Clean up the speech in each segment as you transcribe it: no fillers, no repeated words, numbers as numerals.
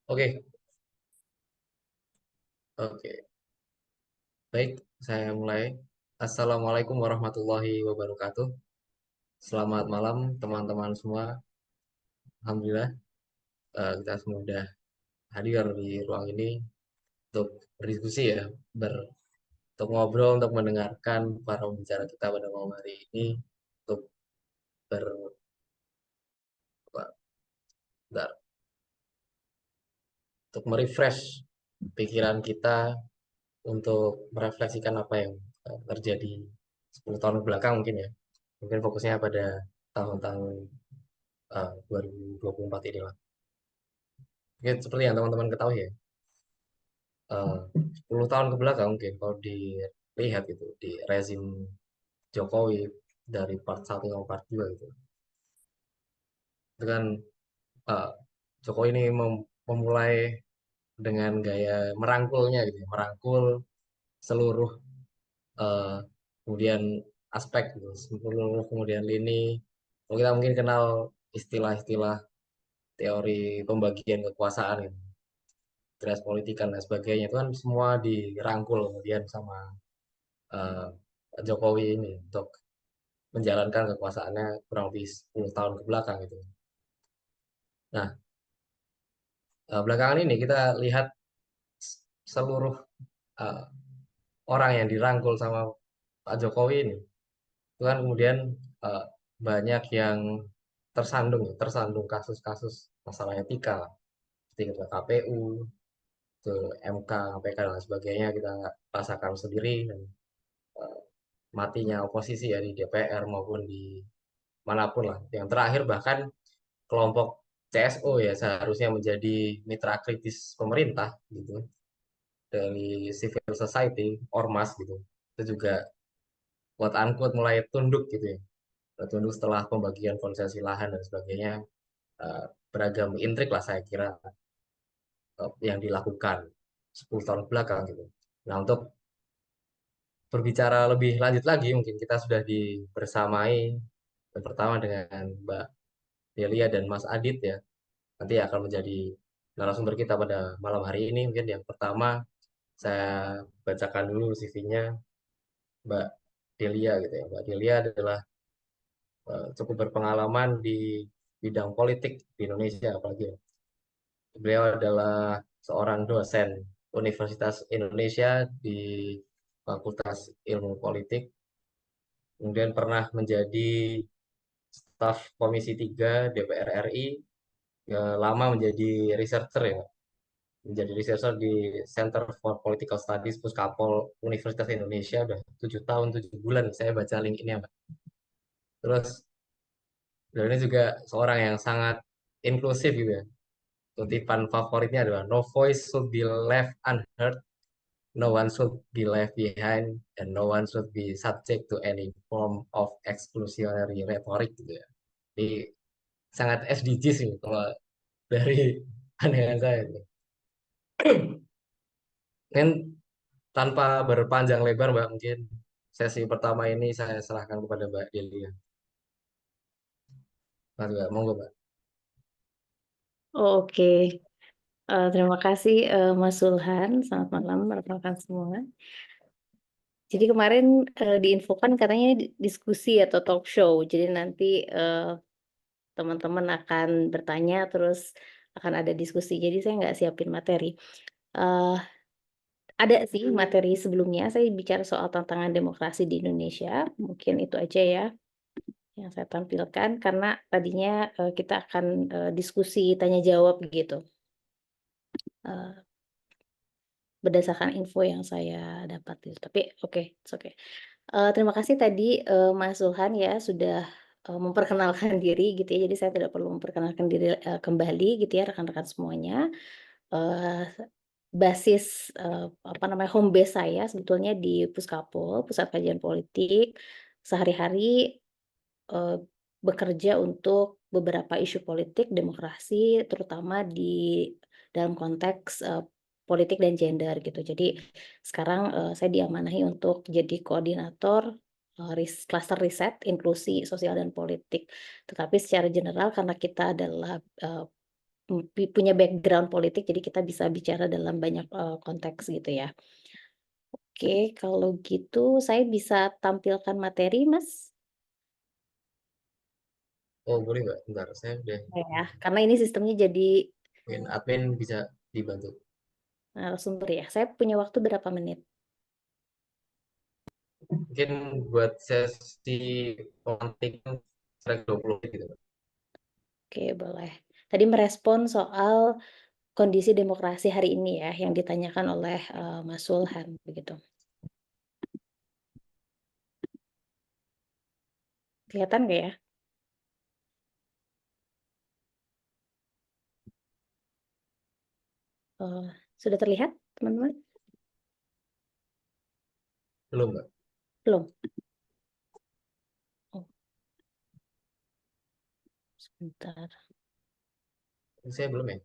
Oke, oke. Baik, saya mulai. Assalamualaikum warahmatullahi wabarakatuh. Selamat malam teman-teman semua. Alhamdulillah kita semua sudah hadir di ruang ini untuk berdiskusi ya, untuk ngobrol, untuk mendengarkan para pembicara kita pada malam hari ini, untuk ber, apa, bentar, untuk merefresh pikiran kita, untuk merefleksikan apa yang terjadi 10 tahun ke belakang mungkin ya. Mungkin fokusnya pada tahun-tahun 2024 ini lah. Mungkin seperti yang teman-teman ketahui ya, 10 tahun ke belakang mungkin kalau dilihat gitu di rezim Jokowi dari part 1 sampai part 2 gitu. Itu kan eh, Jokowi ini memulai dengan gaya merangkulnya gitu, ya, merangkul seluruh eh, kemudian aspek gitu, seluruh kemudian lini. Kalau kita mungkin kenal istilah-istilah teori pembagian kekuasaan gitu, stres politik dan lain sebagainya itu kan semua dirangkul kemudian sama eh, Jokowi ini untuk menjalankan kekuasaannya kurang lebih 10 tahun ke belakang gitu. Nah, belakangan ini kita lihat seluruh eh, orang yang dirangkul sama Pak Jokowi ini itu kan kemudian eh, banyak yang tersandung kasus-kasus masalah etika seperti ketua KPU, ke MK, KPK dan lain sebagainya kita rasakan sendiri dan eh, matinya oposisi ya di DPR maupun di manapun lah. Yang terakhir bahkan kelompok CSO ya seharusnya menjadi mitra kritis pemerintah gitu dari civil society, ormas gitu. Itu juga quote unquote mulai tunduk gitu ya. Tunduk setelah pembagian konsesi lahan dan sebagainya. Beragam intrik lah saya kira yang dilakukan 10 tahun belakang gitu. Nah, untuk berbicara lebih lanjut lagi, mungkin kita sudah dibersamai yang pertama dengan Mbak Delia dan Mas Adit ya. Nanti akan menjadi narasumber kita pada malam hari ini. Mungkin yang pertama saya bacakan dulu CV-nya Mbak Delia gitu ya. Mbak Delia adalah cukup berpengalaman di bidang politik di Indonesia apalagi ya. Beliau adalah seorang dosen Universitas Indonesia di Fakultas Ilmu Politik. Kemudian pernah menjadi staf Komisi 3 DPR RI, ya, lama menjadi researcher ya, menjadi researcher di Center for Political Studies Puskapol Universitas Indonesia udah 7 tahun 7 bulan saya baca link ini ya Mbak. Terus beliau ini juga seorang yang sangat inklusif gitu ya. Kutipan favoritnya adalah no voice should be left unheard, no one should be left behind, and no one should be subject to any form of exclusionary rhetoric gitu ya. Jadi sangat SDGs nih kalau dari pandangan saya. Kan tanpa berpanjang lebar Mbak, mungkin sesi pertama ini saya serahkan kepada Mbak Delia. Mbak, monggo Mbak. Oke, terima kasih Mas Sulhan. Selamat malam rekan-rekan semua. Jadi kemarin diinfokan katanya diskusi atau talk show. Jadi nanti teman-teman akan bertanya terus akan ada diskusi. Jadi saya nggak siapin materi. Eh, ada sih materi sebelumnya. Saya bicara soal tantangan demokrasi di Indonesia. Mungkin itu aja ya yang saya tampilkan karena tadinya kita akan diskusi tanya jawab gitu. Eh, Berdasarkan info yang saya dapat gitu. Tapi oke, it's okay. Terima kasih tadi, Mas Zulhan ya sudah, memperkenalkan diri gitu ya, jadi saya tidak perlu memperkenalkan diri, kembali gitu ya rekan-rekan semuanya. Eee, Basis, apa namanya, home base saya sebetulnya di Puskapol, Pusat Kajian Politik. Sehari-hari, eee, bekerja untuk beberapa isu politik demokrasi terutama di dalam konteks, politik dan gender gitu. Jadi sekarang, saya diamanahi untuk jadi koordinator, cluster riset inklusi sosial dan politik. Tetapi secara general karena kita adalah, punya background politik, jadi kita bisa bicara dalam banyak konteks gitu ya. Oke, kalau gitu saya bisa tampilkan materi, Mas? Oh boleh Mbak, bentar saya udah Ya, karena ini sistemnya jadi mungkin admin bisa dibantu. narasumber ya. Saya punya waktu berapa menit? Mungkin buat sesi pemantik kira 20 menit gitu Mbak. Oke, boleh. Tadi merespon soal kondisi demokrasi hari ini ya, yang ditanyakan oleh Mas Sulhan, begitu. Kelihatan nggak ya? Eh, sudah terlihat, teman-teman? Belum Mbak? Belum? Oh, sebentar. Saya belum ya?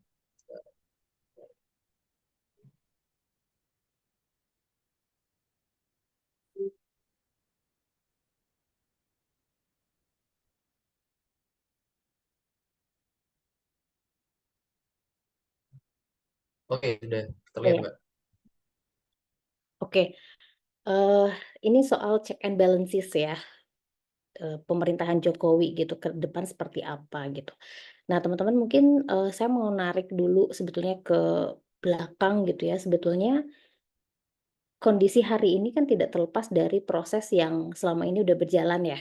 Oke, sudah Oh, terlihat ya. Mbak. Oke, eh ini soal check and balances ya, pemerintahan Jokowi gitu ke depan seperti apa gitu. Nah, teman-teman mungkin saya mau narik dulu sebetulnya ke belakang gitu ya. Sebetulnya kondisi hari ini kan tidak terlepas dari proses yang selama ini udah berjalan ya.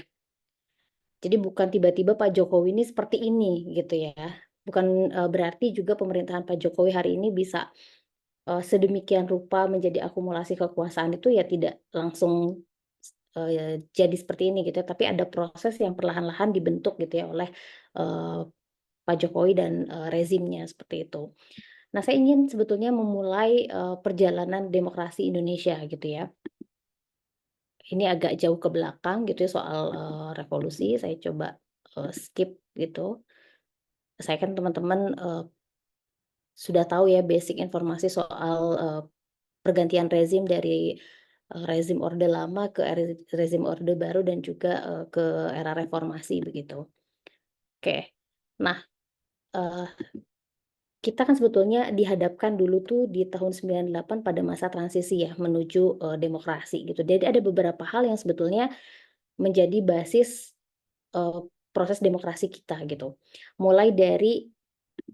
Jadi bukan tiba-tiba Pak Jokowi ini seperti ini gitu ya. Bukan berarti juga pemerintahan Pak Jokowi hari ini bisa sedemikian rupa menjadi akumulasi kekuasaan itu ya tidak langsung jadi seperti ini gitu ya, tapi ada proses yang perlahan-lahan dibentuk gitu ya oleh eee, Pak Jokowi dan rezimnya seperti itu. Nah, saya ingin sebetulnya memulai perjalanan demokrasi Indonesia gitu ya. Ini agak jauh ke belakang gitu ya soal revolusi, saya coba skip gitu. Saya kan teman-teman sudah tahu ya basic informasi soal pergantian rezim dari rezim Orde Lama ke rezim Orde Baru dan juga ke era reformasi begitu. Oke. Nah, eee, kita kan sebetulnya dihadapkan dulu tuh di tahun 98 pada masa transisi ya menuju demokrasi gitu. Jadi ada beberapa hal yang sebetulnya menjadi basis proses demokrasi kita gitu. Mulai dari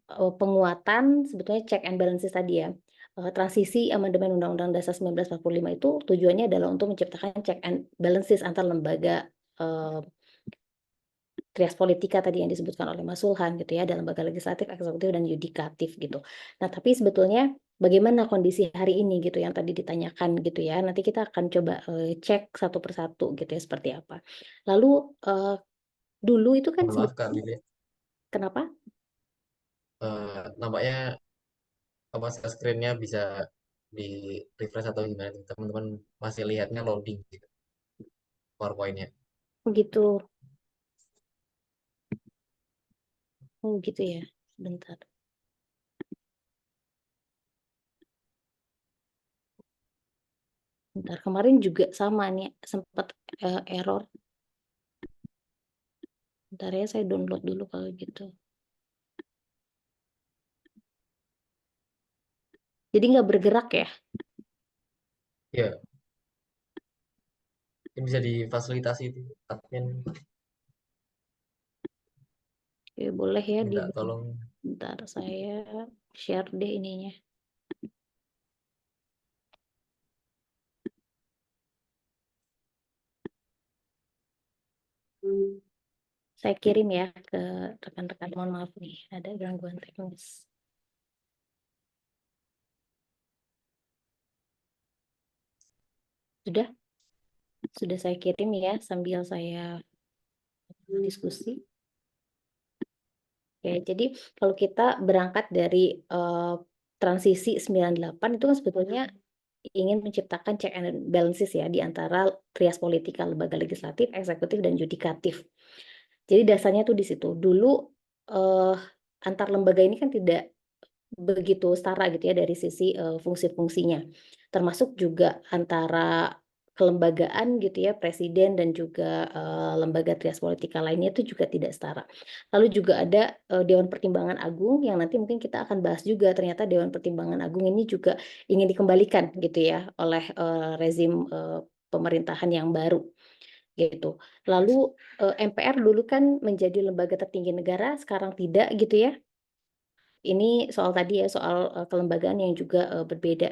penguatan sebetulnya check and balances tadi ya, transisi amandemen Undang-Undang Dasar 1945 itu tujuannya adalah untuk menciptakan check and balances antar lembaga, eee, trias politika tadi yang disebutkan oleh Mas Sulhan gitu ya, ada lembaga legislatif, eksekutif, dan yudikatif gitu. Nah, tapi sebetulnya bagaimana kondisi hari ini gitu yang tadi ditanyakan gitu ya, nanti kita akan coba cek satu persatu gitu ya seperti apa. Lalu, dulu itu kan Mohon maaf Kak sebetulnya Lili. kenapa? Nampaknya apa screen-nya bisa di refresh atau gimana tuh? Teman-teman masih lihatnya loading gitu, PowerPoint-nya. Oh gitu. Oh gitu ya, sebentar. Bentar, kemarin juga sama nih, sempat error. Bentar ya, saya download dulu kalau gitu. Jadi nggak bergerak ya? Ya, ini bisa difasilitasi itu. Admin Oke, boleh ya minta tolong. bentar saya share deh ininya. Saya kirim ya ke rekan-rekan, mohon maaf nih, ada gangguan teknis. Sudah? Sudah saya kirim ya sambil saya diskusi. Oke, jadi kalau kita berangkat dari transisi 98 itu kan sebetulnya ingin menciptakan check and balances ya di antara trias politika, lembaga legislatif, eksekutif, dan yudikatif. Jadi dasarnya tuh di situ. Dulu eh, antar lembaga ini kan tidak begitu setara gitu ya dari sisi fungsi-fungsinya. Termasuk juga antara kelembagaan gitu ya, presiden dan juga, lembaga trias politika lainnya itu juga tidak setara. Lalu juga ada, Dewan Pertimbangan Agung yang nanti mungkin kita akan bahas juga ternyata Dewan Pertimbangan Agung ini juga ingin dikembalikan gitu ya oleh, rezim, pemerintahan yang baru, gitu. Lalu, MPR dulu kan menjadi lembaga tertinggi negara, sekarang tidak gitu ya. Ini soal tadi ya, soal, kelembagaan yang juga, berbeda.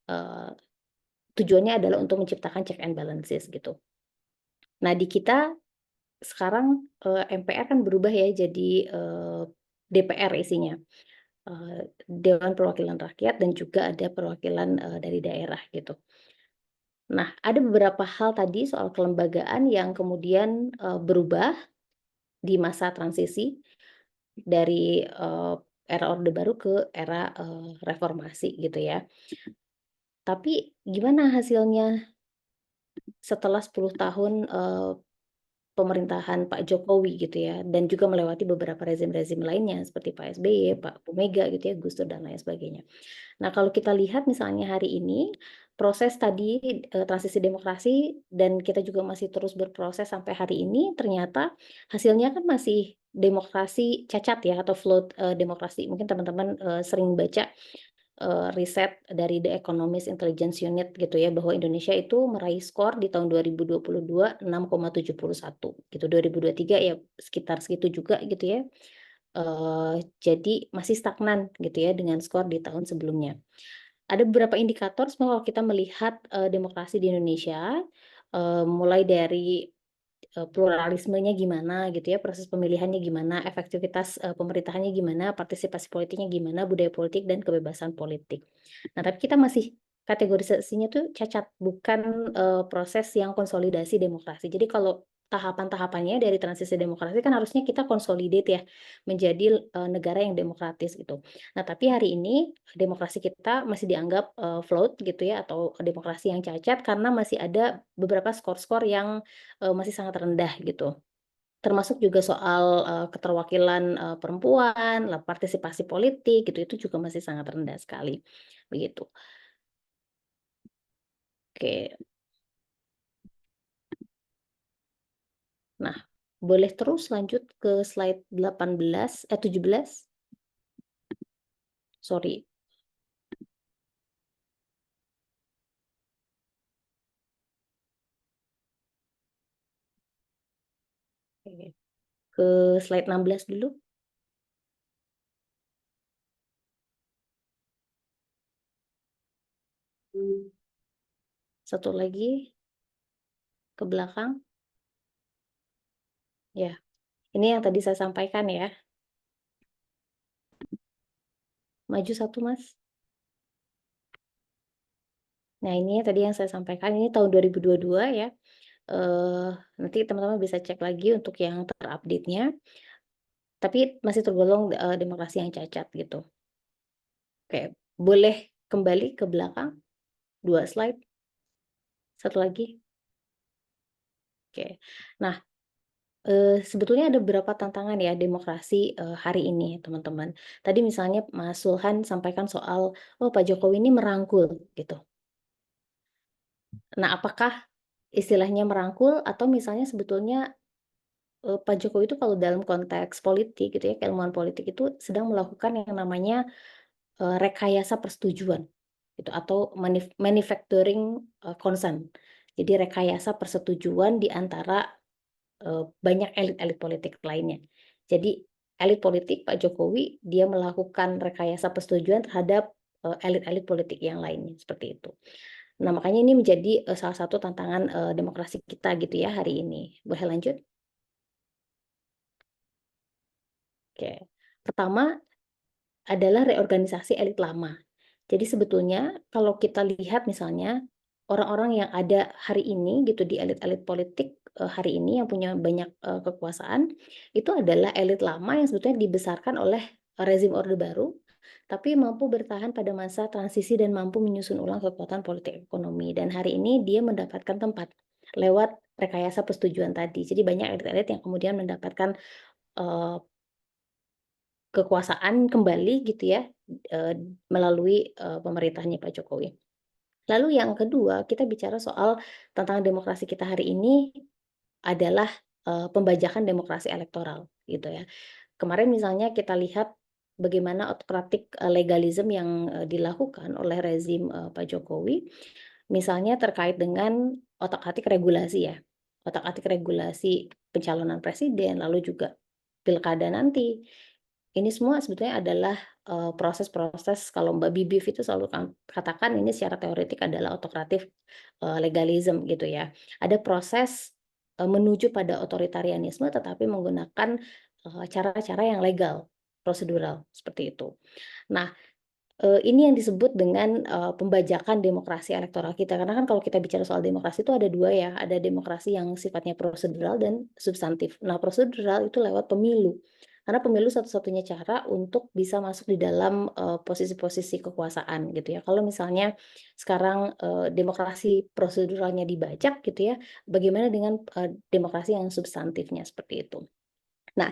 Eee, Tujuannya adalah untuk menciptakan check and balances gitu. Nah di kita sekarang, MPR kan berubah ya jadi, DPR isinya, Dewan Perwakilan Rakyat dan juga ada perwakilan, dari daerah gitu. Nah ada beberapa hal tadi soal kelembagaan yang kemudian, berubah di masa transisi dari, era Orde Baru ke era, reformasi gitu ya. Tapi gimana hasilnya setelah 10 tahun, pemerintahan Pak Jokowi gitu ya, dan juga melewati beberapa rezim-rezim lainnya seperti Pak SBY, Pak Bu Mega gitu ya, Gus Dur dan lain sebagainya. Nah, kalau kita lihat misalnya hari ini, proses tadi, transisi demokrasi dan kita juga masih terus berproses sampai hari ini, ternyata hasilnya kan masih demokrasi cacat ya atau flawed, demokrasi. Mungkin teman-teman, sering baca riset dari The Economist Intelligence Unit gitu ya, bahwa Indonesia itu meraih skor di tahun 2022 6,71 gitu, 2023 ya sekitar segitu juga gitu ya. Jadi masih stagnan gitu ya dengan skor di tahun sebelumnya. Ada beberapa indikator sebenarnya kalau kita melihat, demokrasi di Indonesia, mulai dari pluralismenya gimana gitu ya, proses pemilihannya gimana, efektivitas, pemerintahannya gimana, partisipasi politiknya gimana, budaya politik dan kebebasan politik. Nah, tapi kita masih kategorisasinya tuh cacat, bukan, proses yang konsolidasi demokrasi. Jadi kalau tahapan-tahapannya dari transisi demokrasi kan harusnya kita consolidate ya, menjadi, negara yang demokratis gitu. Nah, tapi hari ini demokrasi kita masih dianggap, flawed gitu ya, atau demokrasi yang cacat karena masih ada beberapa skor-skor yang masih sangat rendah gitu. Termasuk juga soal, keterwakilan, perempuan, partisipasi politik gitu, itu juga masih sangat rendah sekali, begitu. Oke, nah boleh terus lanjut ke slide 17, sorry, oke, ke slide 16 dulu, satu lagi ke belakang, ya. Ini yang tadi saya sampaikan ya, maju satu Mas. Nah ini tadi yang saya sampaikan, ini tahun 2022 ya. Eee, Nanti teman-teman bisa cek lagi untuk yang terupdate-nya, tapi masih tergolong, demokrasi yang cacat gitu. Oke, boleh kembali ke belakang 2 slide, satu lagi. Oke. Nah, sebetulnya ada beberapa tantangan ya demokrasi, hari ini teman-teman. Tadi misalnya Mas Sulhan sampaikan soal, "Oh Pak Jokowi ini merangkul," gitu. Nah apakah istilahnya merangkul atau misalnya sebetulnya, Pak Jokowi itu kalau dalam konteks politik gitu ya, keilmuan politik itu sedang melakukan yang namanya, rekayasa persetujuan gitu atau manufacturing, consent. Jadi rekayasa persetujuan di antara, banyak elit-elit politik lainnya. Jadi elit politik Pak Jokowi dia melakukan rekayasa persetujuan terhadap, elit-elit politik yang lainnya, seperti itu. Nah makanya ini menjadi, salah satu tantangan, demokrasi kita gitu ya hari ini. Boleh lanjut? Oke. Pertama adalah reorganisasi elit lama. Jadi sebetulnya kalau kita lihat misalnya, orang-orang yang ada hari ini gitu di elit-elit politik, hari ini yang punya banyak, kekuasaan, itu adalah elit lama yang sebetulnya dibesarkan oleh rezim Orde Baru, tapi mampu bertahan pada masa transisi dan mampu menyusun ulang kekuatan politik ekonomi. Dan hari ini dia mendapatkan tempat lewat rekayasa persetujuan tadi. Jadi banyak elit-elit yang kemudian mendapatkan, eee, kekuasaan kembali gitu ya, melalui, pemerintahnya Pak Jokowi. Lalu yang kedua, kita bicara soal tantangan demokrasi kita hari ini adalah, pembajakan demokrasi elektoral, gitu ya. Kemarin misalnya kita lihat bagaimana autokratik, legalisme yang, dilakukan oleh rezim, Pak Jokowi, misalnya terkait dengan otak-atik regulasi ya, otak-atik regulasi pencalonan presiden, lalu juga pilkada nanti. Ini semua sebetulnya adalah, proses-proses kalau Mbak Bibif itu selalu katakan ini secara teoretik adalah autokratif, legalisme gitu ya. Ada proses, menuju pada otoritarianisme tetapi menggunakan, cara-cara yang legal, prosedural, seperti itu. Nah, ini yang disebut dengan, pembajakan demokrasi elektoral kita, karena kan kalau kita bicara soal demokrasi itu ada 2 ya, ada demokrasi yang sifatnya prosedural dan substantif. Nah, prosedural itu lewat pemilu, karena pemilu satu-satunya cara untuk bisa masuk di dalam, posisi-posisi kekuasaan gitu ya. Kalau misalnya sekarang, demokrasi proseduralnya dibajak gitu ya, bagaimana dengan, demokrasi yang substantifnya, seperti itu. Nah,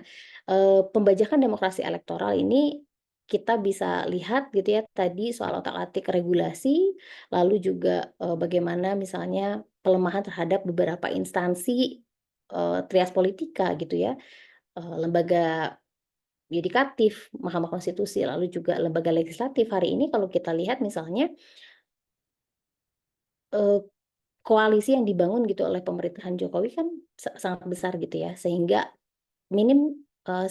pembajakan demokrasi elektoral ini kita bisa lihat gitu ya tadi soal otak-atik regulasi, lalu juga, bagaimana misalnya pelemahan terhadap beberapa instansi, trias politika gitu ya, lembaga yudikatif, Mahkamah Konstitusi, lalu juga lembaga legislatif. Hari ini kalau kita lihat misalnya, eee, koalisi yang dibangun gitu oleh pemerintahan Jokowi kan sangat besar gitu ya, sehingga minim,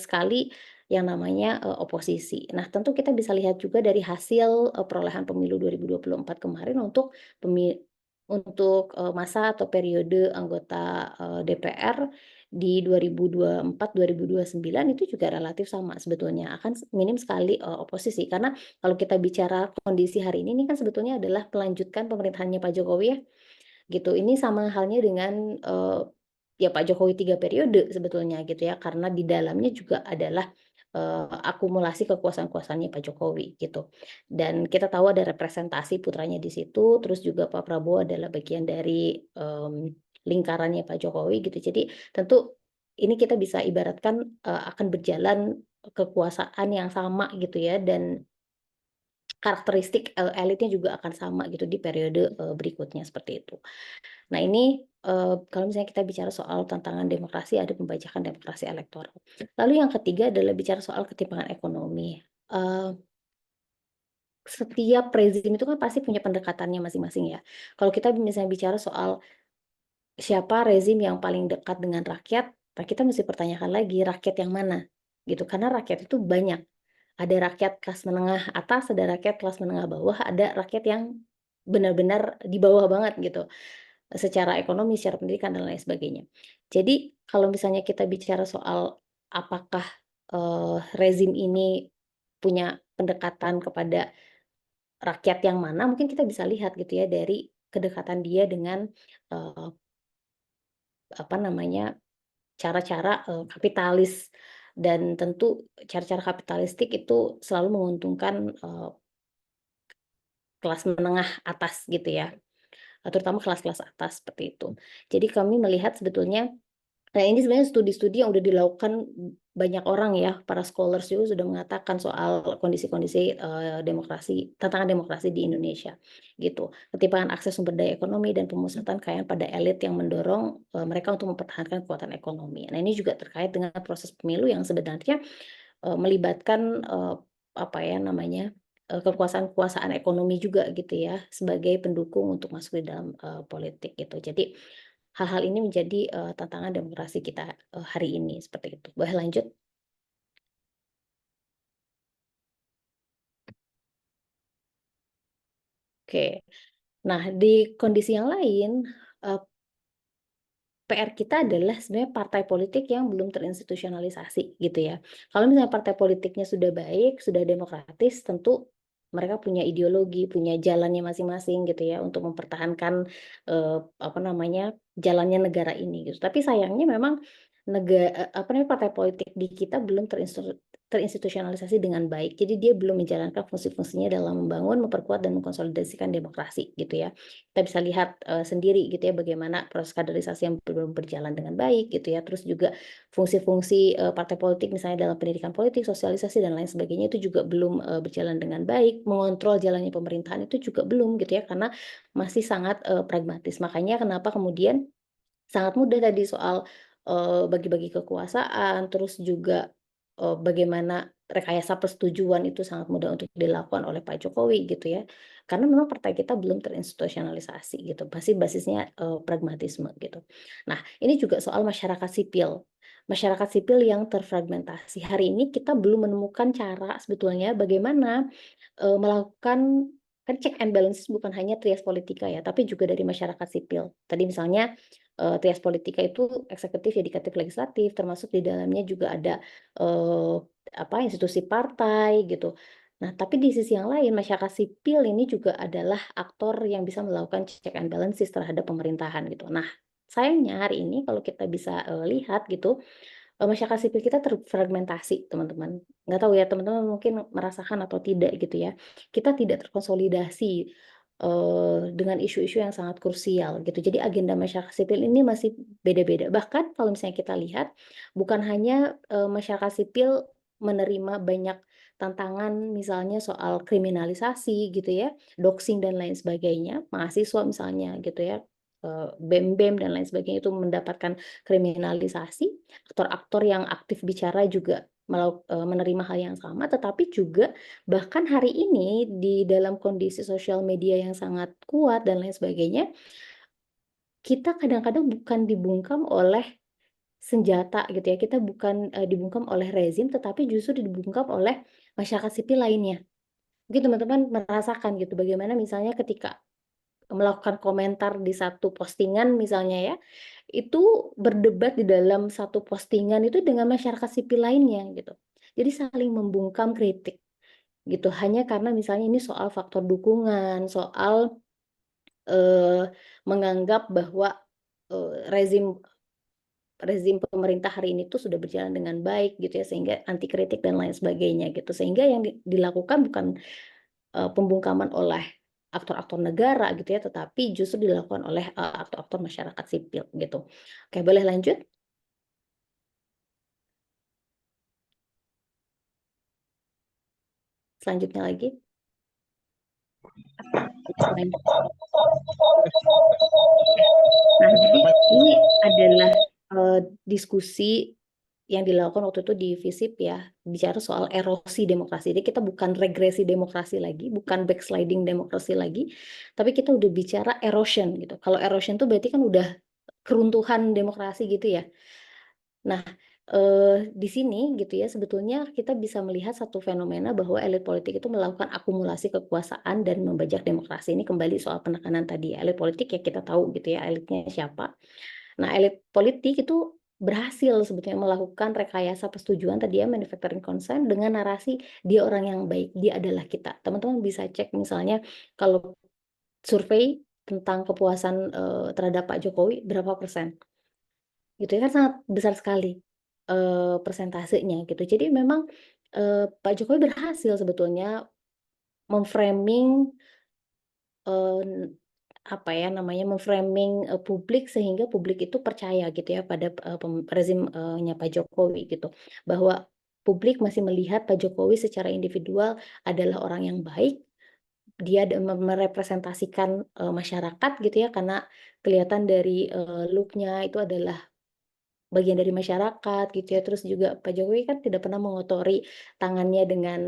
sekali yang namanya, oposisi. Nah, tentu kita bisa lihat juga dari hasil, perolehan pemilu 2024 kemarin untuk, masa atau periode anggota, DPR di 2024-2029 itu juga relatif sama sebetulnya, akan minim sekali, oposisi. Karena kalau kita bicara kondisi hari ini kan sebetulnya adalah melanjutkan pemerintahannya Pak Jokowi ya. Gitu, ini sama halnya dengan, ya Pak Jokowi 3 periode sebetulnya gitu ya, karena di dalamnya juga adalah, akumulasi kekuasaan-kuasaannya Pak Jokowi gitu. Dan kita tahu ada representasi putranya di situ, terus juga Pak Prabowo adalah bagian dari, lingkarannya Pak Jokowi gitu. Jadi tentu ini kita bisa ibaratkan, akan berjalan kekuasaan yang sama gitu ya dan karakteristik, elitnya juga akan sama gitu di periode, berikutnya, seperti itu. Nah ini, kalau misalnya kita bicara soal tantangan demokrasi, ada pembajakan demokrasi elektoral. Lalu yang ketiga adalah bicara soal ketimpangan ekonomi. Setiap rezim itu kan pasti punya pendekatannya masing-masing ya. Kalau kita misalnya bicara soal siapa rezim yang paling dekat dengan rakyat, nah kita mesti pertanyakan lagi rakyat yang mana, gitu. Karena rakyat itu banyak. Ada rakyat kelas menengah atas, ada rakyat kelas menengah bawah, ada rakyat yang benar-benar di bawah banget gitu. Secara ekonomi, secara pendidikan, dan lain sebagainya. Jadi, kalau misalnya kita bicara soal apakah, rezim ini punya pendekatan kepada rakyat yang mana, mungkin kita bisa lihat gitu ya dari kedekatan dia dengan, eee, apa namanya, cara-cara, kapitalis dan tentu cara-cara kapitalistik itu selalu menguntungkan, kelas menengah atas gitu ya, terutama kelas-kelas atas seperti itu. Jadi kami melihat sebetulnya nah, ini sebenarnya studi-studi yang udah dilakukan banyak orang ya, para scholars juga sudah mengatakan soal kondisi-kondisi, tantangan demokrasi di Indonesia, gitu. Ketimpangan akses sumber daya ekonomi dan pemusatan kekayaan pada elit yang mendorong, mereka untuk mempertahankan kekuatan ekonomi. Nah, ini juga terkait dengan proses pemilu yang sebenarnya, melibatkan, apa ya namanya, kekuasaan-kekuasaan ekonomi juga gitu ya, sebagai pendukung untuk masuk di dalam, politik gitu. Jadi hal-hal ini menjadi, tantangan demokrasi kita, hari ini, seperti itu. Boleh lanjut? Oke. Nah, di kondisi yang lain, eee, PR kita adalah sebenarnya partai politik yang belum terinstitusionalisasi, gitu ya. Kalau misalnya partai politiknya sudah baik, sudah demokratis, tentu mereka punya ideologi, punya jalannya masing-masing gitu ya, untuk mempertahankan, apa namanya, jalannya negara ini, gitu. Tapi sayangnya memang apa namanya, partai politik di kita belum terinstitusionalisasi dengan baik. Jadi dia belum menjalankan fungsi-fungsinya dalam membangun, memperkuat, dan mengkonsolidasikan demokrasi gitu ya. Kita bisa lihat sendiri gitu ya bagaimana proses kaderisasi yang belum berjalan dengan baik gitu ya. Terus juga fungsi-fungsi partai politik misalnya dalam pendidikan politik, sosialisasi dan lain sebagainya itu juga belum berjalan dengan baik. Mengontrol jalannya pemerintahan itu juga belum gitu ya karena masih sangat pragmatis. Makanya kenapa kemudian sangat mudah tadi soal bagi-bagi kekuasaan, terus juga bagaimana rekayasa persetujuan itu sangat mudah untuk dilakukan oleh Pak Jokowi gitu ya. Karena memang partai kita belum terinstitusionalisasi gitu, pasti basisnya pragmatisme gitu. Nah, ini juga soal masyarakat sipil. Masyarakat sipil yang terfragmentasi. Hari ini kita belum menemukan cara sebetulnya bagaimana melakukan kan check and balances bukan hanya trias politika ya, tapi juga dari masyarakat sipil. Tadi misalnya trias politika itu eksekutif, yudikatif, legislatif, termasuk di dalamnya juga ada institusi partai gitu. Nah, tapi di sisi yang lain masyarakat sipil ini juga adalah aktor yang bisa melakukan check and balances terhadap pemerintahan gitu. Nah, sayangnya hari ini kalau kita bisa lihat gitu, masyarakat sipil kita terfragmentasi teman-teman. Nggak tahu ya teman-teman mungkin merasakan atau tidak gitu ya. Kita tidak terkonsolidasi dengan isu-isu yang sangat krusial gitu. Jadi agenda masyarakat sipil ini masih beda-beda. Bahkan kalau misalnya kita lihat, bukan hanya masyarakat sipil menerima banyak tantangan misalnya soal kriminalisasi gitu ya, doxing dan lain sebagainya, mahasiswa misalnya gitu ya, BEM-BEM dan lain sebagainya itu mendapatkan kriminalisasi, aktor-aktor yang aktif bicara juga menerima hal yang sama, tetapi juga bahkan hari ini di dalam kondisi sosial media yang sangat kuat dan lain sebagainya, kita kadang-kadang bukan dibungkam oleh senjata gitu ya, kita bukan, dibungkam oleh rezim, tetapi justru dibungkam oleh masyarakat sipil lainnya. Mungkin teman-teman merasakan gitu bagaimana misalnya ketika melakukan komentar di satu postingan misalnya ya, itu berdebat di dalam satu postingan itu dengan masyarakat sipil lainnya gitu. Jadi saling membungkam kritik gitu, hanya karena misalnya ini soal faktor dukungan, soal menganggap bahwa rezim rezim pemerintah hari ini tuh sudah berjalan dengan baik gitu ya, sehingga anti kritik dan lain sebagainya gitu. Sehingga yang dilakukan bukan pembungkaman oleh aktor-aktor negara gitu ya, tetapi justru dilakukan oleh aktor-aktor masyarakat sipil gitu. Oke, boleh lanjut? Selanjutnya lagi. Selain Nah, jadi ini adalah diskusi yang dilakukan waktu itu di FISIP ya, bicara soal erosi demokrasi. Jadi kita bukan regresi demokrasi lagi, bukan backsliding demokrasi lagi, tapi kita udah bicara erosion gitu. Kalau erosion tuh berarti kan udah keruntuhan demokrasi gitu ya. Nah, di sini gitu ya, sebetulnya kita bisa melihat satu fenomena bahwa elit politik itu melakukan akumulasi kekuasaan dan membajak demokrasi. Ini kembali soal penekanan tadi ya, elit politik ya kita tahu gitu ya, elitnya siapa. Nah, elit politik itu berhasil sebetulnya melakukan rekayasa persetujuan tadi ya, manufacturing consent dengan narasi dia orang yang baik, dia adalah kita. Teman-teman bisa cek misalnya kalau survei tentang kepuasan, terhadap Pak Jokowi berapa persen, gitu ya, kan sangat besar sekali, persentasenya gitu. Jadi memang, Pak Jokowi berhasil sebetulnya mem-framing, eee, apa ya namanya, mem-framing, publik sehingga publik itu percaya gitu ya pada, rezim, nya Pak Jokowi gitu. Bahwa publik masih melihat Pak Jokowi secara individual adalah orang yang baik, dia merepresentasikan, masyarakat gitu ya, karena kelihatan dari, look-nya itu adalah bagian dari masyarakat gitu ya. Terus juga Pak Jokowi kan tidak pernah mengotori tangannya dengan,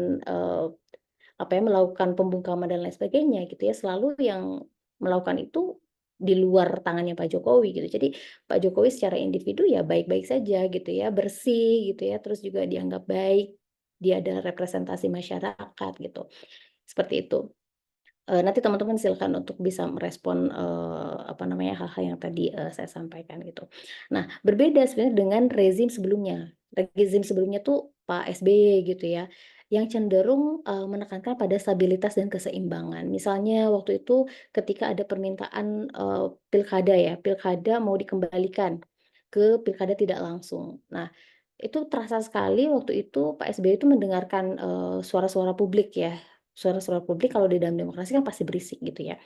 melakukan pembungkaman dan lain sebagainya gitu ya, selalu yang melakukan itu di luar tangannya Pak Jokowi gitu. Jadi Pak Jokowi secara individu ya baik-baik saja gitu ya, bersih gitu ya, terus juga dianggap baik, dia adalah representasi masyarakat gitu, seperti itu. Nanti teman-teman silakan untuk bisa merespon, hal-hal yang tadi, saya sampaikan gitu. Nah, berbeda sebenarnya dengan rezim sebelumnya. Rezim sebelumnya tuh Pak SBY gitu ya, yang cenderung, menekankan pada stabilitas dan keseimbangan. Misalnya waktu itu ketika ada permintaan, pilkada ya, pilkada mau dikembalikan ke pilkada tidak langsung. Nah, itu terasa sekali waktu itu Pak SBY itu mendengarkan, suara-suara publik ya. Suara-suara publik kalau di dalam demokrasi kan pasti berisik gitu ya.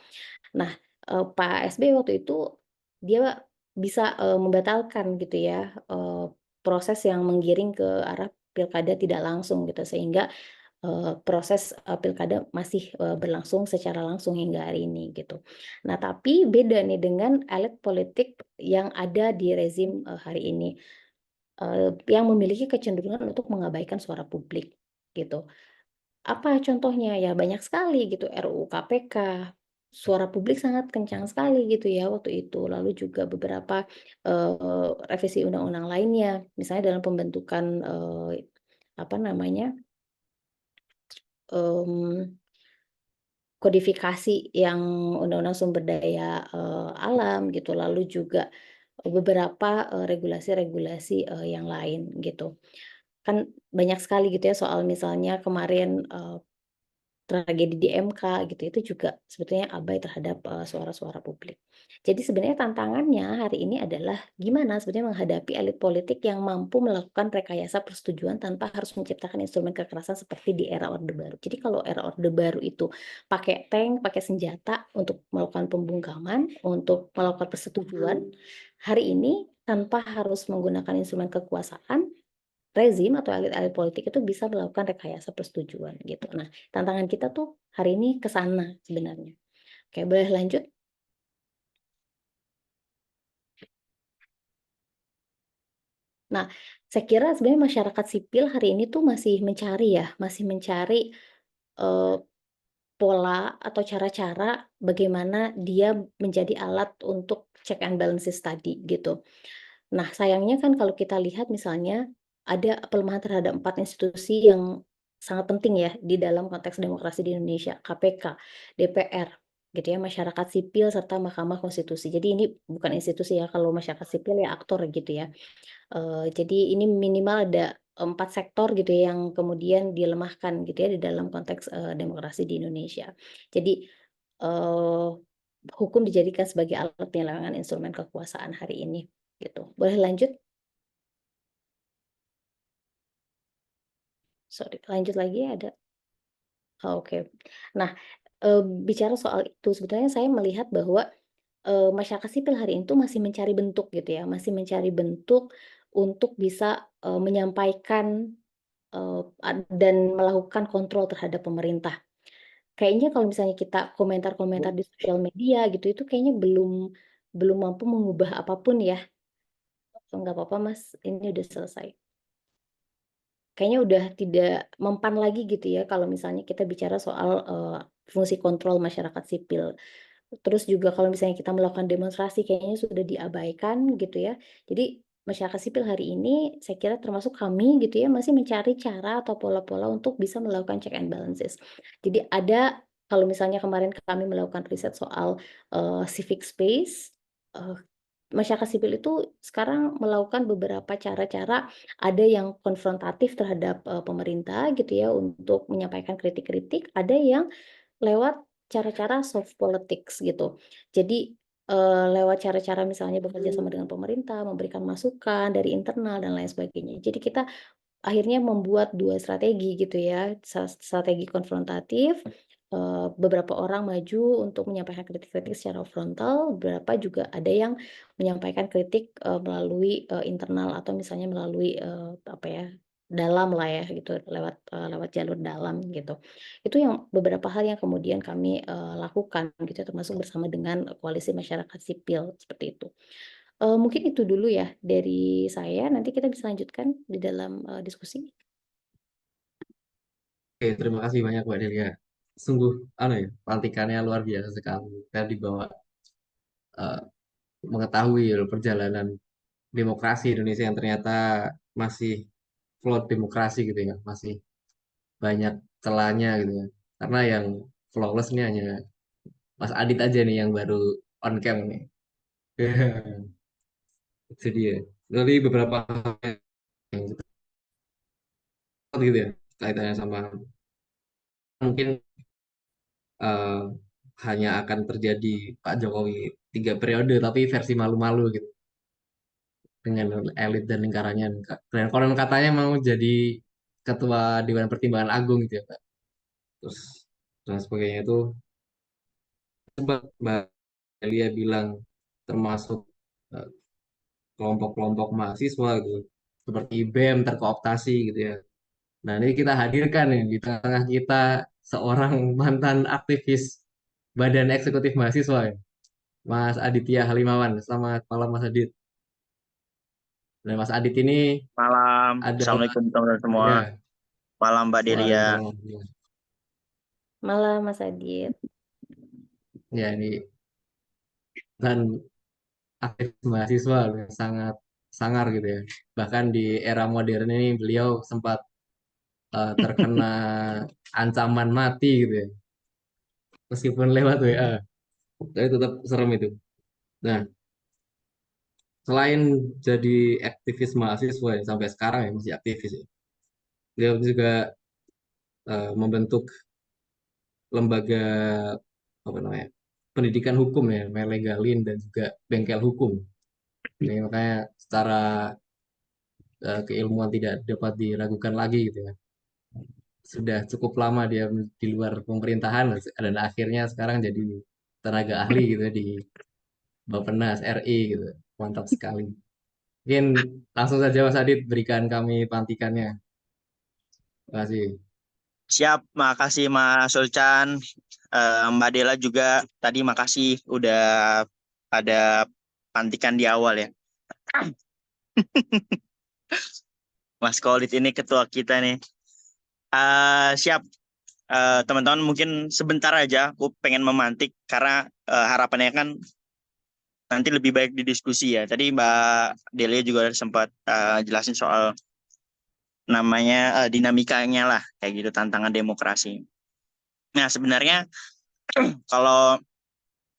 Nah, Pak SBY waktu itu dia bisa, membatalkan gitu ya, proses yang menggiring ke arah pilkada tidak langsung gitu sehingga, proses, pilkada masih, berlangsung secara langsung hingga hari ini gitu. Nah tapi beda nih dengan elit politik yang ada di rezim, hari ini, yang memiliki kecenderungan untuk mengabaikan suara publik gitu. Apa contohnya? Ya banyak sekali gitu, RUU KPK, suara publik sangat kencang sekali gitu ya waktu itu. Lalu juga beberapa, revisi undang-undang lainnya, misalnya dalam pembentukan, apa namanya, mmm, kodifikasi yang undang-undang sumber daya, alam gitu, lalu juga beberapa, regulasi-regulasi, yang lain gitu. Kan banyak sekali gitu ya soal misalnya kemarin, tragedi di MK gitu, itu juga sebetulnya abai terhadap, suara-suara publik. Jadi sebenarnya tantangannya hari ini adalah gimana sebetulnya menghadapi elit politik yang mampu melakukan rekayasa persetujuan tanpa harus menciptakan instrumen kekerasan seperti di era Orde Baru. Jadi kalau era Orde Baru itu pakai tank, pakai senjata untuk melakukan pembungkaman, untuk melakukan persetujuan, hari ini tanpa harus menggunakan instrumen kekuasaan, rezim atau elit-elit politik itu bisa melakukan rekayasa persetujuan gitu. Nah, tantangan kita tuh hari ini ke sana sebenarnya. Oke, boleh lanjut? Nah, saya kira sebenarnya masyarakat sipil hari ini tuh masih mencari ya, masih mencari, eee, pola atau cara-cara bagaimana dia menjadi alat untuk check and balances tadi gitu. Nah, sayangnya kan kalau kita lihat misalnya ada pelemahan terhadap 4 institusi yang sangat penting ya di dalam konteks demokrasi di Indonesia, KPK, DPR, gitu ya, masyarakat sipil serta Mahkamah Konstitusi. Jadi ini bukan institusi ya, kalau masyarakat sipil ya aktor gitu ya. Jadi ini minimal ada 4 sektor gitu ya yang kemudian dilemahkan gitu ya di dalam konteks, demokrasi di Indonesia. Jadi, eee, hukum dijadikan sebagai alat penyelewengan instrumen kekuasaan hari ini, gitu. Boleh lanjut? Sorry, lanjut lagi ada? Oh, oke. Nah, bicara soal itu sebetulnya saya melihat bahwa, masyarakat sipil hari itu masih mencari bentuk gitu ya, masih mencari bentuk untuk bisa, menyampaikan, dan melakukan kontrol terhadap pemerintah. Kayaknya kalau misalnya kita komentar-komentar di sosial media gitu, itu kayaknya belum belum mampu mengubah apapun ya. Oh, nggak apa-apa Mas, ini udah selesai. Kayaknya udah tidak mempan lagi gitu ya kalau misalnya kita bicara soal, fungsi kontrol masyarakat sipil. Terus juga kalau misalnya kita melakukan demonstrasi kayaknya sudah diabaikan gitu ya. Jadi masyarakat sipil hari ini saya kira termasuk kami gitu ya, masih mencari cara atau pola-pola untuk bisa melakukan check and balances. Jadi ada kalau misalnya kemarin kami melakukan riset soal, civic space, eee, masyarakat sipil itu sekarang melakukan beberapa cara-cara, ada yang konfrontatif terhadap, pemerintah gitu ya untuk menyampaikan kritik-kritik, ada yang lewat cara-cara soft politics gitu. Jadi, lewat cara-cara misalnya bekerja sama dengan pemerintah, memberikan masukan dari internal dan lain sebagainya. Jadi kita akhirnya membuat 2 strategi gitu ya, strategi konfrontatif, beberapa orang maju untuk menyampaikan kritik-kritik secara frontal, beberapa juga ada yang menyampaikan kritik, melalui, internal atau misalnya melalui, apa ya, dalam lah ya gitu, lewat jalur dalam gitu. Itu yang beberapa hal yang kemudian kami, lakukan gitu ya, termasuk bersama dengan koalisi masyarakat sipil, seperti itu. Mungkin itu dulu ya dari saya, nanti kita bisa lanjutkan di dalam, diskusi. Oke, terima kasih banyak Mbak Delia. Sungguh, ya, pelantikannya luar biasa sekali. Saya dibawa eh, mengetahui perjalanan demokrasi Indonesia yang ternyata masih flawed demokrasi gitu ya, masih banyak celahnya gitu ya. Karena yang flawless ini hanya Mas Adit aja nih yang baru on cam nih. Itu dia. Jadi beberapa hal yang cepat gitu ya, kaitannya sama mungkin eh, hanya akan terjadi Pak Jokowi 3 periode tapi versi malu-malu gitu. dengan elit dan lingkarannya. Dan konon katanya mau jadi ketua Dewan Pertimbangan Agung gitu ya, Pak. Terus dan sebagainya itu sempat Mbak Elia bilang termasuk eh, kelompok-kelompok mahasiswa gitu, seperti BEM terkooptasi gitu ya. Nah, ini kita hadirkan nih di tengah kita seorang mantan aktivis Badan Eksekutif Mahasiswa ya, Mas Aditya Halimawan. Selamat malam Mas Adit. Dan Mas Adit ini Malam, adalah Assalamualaikum teman-teman semua. ya, Malam Mbak Delia. waalaikumsalam. Malam Mas Adit. Ya, ini dan aktivis mahasiswa yang sangat sangar gitu ya. Bahkan di era modern ini beliau sempat terkena ancaman mati gitu ya. Meskipun lewat WA, tapi tetap serem itu. Nah, selain jadi aktivis mahasiswa yang sampai sekarang ya masih aktivis ya. Beliau juga membentuk lembaga apa namanya? Pendidikan hukum ya, namanya Legalin dan juga Bengkel Hukum. Jadi makanya secara keilmuan tidak dapat diragukan lagi gitu ya. Sudah cukup lama dia di luar pemerintahan dan akhirnya sekarang jadi tenaga ahli gitu ya di Bappenas RI gitu. Mantap sekali. Mungkin langsung saja Mas Adit berikan kami pantikannya. Terima kasih. Siap, makasih Mas Sulcan. Mbak Dela juga tadi makasih udah ada pantikan di awal ya. Mas Kolit ini ketua kita nih. Siap, teman-teman mungkin sebentar aja aku pengen memantik karena harapannya kan nanti lebih baik di diskusi ya. Tadi Mbak Delia juga sempat jelasin soal namanya dinamikanya lah kayak gitu tantangan demokrasi. Nah sebenarnya kalau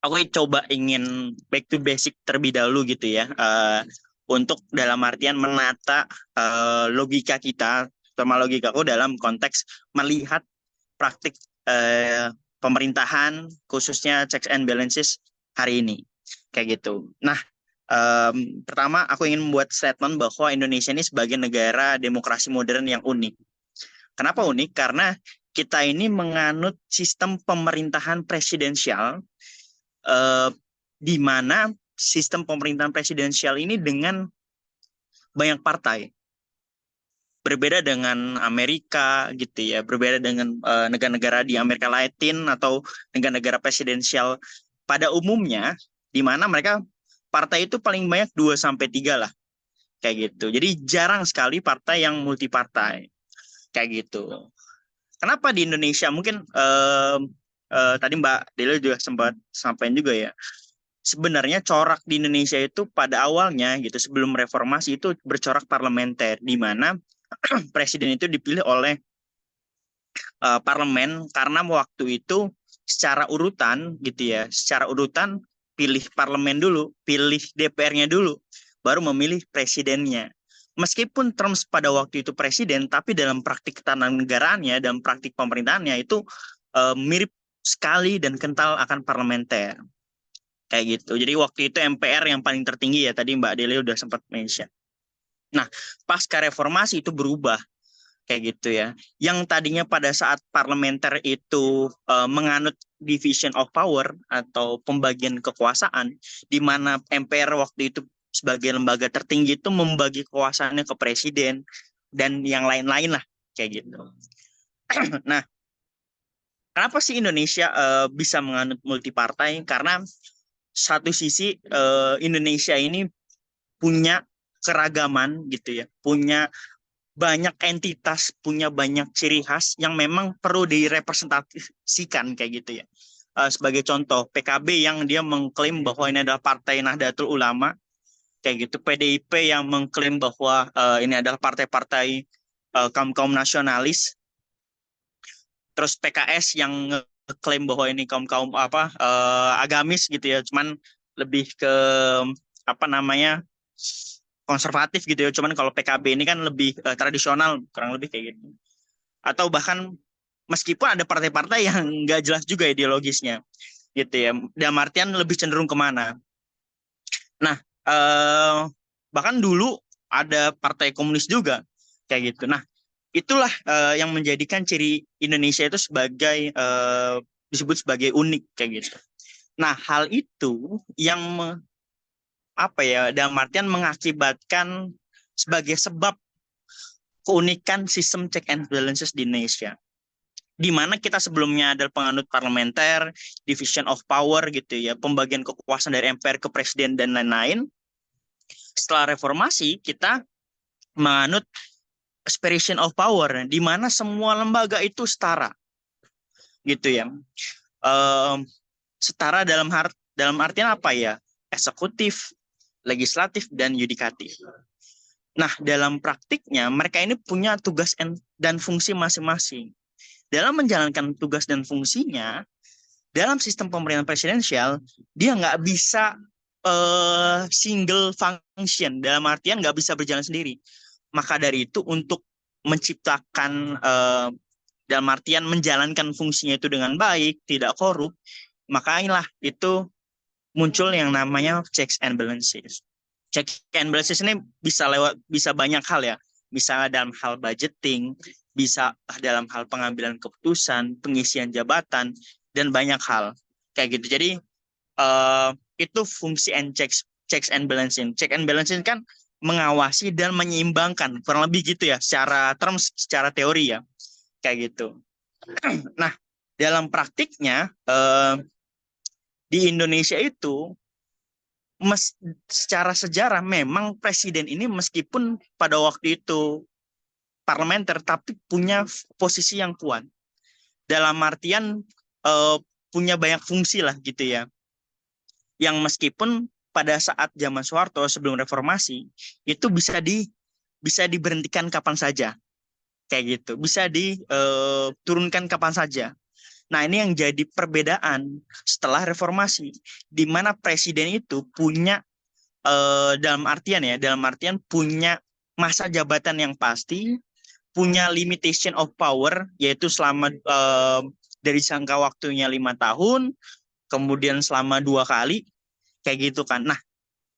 aku coba ingin back to basic terlebih dahulu gitu ya, untuk dalam artian menata logika kita, sama logikaku dalam konteks melihat praktik pemerintahan khususnya checks and balances hari ini kayak gitu. Nah, pertama aku ingin membuat statement bahwa Indonesia ini sebagai negara demokrasi modern yang unik. Kenapa unik? Karena kita ini menganut sistem pemerintahan presidensial, eh, di mana sistem pemerintahan presidensial ini dengan banyak partai. Berbeda dengan Amerika gitu ya, berbeda dengan negara-negara di Amerika Latin atau negara-negara presidensial pada umumnya, di mana mereka partai itu paling banyak 2 sampai 3 lah kayak gitu. Jadi jarang sekali partai yang multi partai kayak gitu. Kenapa di Indonesia? Mungkin tadi Mbak Dela juga sempat sampaikan juga ya. Sebenarnya corak di Indonesia itu pada awalnya gitu sebelum reformasi itu bercorak parlementer, di mana presiden itu dipilih oleh parlemen karena waktu itu secara urutan gitu ya, secara urutan pilih parlemen dulu, pilih DPR-nya dulu, baru memilih presidennya. Meskipun terms pada waktu itu presiden, tapi dalam praktik ketatanegaraaannya dan praktik pemerintahannya itu mirip sekali dan kental akan parlementer kayak gitu. Jadi waktu itu MPR yang paling tertinggi ya, tadi Mbak Deli udah sempat mention. Nah, pasca reformasi itu berubah kayak gitu ya. Yang tadinya pada saat parlementer itu menganut division of power atau pembagian kekuasaan, di mana MPR waktu itu sebagai lembaga tertinggi itu membagi kekuasaannya ke presiden dan yang lain-lain lah kayak gitu. Nah, kenapa sih Indonesia bisa menganut multipartai? Karena satu sisi Indonesia ini punya keragaman gitu ya, punya banyak entitas, punya banyak ciri khas yang memang perlu direpresentasikan kayak gitu ya. Sebagai contoh, PKB yang dia mengklaim bahwa ini adalah Partai Nahdlatul Ulama, kayak gitu. PDIP yang mengklaim bahwa ini adalah partai-partai kaum-kaum nasionalis. Terus PKS yang ngeklaim bahwa ini kaum-kaum agamis gitu ya, cuman lebih ke apa namanya konservatif gitu ya. Cuman kalau PKB ini kan lebih tradisional, kurang lebih kayak gitu. Atau bahkan meskipun ada partai-partai yang nggak jelas juga ideologisnya gitu ya, dalam artian lebih cenderung kemana. Nah, Bahkan dulu ada partai komunis juga kayak gitu. Nah, itulah yang menjadikan ciri Indonesia itu sebagai disebut sebagai unik kayak gitu. Nah, hal itu yang dalam artian mengakibatkan sebagai sebab keunikan sistem check and balances di Indonesia. Di mana kita sebelumnya adalah penganut parlementer, division of power gitu ya, pembagian kekuasaan dari MPR ke presiden dan lain-lain. Setelah reformasi, kita menganut separation of power, di mana semua lembaga itu setara, gitu ya. Setara dalam artian apa ya? Eksekutif, legislatif, dan yudikatif. Nah, dalam praktiknya mereka ini punya tugas dan fungsi masing-masing. Dalam menjalankan tugas dan fungsinya, dalam sistem pemerintahan presidensial, dia nggak bisa single function, dalam artian nggak bisa berjalan sendiri. Maka dari itu, untuk menciptakan, dalam artian menjalankan fungsinya itu dengan baik, tidak korup, makanya itu muncul yang namanya checks and balances. Check and balances ini bisa banyak hal ya, bisa dalam hal budgeting, bisa dalam hal pengambilan keputusan, pengisian jabatan, dan banyak hal kayak gitu. Jadi itu fungsi checks and balances. Check and balances kan mengawasi dan menyeimbangkan, kurang lebih gitu ya, secara teori ya, kayak gitu. Nah, dalam praktiknya di Indonesia itu secara sejarah memang presiden ini meskipun pada waktu itu parlementer tapi punya posisi yang kuat. Dalam artian punya banyak fungsi lah gitu ya. Yang meskipun pada saat zaman Soeharto sebelum reformasi itu bisa diberhentikan kapan saja. Kayak gitu. Bisa diturunkan kapan saja. Nah, ini yang jadi perbedaan setelah reformasi, di mana presiden itu punya dalam artian punya masa jabatan yang pasti, punya limitation of power, yaitu selama dari jangka waktunya 5 tahun, kemudian selama 2 kali, kayak gitu kan. Nah,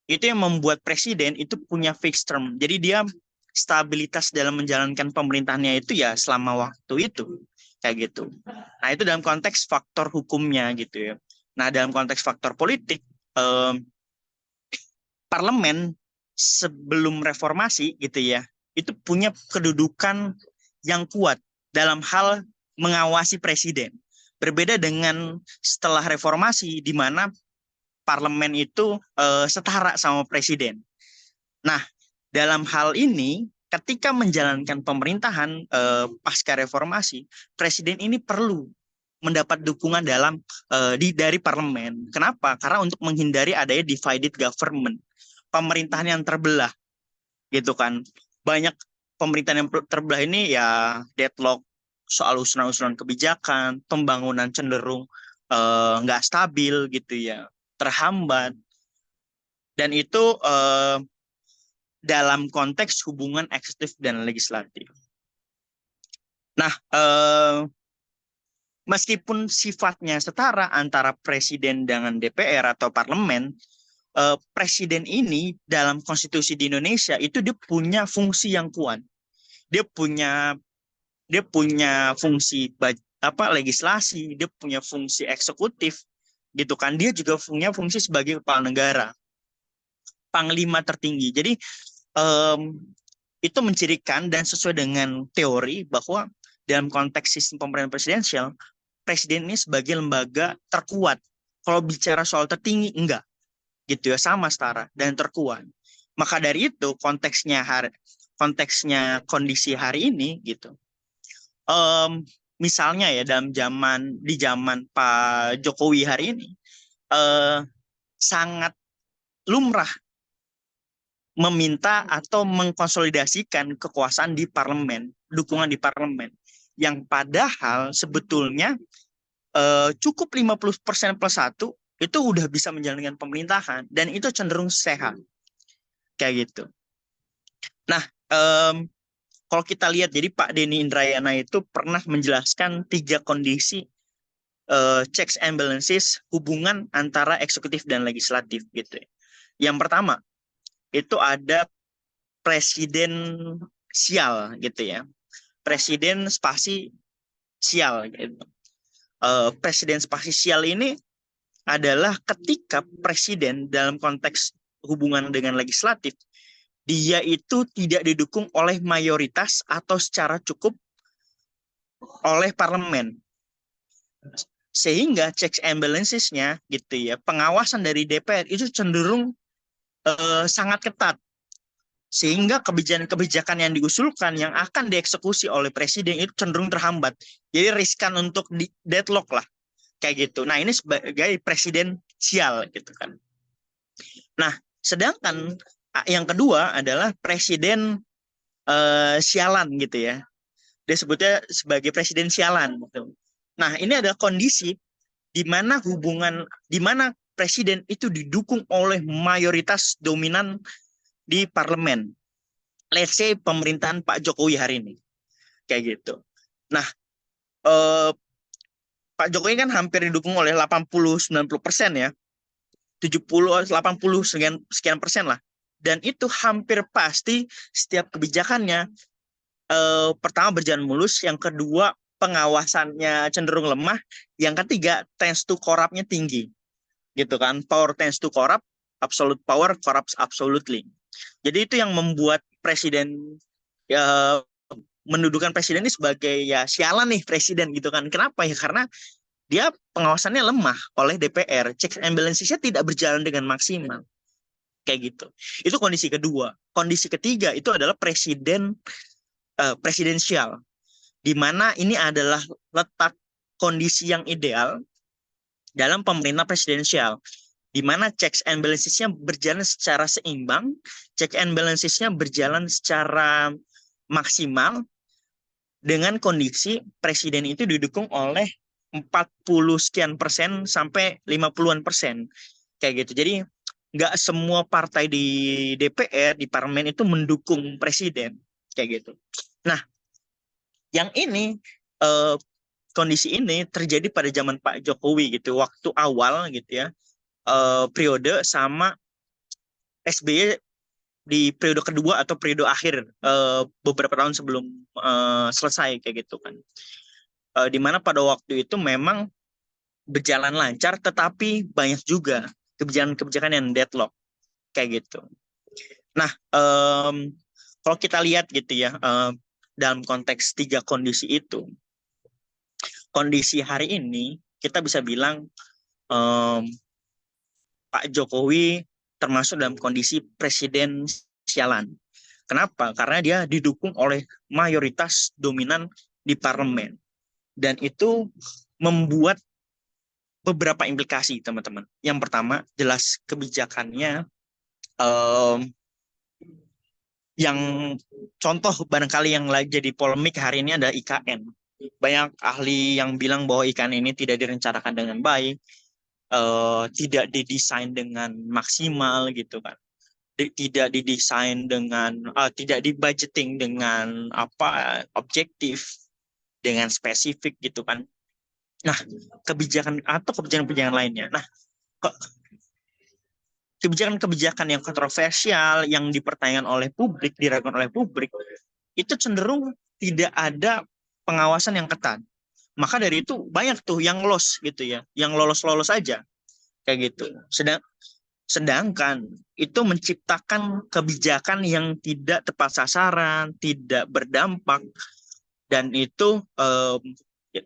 itu yang membuat presiden itu punya fixed term. Jadi dia stabilitas dalam menjalankan pemerintahannya itu ya selama waktu itu. Kayak gitu. Nah, itu dalam konteks faktor hukumnya gitu ya. Nah, dalam konteks faktor politik, parlemen sebelum reformasi gitu ya, itu punya kedudukan yang kuat dalam hal mengawasi presiden. Berbeda dengan setelah reformasi di mana parlemen itu setara sama presiden. Nah, dalam hal ini ketika menjalankan pemerintahan pasca reformasi, presiden ini perlu mendapat dukungan dari parlemen. Kenapa? Karena untuk menghindari adanya divided government, pemerintahan yang terbelah, gitu kan. Banyak pemerintahan yang terbelah ini ya deadlock soal usulan-usulan kebijakan, pembangunan cenderung nggak stabil gitu ya, terhambat. Dan itu dalam konteks hubungan eksekutif dan legislatif. Nah, meskipun sifatnya setara antara presiden dengan DPR atau parlemen, presiden ini dalam konstitusi di Indonesia itu dia punya fungsi yang kuat. Dia punya fungsi legislasi, dia punya fungsi eksekutif, gitu kan. Dia juga punya fungsi sebagai kepala negara, panglima tertinggi. Jadi itu mencirikan dan sesuai dengan teori bahwa dalam konteks sistem pemerintahan presidensial, presiden ini sebagai lembaga terkuat. Kalau bicara soal tertinggi, enggak. Gitu ya, sama setara dan terkuat. Maka dari itu konteksnya kondisi hari ini gitu. Misalnya ya di zaman Pak Jokowi hari ini sangat lumrah meminta atau mengkonsolidasikan kekuasaan di parlemen, dukungan di parlemen, yang padahal sebetulnya cukup 50% plus 1 itu udah bisa menjalankan pemerintahan dan itu cenderung sehat kayak gitu. Nah, kalau kita lihat, jadi Pak Denny Indrayana itu pernah menjelaskan 3 kondisi checks and balances hubungan antara eksekutif dan legislatif gitu. Yang pertama, itu ada presidensial gitu ya. Presiden spasi sial gitu. Presiden spasial ini adalah ketika presiden dalam konteks hubungan dengan legislatif, dia itu tidak didukung oleh mayoritas atau secara cukup oleh parlemen. Sehingga checks and balances-nya gitu ya, pengawasan dari DPR itu cenderung sangat ketat. Sehingga kebijakan-kebijakan yang diusulkan yang akan dieksekusi oleh presiden itu cenderung terhambat. Jadi riskan untuk deadlock lah, kayak gitu. Nah, ini sebagai presidensial gitu kan. Nah, sedangkan yang kedua adalah presiden sialan gitu ya. Dia sebutnya sebagai presiden sialan gitu. Nah, ini adalah kondisi di mana presiden itu didukung oleh mayoritas dominan di parlemen. Let's say pemerintahan Pak Jokowi hari ini. Kayak gitu. Nah, Pak Jokowi kan hampir didukung oleh 80-90% ya. 70-80 sekian persen lah. Dan itu hampir pasti setiap kebijakannya pertama berjalan mulus, yang kedua pengawasannya cenderung lemah, yang ketiga tends to corrupt-nya tinggi. Gitu kan. Power tends to corrupt, absolute power corrupts absolutely. Jadi itu yang membuat presiden ya mendudukan presiden ini sebagai ya sialan nih presiden gitu kan. Kenapa ya? Karena dia pengawasannya lemah oleh DPR. Checks and balances-nya tidak berjalan dengan maksimal. Kayak gitu. Itu kondisi kedua. Kondisi ketiga itu adalah presidensial. Di mana ini adalah letak kondisi yang ideal dalam pemerintah presidensial, di mana checks and balances-nya berjalan secara seimbang, check and balances-nya berjalan secara maksimal, dengan kondisi presiden itu didukung oleh 40 sekian persen sampai 50-an persen. Kayak gitu. Jadi nggak semua partai di DPR, di parlemen itu mendukung presiden. Kayak gitu. Nah, yang ini kondisi ini terjadi pada zaman Pak Jokowi gitu, waktu awal gitu ya, periode sama SBY di periode kedua atau periode akhir beberapa tahun sebelum selesai kayak gitu kan. Di mana pada waktu itu memang berjalan lancar, tetapi banyak juga kebijakan-kebijakan yang deadlock kayak gitu. Nah, kalau kita lihat gitu ya, dalam konteks tiga kondisi itu, kondisi hari ini kita bisa bilang Pak Jokowi termasuk dalam kondisi presidensialan. Kenapa? Karena dia didukung oleh mayoritas dominan di parlemen. Dan itu membuat beberapa implikasi, teman-teman. Yang pertama, jelas kebijakannya yang contoh barangkali yang lagi jadi polemik hari ini adalah IKN. Banyak ahli yang bilang bahwa IKN ini tidak direncanakan dengan baik, tidak didesain dengan maksimal gitu kan, tidak didesain dengan tidak dibudgeting dengan objektif, dengan spesifik gitu kan. Nah, kebijakan-kebijakan lainnya. Nah, kebijakan-kebijakan yang kontroversial yang dipertanyakan oleh publik, diragukan oleh publik, itu cenderung tidak ada pengawasan yang ketat. Maka dari itu banyak tuh yang lolos gitu ya, yang lolos-lolos aja kayak gitu. Sedangkan itu menciptakan kebijakan yang tidak tepat sasaran, tidak berdampak, dan itu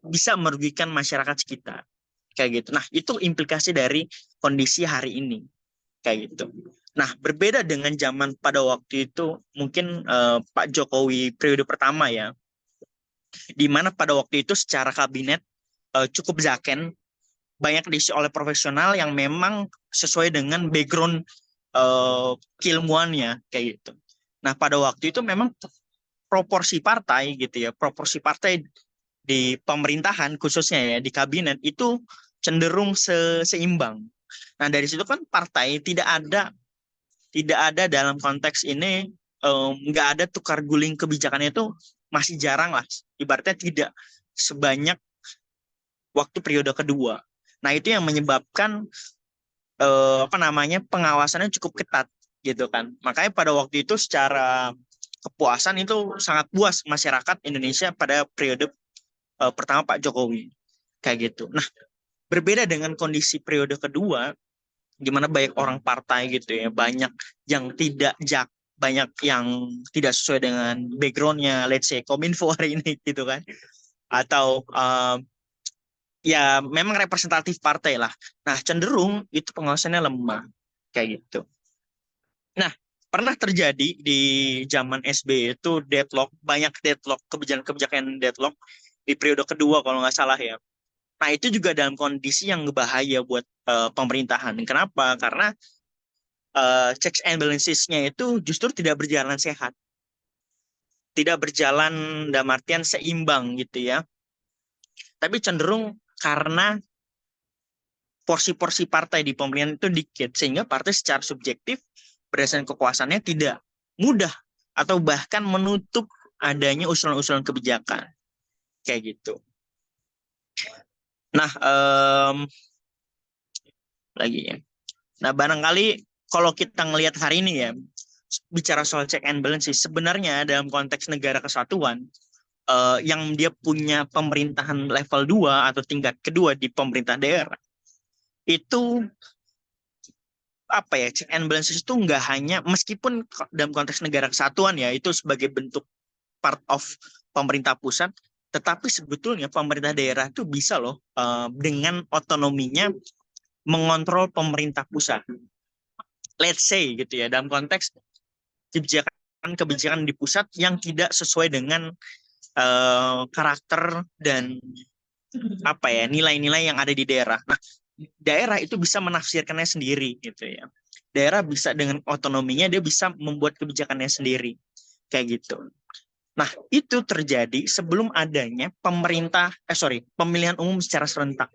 bisa merugikan masyarakat sekitar kayak gitu. Nah, itu implikasi dari kondisi hari ini kayak gitu. Nah, berbeda dengan zaman pada waktu itu, mungkin Pak Jokowi periode pertama ya, di mana pada waktu itu secara kabinet cukup zaken, banyak diisi oleh profesional yang memang sesuai dengan background keilmuannya kayak gitu. Nah, pada waktu itu memang proporsi partai gitu ya, proporsi partai di pemerintahan khususnya ya di kabinet itu cenderung seimbang. Nah, dari situ kan partai tidak ada dalam konteks ini, nggak ada tukar guling kebijakannya, itu masih jarang lah, ibaratnya tidak sebanyak waktu periode kedua. Nah, itu yang menyebabkan pengawasannya cukup ketat gitu kan. Makanya pada waktu itu secara kepuasan itu sangat puas masyarakat Indonesia pada periode pertama Pak Jokowi kayak gitu. Nah, berbeda dengan kondisi periode kedua, gimana banyak orang partai gitu ya, banyak yang banyak yang tidak sesuai dengan backgroundnya, let's say Kominfo hari ini gitu kan, atau ya memang representatif partai lah. Nah, cenderung itu pengawasannya lemah kayak gitu. Nah, pernah terjadi di zaman SBY itu banyak deadlock, kebijakan-kebijakan deadlock di periode kedua kalau nggak salah ya. Nah, itu juga dalam kondisi yang berbahaya buat pemerintahan. Kenapa? Karena checks and balances-nya itu justru tidak berjalan sehat. Tidak berjalan dalam artian seimbang gitu ya. Tapi cenderung karena porsi-porsi partai di pemerintahan itu dikit, sehingga partai secara subjektif berdasarkan kekuasaannya tidak mudah atau bahkan menutup adanya usulan-usulan kebijakan. Kayak gitu. Nah, lagi ya. Nah, barangkali kalau kita ngelihat hari ini ya, bicara soal check and balance sih, sebenarnya dalam konteks negara kesatuan, yang dia punya pemerintahan level 2 atau tingkat kedua di pemerintah daerah, itu apa ya, check and balances itu nggak hanya, meskipun dalam konteks negara kesatuan ya, itu sebagai bentuk part of pemerintah pusat, tetapi sebetulnya pemerintah daerah itu bisa loh dengan otonominya mengontrol pemerintah pusat. Let's say gitu ya, dalam konteks kebijakan di pusat yang tidak sesuai dengan karakter dan apa ya, nilai-nilai yang ada di daerah. Nah, daerah itu bisa menafsirkannya sendiri gitu ya. Daerah bisa dengan otonominya dia bisa membuat kebijakannya sendiri kayak gitu. Nah, itu terjadi sebelum adanya pemilihan umum secara serentak.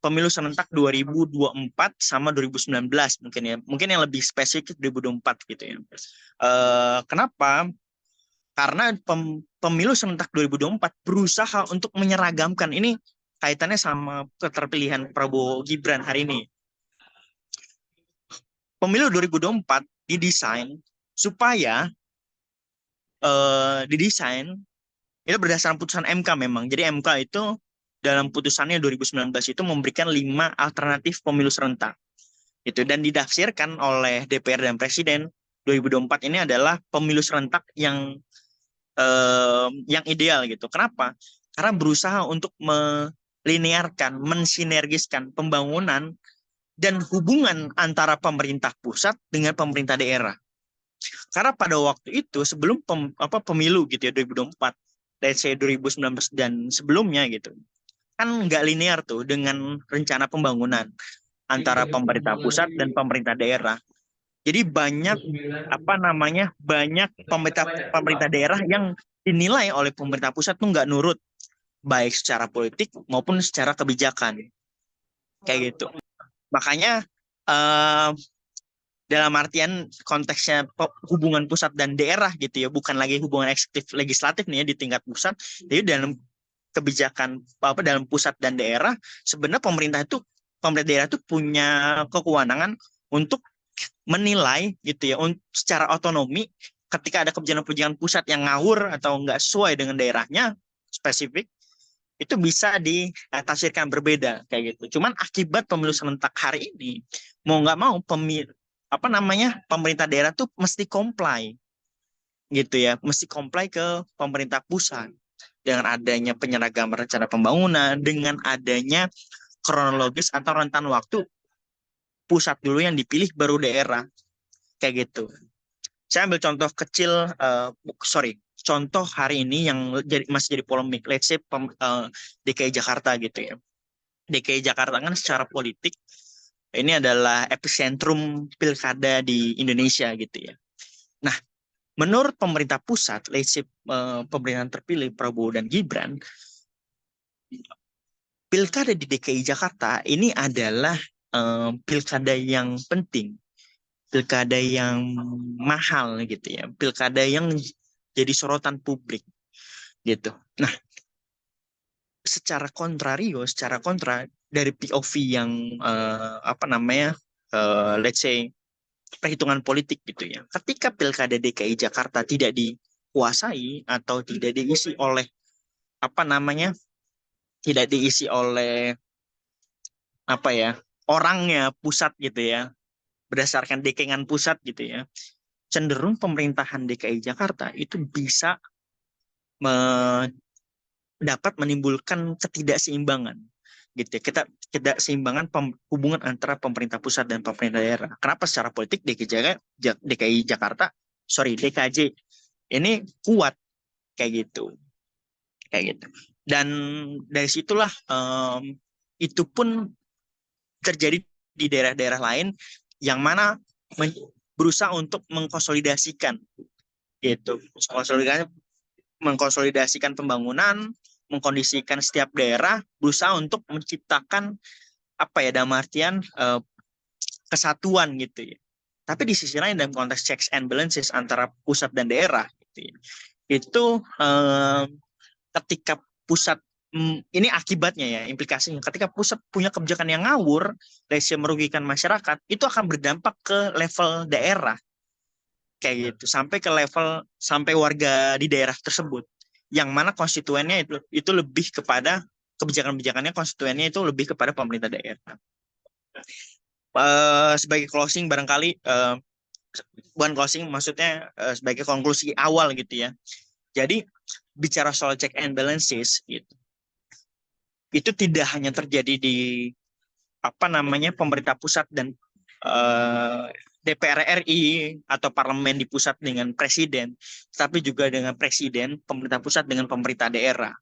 Pemilu serentak 2024 sama 2019 mungkin ya. Mungkin yang lebih spesifik 2024 gitu ya. Kenapa? Karena pemilu serentak 2024 berusaha untuk menyeragamkan, ini kaitannya sama keterpilihan Prabowo Gibran hari ini. Pemilu 2024 didesain supaya itu berdasarkan putusan MK memang. Jadi MK itu dalam putusannya 2019 itu memberikan 5 alternatif pemilu serentak. Itu dan didafsirkan oleh DPR dan Presiden 2024 ini adalah pemilu serentak yang ideal gitu. Kenapa? Karena berusaha untuk melinearkan, mensinergiskan pembangunan dan hubungan antara pemerintah pusat dengan pemerintah daerah. Karena pada waktu itu sebelum pemilu gitu ya 2024, let's say 2019 dan sebelumnya gitu, kan nggak linear tuh dengan rencana pembangunan antara pemerintah pusat dan pemerintah daerah. Jadi banyak pemerintah daerah yang dinilai oleh pemerintah pusat tuh nggak nurut, baik secara politik maupun secara kebijakan kayak gitu. Makanya dalam artian konteksnya hubungan pusat dan daerah gitu ya, bukan lagi hubungan eksekutif legislatif nih ya di tingkat pusat. Jadi dalam kebijakan dalam pusat dan daerah, sebenarnya pemerintah daerah itu punya kewenangan untuk menilai gitu ya, secara otonomi ketika ada kebijakan-kebijakan pusat yang ngawur atau nggak sesuai dengan daerahnya spesifik, itu bisa ditafsirkan berbeda kayak gitu. Cuman akibat pemilu serentak hari ini, mau nggak mau pemerintah daerah tuh mesti comply gitu ya, mesti comply ke pemerintah pusat dengan adanya penyeragaman rencana pembangunan, dengan adanya kronologis atau rentan waktu pusat dulu yang dipilih baru daerah kayak gitu. Saya ambil contoh kecil, contoh hari ini yang masih jadi polemik, let's say DKI Jakarta gitu ya. DKI Jakarta kan secara politik ini adalah epicentrum pilkada di Indonesia gitu ya. Nah, menurut pemerintah pusat, let's say pemerintahan terpilih Prabowo dan Gibran, pilkada di DKI Jakarta ini adalah pilkada yang penting, pilkada yang mahal gitu ya, pilkada yang jadi sorotan publik gitu. Nah, secara kontra dari POV yang let's say perhitungan politik gitu ya. Ketika Pilkada DKI Jakarta tidak dikuasai atau tidak diisi oleh apa namanya, tidak diisi oleh apa ya, orangnya pusat gitu ya, berdasarkan dekengan pusat gitu ya, cenderung pemerintahan DKI Jakarta itu bisa dapat menimbulkan ketidakseimbangan gitu ya. Kita ketidakseimbangan hubungan antara pemerintah pusat dan pemerintah daerah. Kenapa secara politik DKI Jakarta, sorry DKJ ini kuat kayak gitu, kayak gitu. Dan dari situlah itu pun terjadi di daerah-daerah lain yang mana berusaha untuk mengkonsolidasikan gitu, mengkonsolidasikan pembangunan, mengkondisikan setiap daerah, berusaha untuk menciptakan apa ya, dalam artian kesatuan gitu ya. Tapi di sisi lain dalam konteks checks and balances antara pusat dan daerah gitu ya, itu ketika pusat ini akibatnya ya, implikasinya ketika pusat punya kebijakan yang ngawur, lesnya merugikan masyarakat, itu akan berdampak ke level daerah kayak gitu, sampai ke level sampai warga di daerah tersebut, yang mana konstituennya itu lebih kepada kebijakan-kebijakannya, konstituennya itu lebih kepada pemerintah daerah. Sebagai closing barangkali, bukan closing, maksudnya sebagai konklusi awal gitu ya. Jadi bicara soal check and balances gitu, itu tidak hanya terjadi di apa namanya pemerintah pusat dan DPR RI atau parlemen di pusat dengan presiden, tapi juga dengan presiden, pemerintah pusat dengan pemerintah daerah.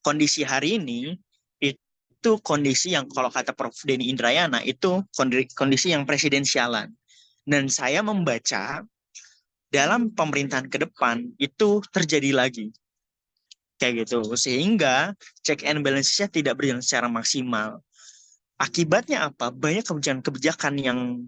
Kondisi hari ini itu kondisi yang kalau kata Prof. Denny Indrayana itu kondisi yang presidensialan. Dan saya membaca dalam pemerintahan ke depan itu terjadi lagi kayak gitu, sehingga check and balance-nya tidak berjalan secara maksimal. Akibatnya apa? Banyak kebijakan-kebijakan yang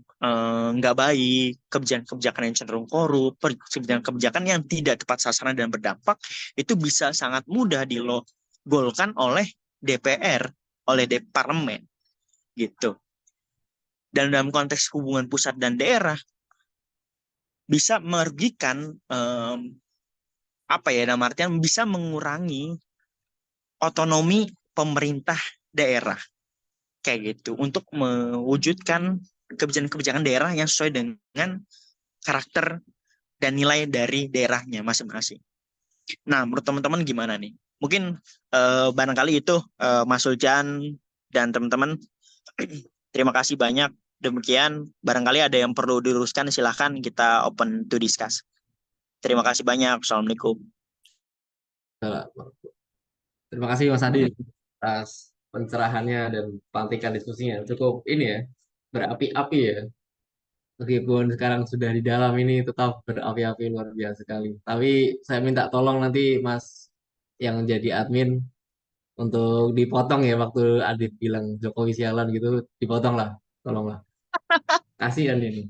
nggak baik, kebijakan-kebijakan yang cenderung korup, kebijakan-kebijakan yang tidak tepat sasaran dan berdampak, itu bisa sangat mudah digolkan oleh DPR, oleh parlemen, gitu. Dan dalam konteks hubungan pusat dan daerah, bisa merugikan, apa ya, dalam artian bisa mengurangi otonomi pemerintah daerah kayak gitu, untuk mewujudkan kebijakan-kebijakan daerah yang sesuai dengan karakter dan nilai dari daerahnya masing-masing. Nah, menurut teman-teman gimana nih? Mungkin barangkali itu Mas Suljan dan teman-teman. Terima kasih banyak. Demikian, barangkali ada yang perlu diluruskan, silahkan kita open to discuss. Terima kasih banyak. Assalamualaikum. Terima kasih Mas Adi atas pencerahannya dan pelantikan diskusinya. Cukup ini ya, berapi-api ya. Meskipun sekarang sudah di dalam ini tetap berapi-api luar biasa sekali. Tapi saya minta tolong nanti Mas yang jadi admin untuk dipotong ya waktu Adit bilang Jokowi sialan gitu, dipotong lah, tolonglah. Kasihan ini.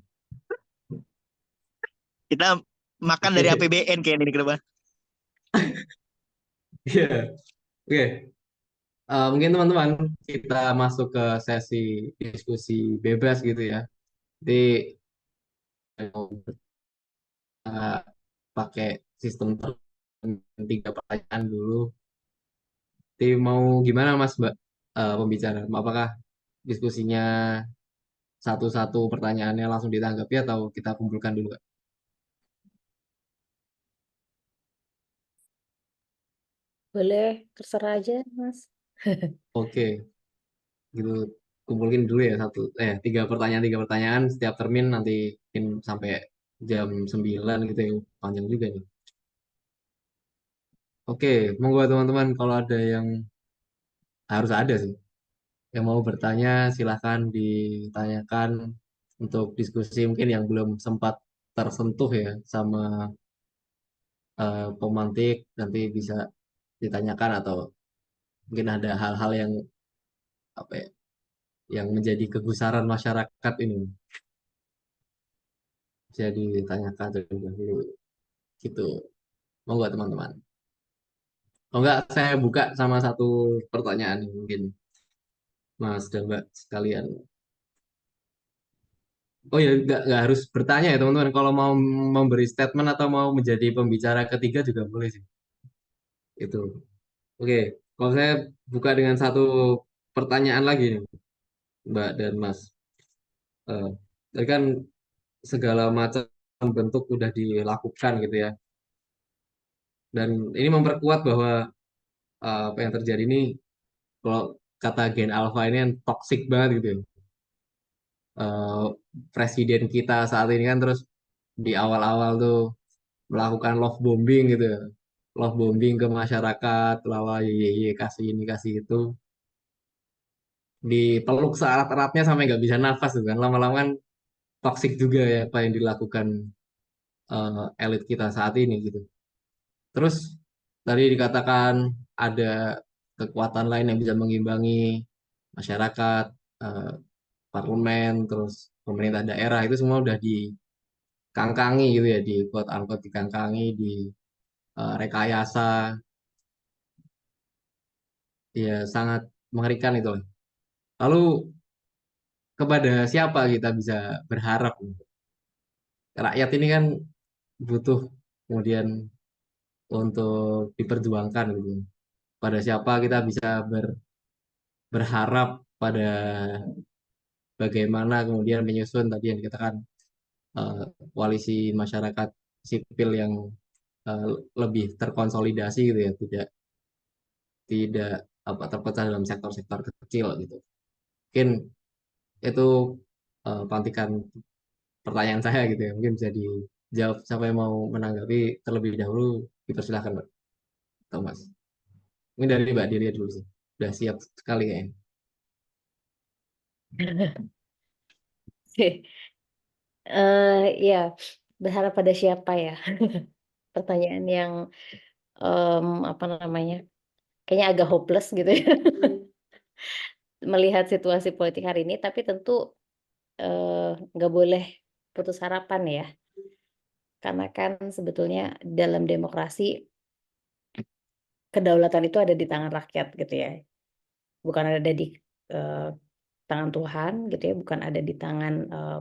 Kita makan dari Oke, APBN kayak ini ke depan. iya. Oke. Mungkin teman-teman kita masuk ke sesi diskusi bebas gitu ya. Jadi uh, pakai sistem tiga pertanyaan dulu. Jadi mau gimana Mas Mbak, pembicara? Apakah diskusinya satu-satu pertanyaannya langsung ditanggapi atau kita kumpulkan dulu Kak? Boleh, terserah aja, Mas. Oke, gitu kumpulin dulu ya tiga pertanyaan setiap termin nanti mungkin sampai jam 9 gitu ya, panjang juga nih. Oke, monggo teman-teman kalau ada yang harus ada sih yang mau bertanya silahkan ditanyakan untuk diskusi mungkin yang belum sempat tersentuh ya sama pemantik nanti bisa ditanyakan atau mungkin ada hal-hal yang apa ya yang menjadi kegusaran masyarakat ini jadi ditanyakan terlebih dahulu gitu. Monggo teman-teman. Oh enggak, saya buka sama satu pertanyaan nih, mungkin Mas dan Mbak sekalian. Oh ya, nggak harus bertanya ya teman-teman. Kalau mau memberi statement atau mau menjadi pembicara ketiga juga boleh sih. Itu. Oke, kalau saya buka dengan satu pertanyaan lagi nih, Mbak dan Mas. Eh, Tadi kan segala macam bentuk udah dilakukan gitu ya. Dan ini memperkuat bahwa apa yang terjadi ini, kalau kata Gen Alpha ini kan toxic banget gitu ya. Eh, Presiden kita saat ini kan terus di awal-awal tuh melakukan love bombing gitu ya. Love bombing ke masyarakat, lawa ye kasih ini kasih itu, dipeluk seerat-eratnya sampai nggak bisa nafas gitu kan. Lama-lama kan toxic juga ya apa yang dilakukan elit kita saat ini gitu. Terus tadi dikatakan ada kekuatan lain yang bisa mengimbangi masyarakat, eh, parlemen, terus pemerintah daerah itu semua udah dikangkangi gitu ya, di quote unquote dikangkangi, di rekayasa, ya sangat mengerikan itu. Lalu kepada siapa kita bisa berharap? Rakyat ini kan butuh kemudian untuk diperjuangkan gitu. Pada siapa kita bisa berharap, pada bagaimana kemudian menyusun tadi yang dikatakan eh, koalisi masyarakat sipil yang eh, lebih terkonsolidasi gitu ya, tidak tidak apa terpecah dalam sektor-sektor kecil gitu. Mungkin itu pantikan pertanyaan saya gitu ya. Mungkin bisa dijawab, siapa yang mau menanggapi terlebih dahulu, dipersilahkan Mbak Thomas. Mungkin dari Mbak Delia dulu sih. Udah siap sekali kayaknya. Ya, berharap pada siapa ya? Pertanyaan yang apa namanya? Kayaknya agak hopeless gitu ya. Melihat situasi politik hari ini, tapi tentu nggak boleh putus harapan ya. Karena kan sebetulnya dalam demokrasi kedaulatan itu ada di tangan rakyat gitu ya. Bukan ada di eh, tangan Tuhan gitu ya, bukan ada di tangan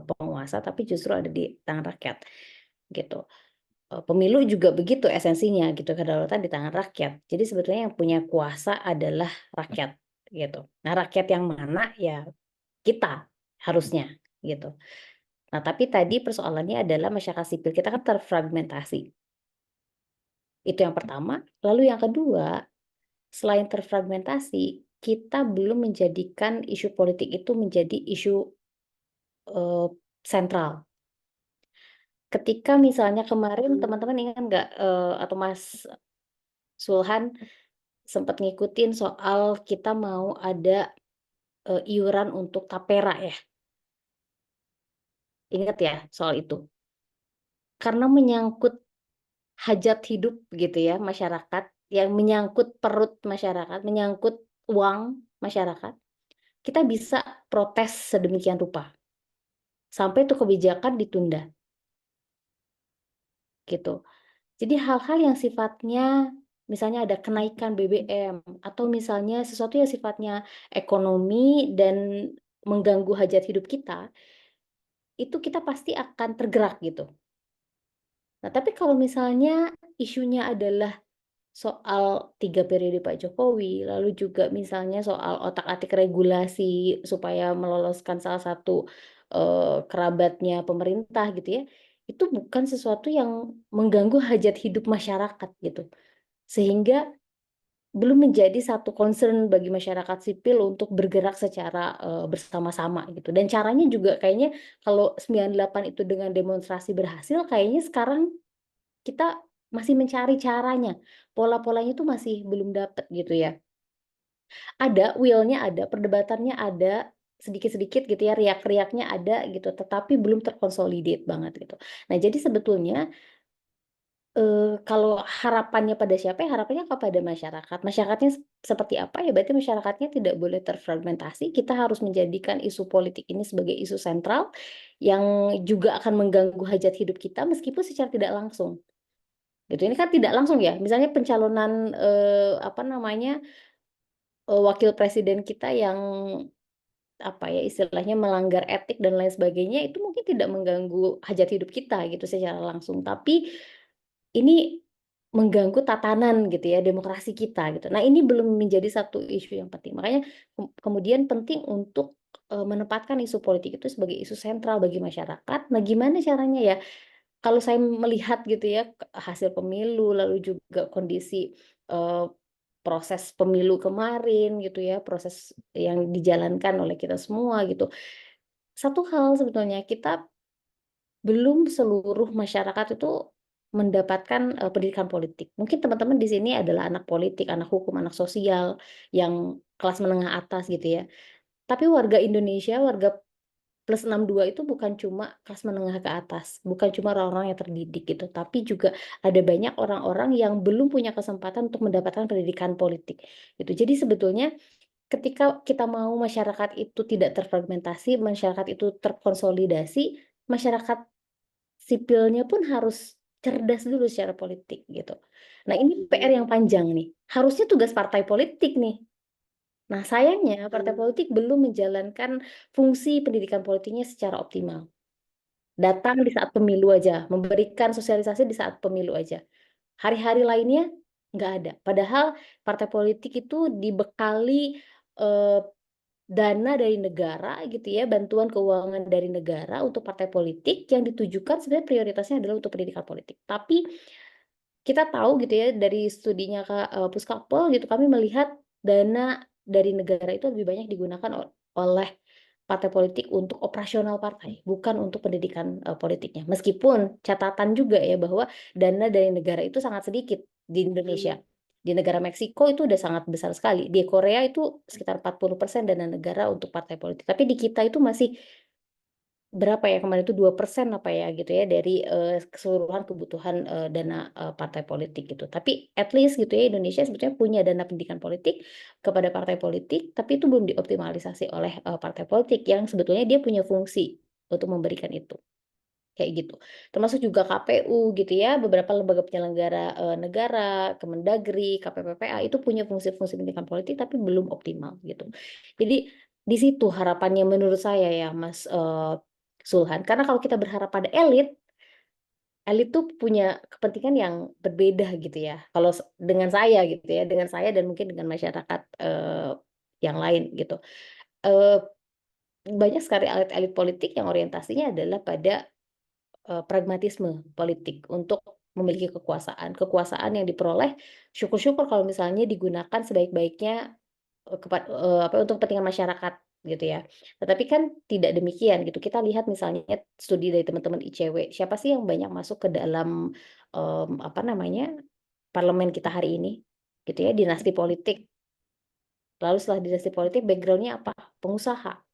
penguasa, tapi justru ada di tangan rakyat gitu. Pemilu juga begitu esensinya gitu, kedaulatan di tangan rakyat. Jadi sebetulnya yang punya kuasa adalah rakyat gitu. Nah, rakyat yang mana ya kita harusnya gitu. Nah, tapi tadi persoalannya adalah masyarakat sipil kita kan terfragmentasi. Itu yang pertama. Lalu yang kedua, selain terfragmentasi, kita belum menjadikan isu politik itu menjadi isu sentral. Ketika misalnya kemarin teman-teman ingat nggak atau Mas Sulhan sempat ngikutin soal kita mau ada iuran untuk tapera ya, ingat ya soal itu. Karena menyangkut hajat hidup gitu ya masyarakat, yang menyangkut perut masyarakat, menyangkut uang masyarakat, kita bisa protes sedemikian rupa sampai itu kebijakan ditunda gitu. Jadi hal-hal yang sifatnya misalnya ada kenaikan BBM atau misalnya sesuatu yang sifatnya ekonomi dan mengganggu hajat hidup kita, itu kita pasti akan tergerak gitu. Nah, tapi kalau misalnya isunya adalah soal 3 periode Pak Jokowi, lalu juga misalnya soal otak-atik regulasi supaya meloloskan salah satu kerabatnya pemerintah gitu ya, itu bukan sesuatu yang mengganggu hajat hidup masyarakat gitu. Sehingga belum menjadi satu concern bagi masyarakat sipil untuk bergerak secara bersama-sama gitu. Dan caranya juga kayaknya kalau 98 itu dengan demonstrasi berhasil, kayaknya sekarang kita masih mencari caranya. Pola-polanya itu masih belum dapat gitu ya. Ada will-nya ada, perdebatannya ada, sedikit-sedikit gitu ya, riak-riaknya ada gitu, tetapi belum terkonsolidate banget gitu. Nah, jadi sebetulnya kalau harapannya pada siapa ya, harapannya kepada masyarakat. Masyarakatnya seperti apa ya, berarti masyarakatnya tidak boleh terfragmentasi. Kita harus menjadikan isu politik ini sebagai isu sentral yang juga akan mengganggu hajat hidup kita meskipun secara tidak langsung. Gitu. Ini kan tidak langsung ya. Misalnya pencalonan apa namanya wakil presiden kita yang apa ya istilahnya melanggar etik dan lain sebagainya itu mungkin tidak mengganggu hajat hidup kita gitu secara langsung, tapi ini mengganggu tatanan gitu ya demokrasi kita gitu. Nah, ini belum menjadi satu isu yang penting. Makanya kemudian penting untuk menempatkan isu politik itu sebagai isu sentral bagi masyarakat. Nah, gimana caranya ya? Kalau saya melihat gitu ya hasil pemilu lalu juga kondisi eh, proses pemilu kemarin gitu ya, proses yang dijalankan oleh kita semua gitu. Satu hal sebetulnya kita belum seluruh masyarakat itu mendapatkan pendidikan politik. Mungkin teman-teman di sini adalah anak politik, anak hukum, anak sosial yang kelas menengah atas gitu ya. Tapi warga Indonesia, warga plus 62 itu bukan cuma kelas menengah ke atas, bukan cuma orang-orang yang terdidik gitu, tapi juga ada banyak orang-orang yang belum punya kesempatan untuk mendapatkan pendidikan politik gitu. Jadi sebetulnya ketika kita mau masyarakat itu tidak terfragmentasi, masyarakat itu terkonsolidasi, masyarakat sipilnya pun harus cerdas dulu secara politik gitu. Nah, ini PR yang panjang nih. Harusnya tugas partai politik nih. Nah, sayangnya partai politik belum menjalankan fungsi pendidikan politiknya secara optimal. Datang di saat pemilu aja, memberikan sosialisasi di saat pemilu aja. Hari-hari lainnya nggak ada. Padahal partai politik itu dibekali eh, dana dari negara gitu ya, bantuan keuangan dari negara untuk partai politik yang ditujukan sebenarnya prioritasnya adalah untuk pendidikan politik. Tapi kita tahu gitu ya dari studinya Kak Puskapol gitu kami melihat dana dari negara itu lebih banyak digunakan oleh partai politik untuk operasional partai, bukan untuk pendidikan politiknya. Meskipun catatan juga ya bahwa dana dari negara itu sangat sedikit di Indonesia. Di negara Meksiko itu udah sangat besar sekali. Di Korea itu sekitar 40% dana negara untuk partai politik. Tapi di kita itu masih berapa ya kemarin itu 2% apa ya gitu ya dari keseluruhan kebutuhan dana partai politik gitu. Tapi at least gitu ya Indonesia sebetulnya punya dana pendidikan politik kepada partai politik, tapi itu belum dioptimalisasi oleh partai politik yang sebetulnya dia punya fungsi untuk memberikan itu. Kayak gitu. Termasuk juga KPU gitu ya, beberapa lembaga penyelenggara negara, Kemendagri, KPPPA itu punya fungsi-fungsi pendidikan politik tapi belum optimal gitu. Jadi di situ harapannya menurut saya ya Mas Sulhan. Karena kalau kita berharap pada elit, elit tuh punya kepentingan yang berbeda gitu ya. Kalau dengan saya gitu ya, dengan saya dan mungkin dengan masyarakat yang lain gitu. Eh, banyak sekali elit-elit politik yang orientasinya adalah pada pragmatisme politik untuk memiliki kekuasaan. Kekuasaan yang diperoleh syukur-syukur kalau misalnya digunakan sebaik-baiknya apa untuk kepentingan masyarakat gitu ya. Tetapi kan tidak demikian gitu. Kita lihat misalnya studi dari teman-teman ICW, siapa sih yang banyak masuk ke dalam apa namanya parlemen kita hari ini gitu ya, dinasti politik. Lalu setelah dinasti politik backgroundnya apa? Pengusaha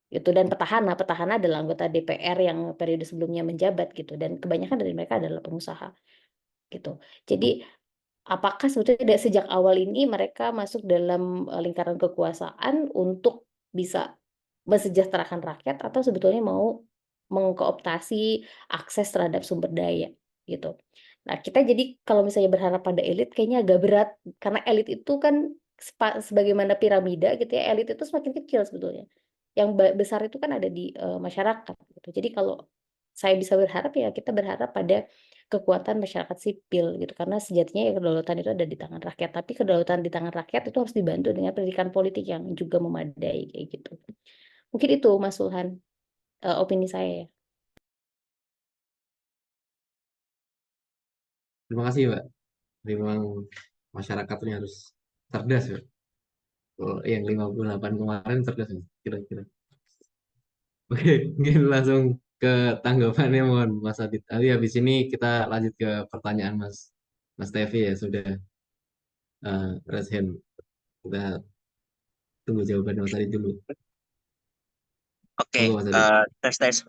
gitu dan petahana adalah anggota DPR yang periode sebelumnya menjabat gitu dan kebanyakan dari mereka adalah pengusaha gitu. Jadi apakah sebetulnya dari sejak awal ini mereka masuk dalam lingkaran kekuasaan untuk bisa mensejahterakan rakyat atau sebetulnya mau mengkooptasi akses terhadap sumber daya gitu. Nah, kita jadi kalau misalnya berharap pada elit kayaknya agak berat karena elit itu kan sebagaimana piramida gitu ya, elit itu semakin kecil sebetulnya. Yang besar itu kan ada di masyarakat gitu. Jadi kalau saya bisa berharap ya kita berharap pada kekuatan masyarakat sipil gitu karena sejatinya ya kedaulatan itu ada di tangan rakyat tapi kedaulatan di tangan rakyat itu harus dibantu dengan pendidikan politik yang juga memadai kayak gitu mungkin itu Mas Sulhan opini saya ya. Terima kasih, Mbak. Memang masyarakat ini harus cerdas, Mbak. Oh, yang 58 kemarin cerdas, Mbak, kira-kira. Oke, mungkin langsung ke tanggapannya mohon Mas Adit. Nanti habis ini kita lanjut ke pertanyaan Mas Tevi ya sudah raise hand. Kita tunggu jawaban Mas Adit dulu. Oke, Monggo Mas Adit. tes.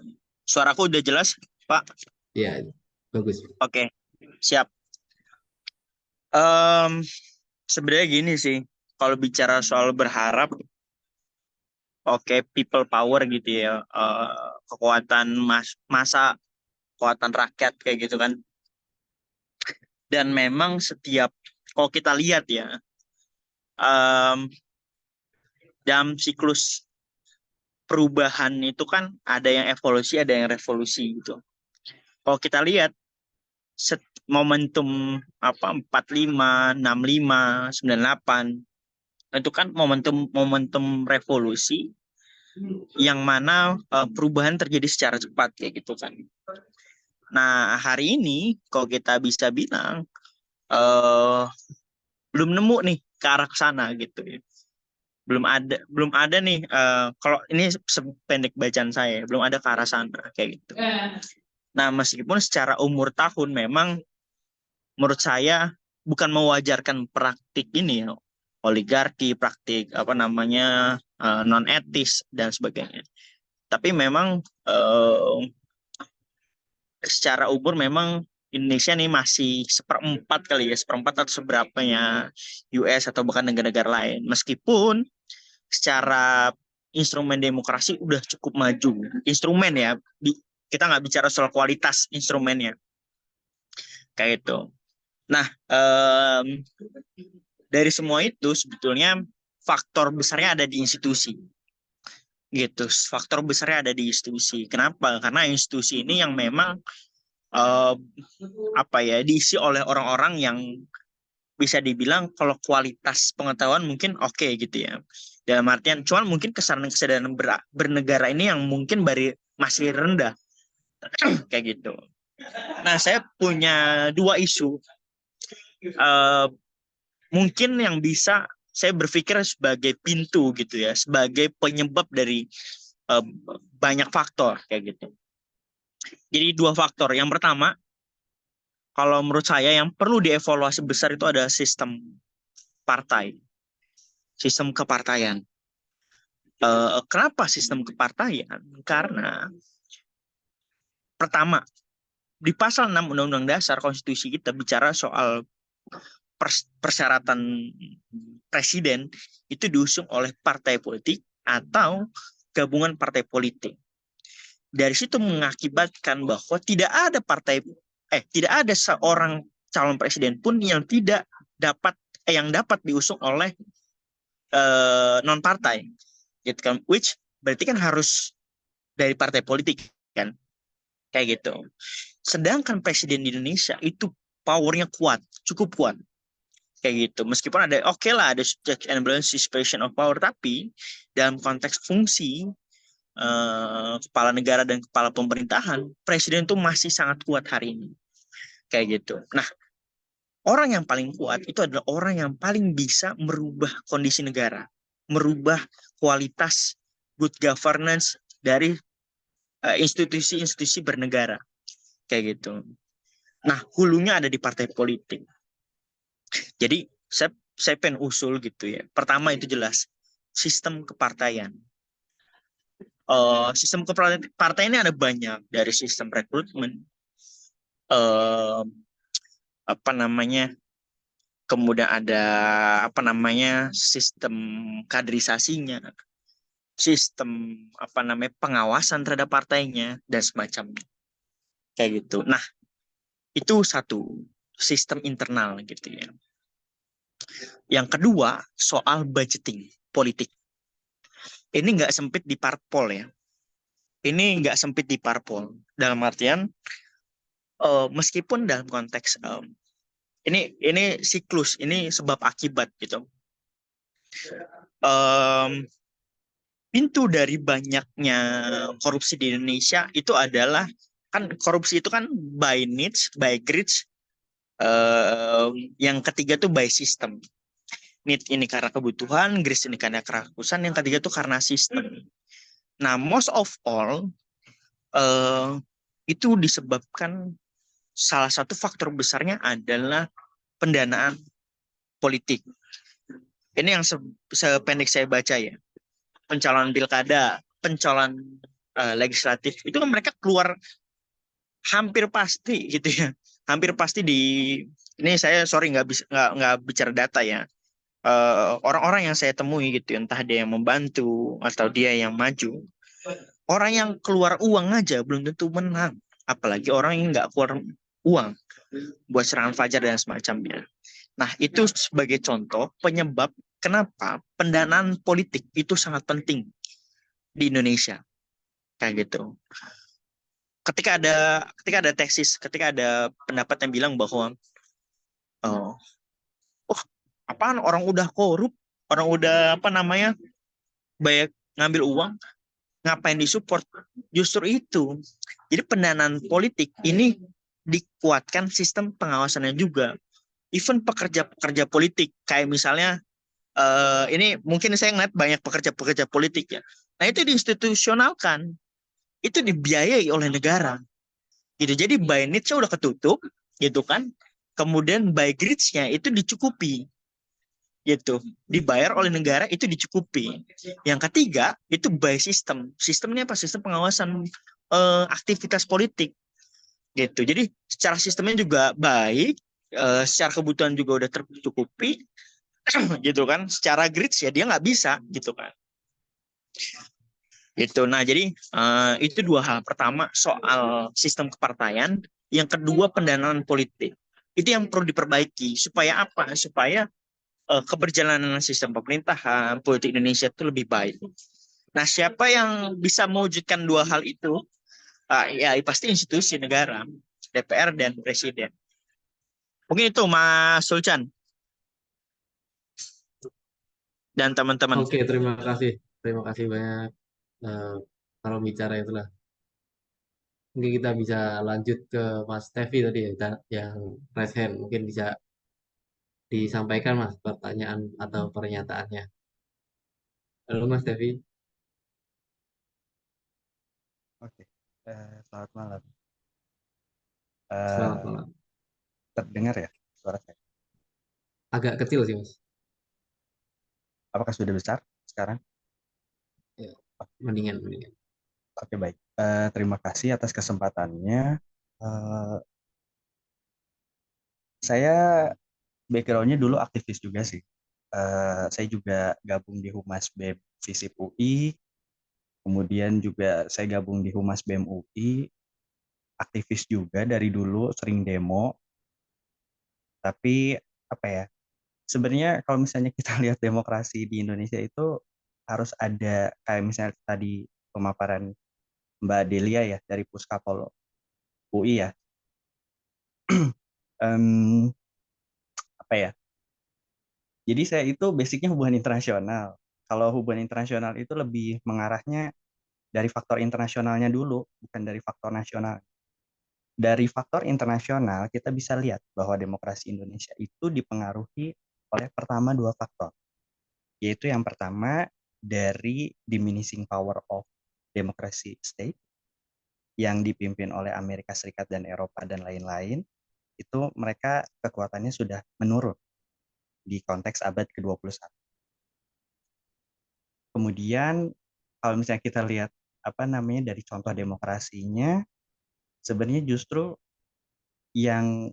Suaraku udah jelas, Pak? Ya, bagus. Oke, siap. Sebenarnya gini sih, kalau bicara soal berharap, oke, people power gitu ya, kekuatan masa, kekuatan rakyat kayak gitu kan. Dan memang setiap, kalau kita lihat ya, em, dalam siklus perubahan itu kan ada yang evolusi, ada yang revolusi gitu. Kalau kita lihat momentum 45, 65, 98 itu kan momentum revolusi yang mana perubahan terjadi secara cepat kayak gitu kan. Nah, hari ini kalau kita bisa bilang belum nemu nih ke arah sana gitu ya. Belum ada nih kalau ini sependek bacaan saya, belum ada ke arah sana kayak gitu. Nah, meskipun secara umur tahun memang menurut saya bukan mewajarkan praktik ini ya, oligarki, praktik non etis dan sebagainya. Tapi memang secara umur memang Indonesia nih masih seperempat kali ya, seperempat atau seberapanya US atau bahkan negara-negara lain. Meskipun secara instrumen demokrasi udah cukup maju. Instrumen ya, kita nggak bicara soal kualitas instrumennya. Kayak itu. Nah, dari semua itu sebetulnya faktor besarnya ada di institusi. Gitu, faktor besarnya ada di institusi. Kenapa? Karena institusi ini yang memang diisi oleh orang-orang yang bisa dibilang kalau kualitas pengetahuan mungkin oke gitu ya. Dalam artian, cuman mungkin kesadaran bernegara ini yang mungkin masih rendah. Kayak gitu. Nah, saya punya dua isu. Mungkin yang bisa saya berpikir sebagai pintu gitu ya, sebagai penyebab dari banyak faktor kayak gitu. Jadi dua faktor. Yang pertama, kalau menurut saya yang perlu dievaluasi besar itu ada sistem partai, sistem kepartaian. Kenapa sistem kepartaian? Karena pertama, di pasal 6 Undang-Undang Dasar Konstitusi kita bicara soal persyaratan presiden itu diusung oleh partai politik atau gabungan partai politik. Dari situ mengakibatkan bahwa tidak ada seorang calon presiden pun yang dapat diusung oleh non partai, gitu kan? Which berarti kan harus dari partai politik kan, kayak gitu. Sedangkan presiden di Indonesia itu powernya kuat, cukup kuat, kayak gitu. Meskipun ada ada check and balance, separation of power, tapi dalam konteks fungsi kepala negara dan kepala pemerintahan, presiden itu masih sangat kuat hari ini. Kayak gitu. Nah, orang yang paling kuat itu adalah orang yang paling bisa merubah kondisi negara, merubah kualitas good governance dari institusi-institusi bernegara. Kayak gitu. Nah, hulunya ada di partai politik. Jadi, saya pengen usul gitu ya. Pertama itu jelas, sistem kepartaian. Sistem kepartaian ini ada banyak, dari sistem rekrutmen, kemudian ada sistem kaderisasinya, sistem pengawasan terhadap partainya dan semacamnya, kayak gitu. Nah, itu satu sistem internal gitu ya. Yang kedua, soal budgeting politik. Ini nggak sempit di parpol ya. Ini nggak sempit di parpol. Dalam artian, meskipun dalam konteks ini siklus, ini sebab akibat gitu. Pintu dari banyaknya korupsi di Indonesia itu adalah, kan korupsi itu kan by needs, by greed. Yang ketiga tuh by system. Need ini karena kebutuhan, greed ini karena kerakusan, yang ketiga tuh karena sistem. Nah, most of all itu disebabkan salah satu faktor besarnya adalah pendanaan politik. Ini yang sependek saya baca ya. Pencalonan pilkada, pencalonan legislatif, itu kan mereka keluar hampir pasti gitu ya. Hampir pasti ini saya nggak bicara data ya. Orang-orang yang saya temui gitu, entah dia yang membantu atau dia yang maju, orang yang keluar uang aja belum tentu menang, apalagi orang yang nggak keluar uang buat serangan fajar dan semacamnya. Nah, itu sebagai contoh penyebab kenapa pendanaan politik itu sangat penting di Indonesia kayak gitu. Ketika ada tesis, ketika ada pendapat yang bilang bahwa oh, wah, apaan orang udah korup, orang udah apa namanya banyak ngambil uang, ngapain disupport? Justru itu. Jadi pendanaan politik ini dikuatkan sistem pengawasannya juga. Even pekerja-pekerja politik kayak misalnya ini mungkin saya ngeliat banyak pekerja-pekerja politik ya. Nah itu diinstitusionalkan, itu dibiayai oleh negara gitu. Jadi by needs-nya udah ketutup gitu kan. Kemudian by greeds-nya itu dicukupi gitu. Dibayar oleh negara itu dicukupi. Yang ketiga itu by system. Sistemnya apa? Sistem pengawasan aktivitas politik gitu. Jadi secara sistemnya juga baik, secara kebutuhan juga udah tercukupi gitu kan. Secara grids ya dia nggak bisa gitu kan. Gitu. Nah, jadi itu dua hal. Pertama soal sistem kepartaian, yang kedua pendanaan politik. Itu yang perlu diperbaiki supaya apa? Supaya keberjalanan sistem pemerintahan politik Indonesia itu lebih baik. Nah, siapa yang bisa mewujudkan dua hal itu? Ya pasti institusi negara, DPR dan Presiden. Mungkin itu Mas Sulcan dan teman-teman. Oke, terima kasih banyak. Eh, Kalau bicara itulah, mungkin kita bisa lanjut ke Mas Tevi tadi ya, yang raise hand. Mungkin bisa disampaikan Mas pertanyaan atau pernyataannya. Halo Mas Tevi, Oke, selamat malam. selamat malam. Terdengar ya suara saya? Agak kecil sih Mas. Apakah sudah besar sekarang? Ya, mendingan. Oke, baik. Terima kasih atas kesempatannya. Eh, saya background-nya dulu aktivis juga sih. Saya juga gabung di Humas BEM FISIP UI, kemudian juga saya gabung di Humas BEM UI, aktivis juga dari dulu, sering demo, tapi apa ya, sebenarnya kalau misalnya kita lihat demokrasi di Indonesia itu harus ada kayak misalnya tadi pemaparan Mbak Delia ya dari Puskapol UI ya. Em, apa ya? Jadi saya itu basicnya hubungan internasional. Kalau hubungan internasional itu lebih mengarahnya dari faktor internasionalnya dulu, bukan dari faktor nasional. Dari faktor internasional kita bisa lihat bahwa demokrasi Indonesia itu dipengaruhi oleh pertama dua faktor, yaitu yang pertama dari diminishing power of democracy state yang dipimpin oleh Amerika Serikat dan Eropa dan lain-lain, itu mereka kekuatannya sudah menurun di konteks abad ke-21. Kemudian kalau misalnya kita lihat apa namanya dari contoh demokrasinya, sebenarnya justru yang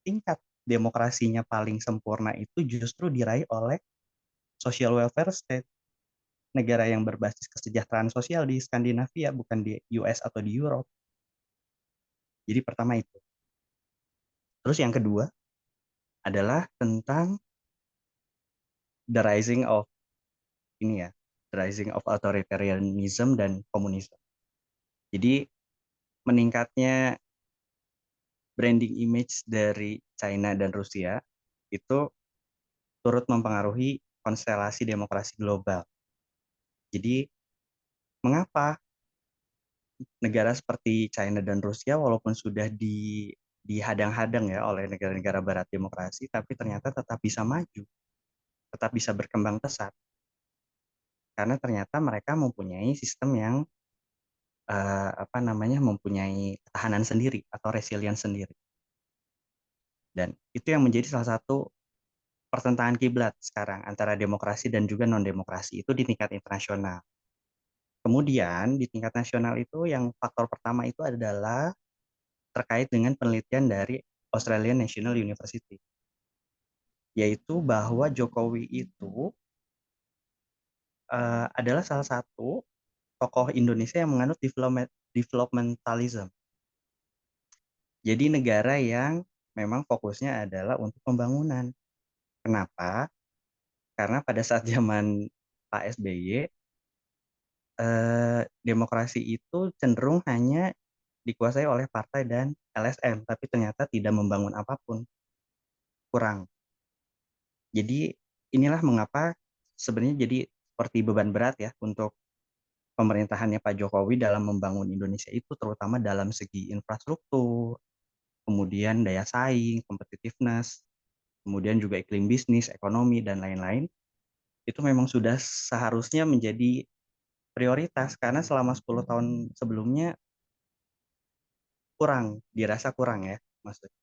tingkat demokrasinya paling sempurna itu justru diraih oleh social welfare state, negara yang berbasis kesejahteraan sosial di Skandinavia, bukan di US atau di Europe. Jadi pertama itu. Terus yang kedua adalah tentang the rising of ini ya, the rising of authoritarianism dan komunisme. Jadi meningkatnya branding image dari China dan Rusia itu turut mempengaruhi konstelasi demokrasi global. Jadi mengapa negara seperti China dan Rusia walaupun sudah dihadang-hadang ya oleh negara-negara barat demokrasi, tapi ternyata tetap bisa maju, tetap bisa berkembang pesat. Karena ternyata mereka mempunyai sistem yang mempunyai ketahanan sendiri atau resilience sendiri. Dan itu yang menjadi salah satu pertentangan kiblat sekarang antara demokrasi dan juga non-demokrasi itu di tingkat internasional. Kemudian di tingkat nasional itu yang faktor pertama itu adalah terkait dengan penelitian dari Australian National University, yaitu bahwa Jokowi itu adalah salah satu tokoh Indonesia yang menganut developmentalism. Jadi negara yang memang fokusnya adalah untuk pembangunan. Kenapa? Karena pada saat zaman Pak SBY, demokrasi itu cenderung hanya dikuasai oleh partai dan LSM, tapi ternyata tidak membangun apapun, kurang. Jadi inilah mengapa sebenarnya jadi seperti beban berat ya untuk pemerintahannya Pak Jokowi dalam membangun Indonesia itu, terutama dalam segi infrastruktur, kemudian daya saing, competitiveness, kemudian juga iklim bisnis, ekonomi, dan lain-lain. Itu memang sudah seharusnya menjadi prioritas, karena selama 10 tahun sebelumnya dirasa kurang ya maksudnya.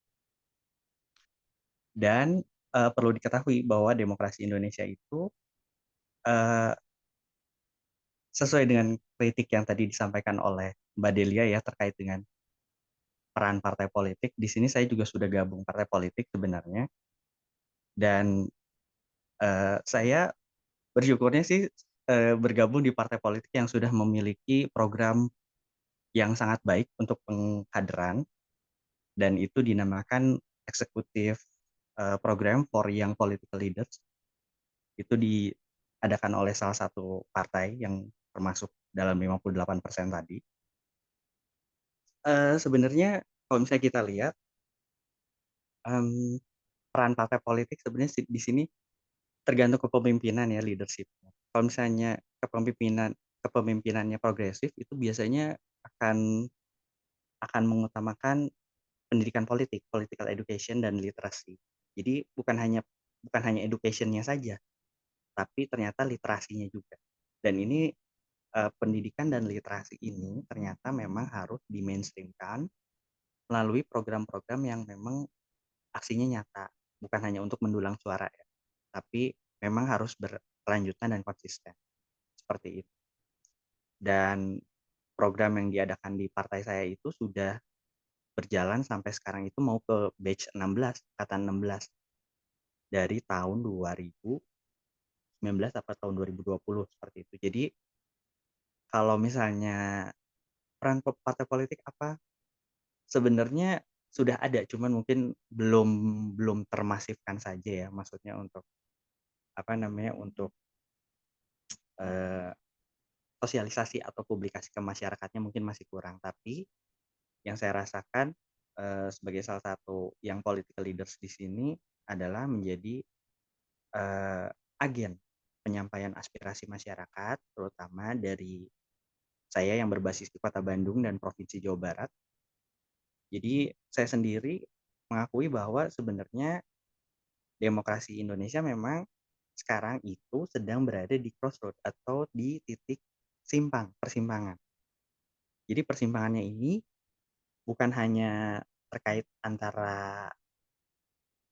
Dan perlu diketahui bahwa demokrasi Indonesia itu sesuai dengan kritik yang tadi disampaikan oleh Mbak Delia ya terkait dengan peran partai politik. Di sini saya juga sudah gabung partai politik sebenarnya, dan saya bersyukurnya sih bergabung di partai politik yang sudah memiliki program yang sangat baik untuk pengkaderan, dan itu dinamakan eksekutif program for young political leaders. Itu diadakan oleh salah satu partai yang termasuk dalam 58% tadi. Sebenarnya kalau misalnya kita lihat peran partai politik sebenarnya di sini tergantung kepemimpinan ya, leadership. Kalau misalnya kepemimpinannya progresif, itu biasanya akan mengutamakan pendidikan politik, political education dan literasi. Jadi bukan hanya education-nya saja, tapi ternyata literasinya juga. Dan ini pendidikan dan literasi ini ternyata memang harus di-mainstreamkan melalui program-program yang memang aksinya nyata, bukan hanya untuk mendulang suara ya, tapi memang harus berkelanjutan dan konsisten, seperti itu. Dan program yang diadakan di partai saya itu sudah berjalan sampai sekarang, itu mau ke batch 16, angkatan 16, dari tahun 2019 atau tahun 2020, seperti itu. Jadi kalau misalnya peran partai politik apa, sebenarnya sudah ada, cuman mungkin belum termasifkan saja ya, maksudnya untuk untuk sosialisasi atau publikasi ke masyarakatnya mungkin masih kurang. Tapi yang saya rasakan sebagai salah satu yang political leaders di sini adalah menjadi agen penyampaian aspirasi masyarakat, terutama dari saya yang berbasis di Kota Bandung dan Provinsi Jawa Barat. Jadi saya sendiri mengakui bahwa sebenarnya demokrasi Indonesia memang sekarang itu sedang berada di crossroad atau di titik persimpangan. Jadi persimpangannya ini bukan hanya terkait antara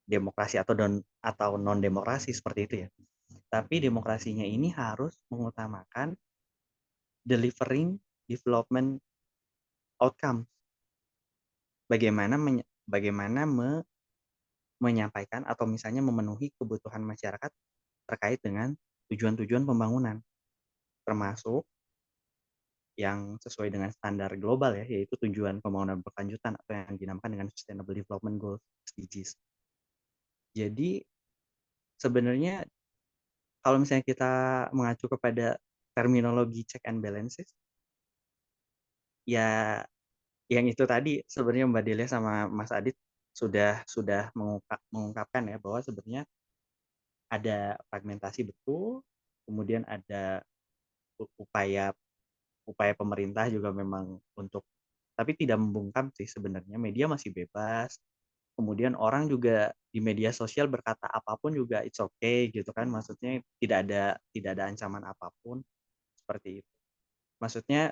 demokrasi atau non demokrasi seperti itu ya. Tapi demokrasinya ini harus mengutamakan delivering development outcome. Bagaimana menyampaikan atau misalnya memenuhi kebutuhan masyarakat terkait dengan tujuan-tujuan pembangunan, termasuk yang sesuai dengan standar global ya, yaitu tujuan pembangunan berkelanjutan atau yang dinamakan dengan Sustainable Development Goals (SDGs). Jadi sebenarnya kalau misalnya kita mengacu kepada terminologi check and balances, ya yang itu tadi sebenarnya Mbak Delia sama Mas Adit sudah mengungkapkan ya, bahwa sebenarnya ada fragmentasi betul, kemudian ada upaya pemerintah juga memang tapi tidak membungkam sih sebenarnya. Media masih bebas, kemudian orang juga di media sosial berkata apapun juga it's okay gitu kan, maksudnya tidak ada ancaman apapun, seperti itu. Maksudnya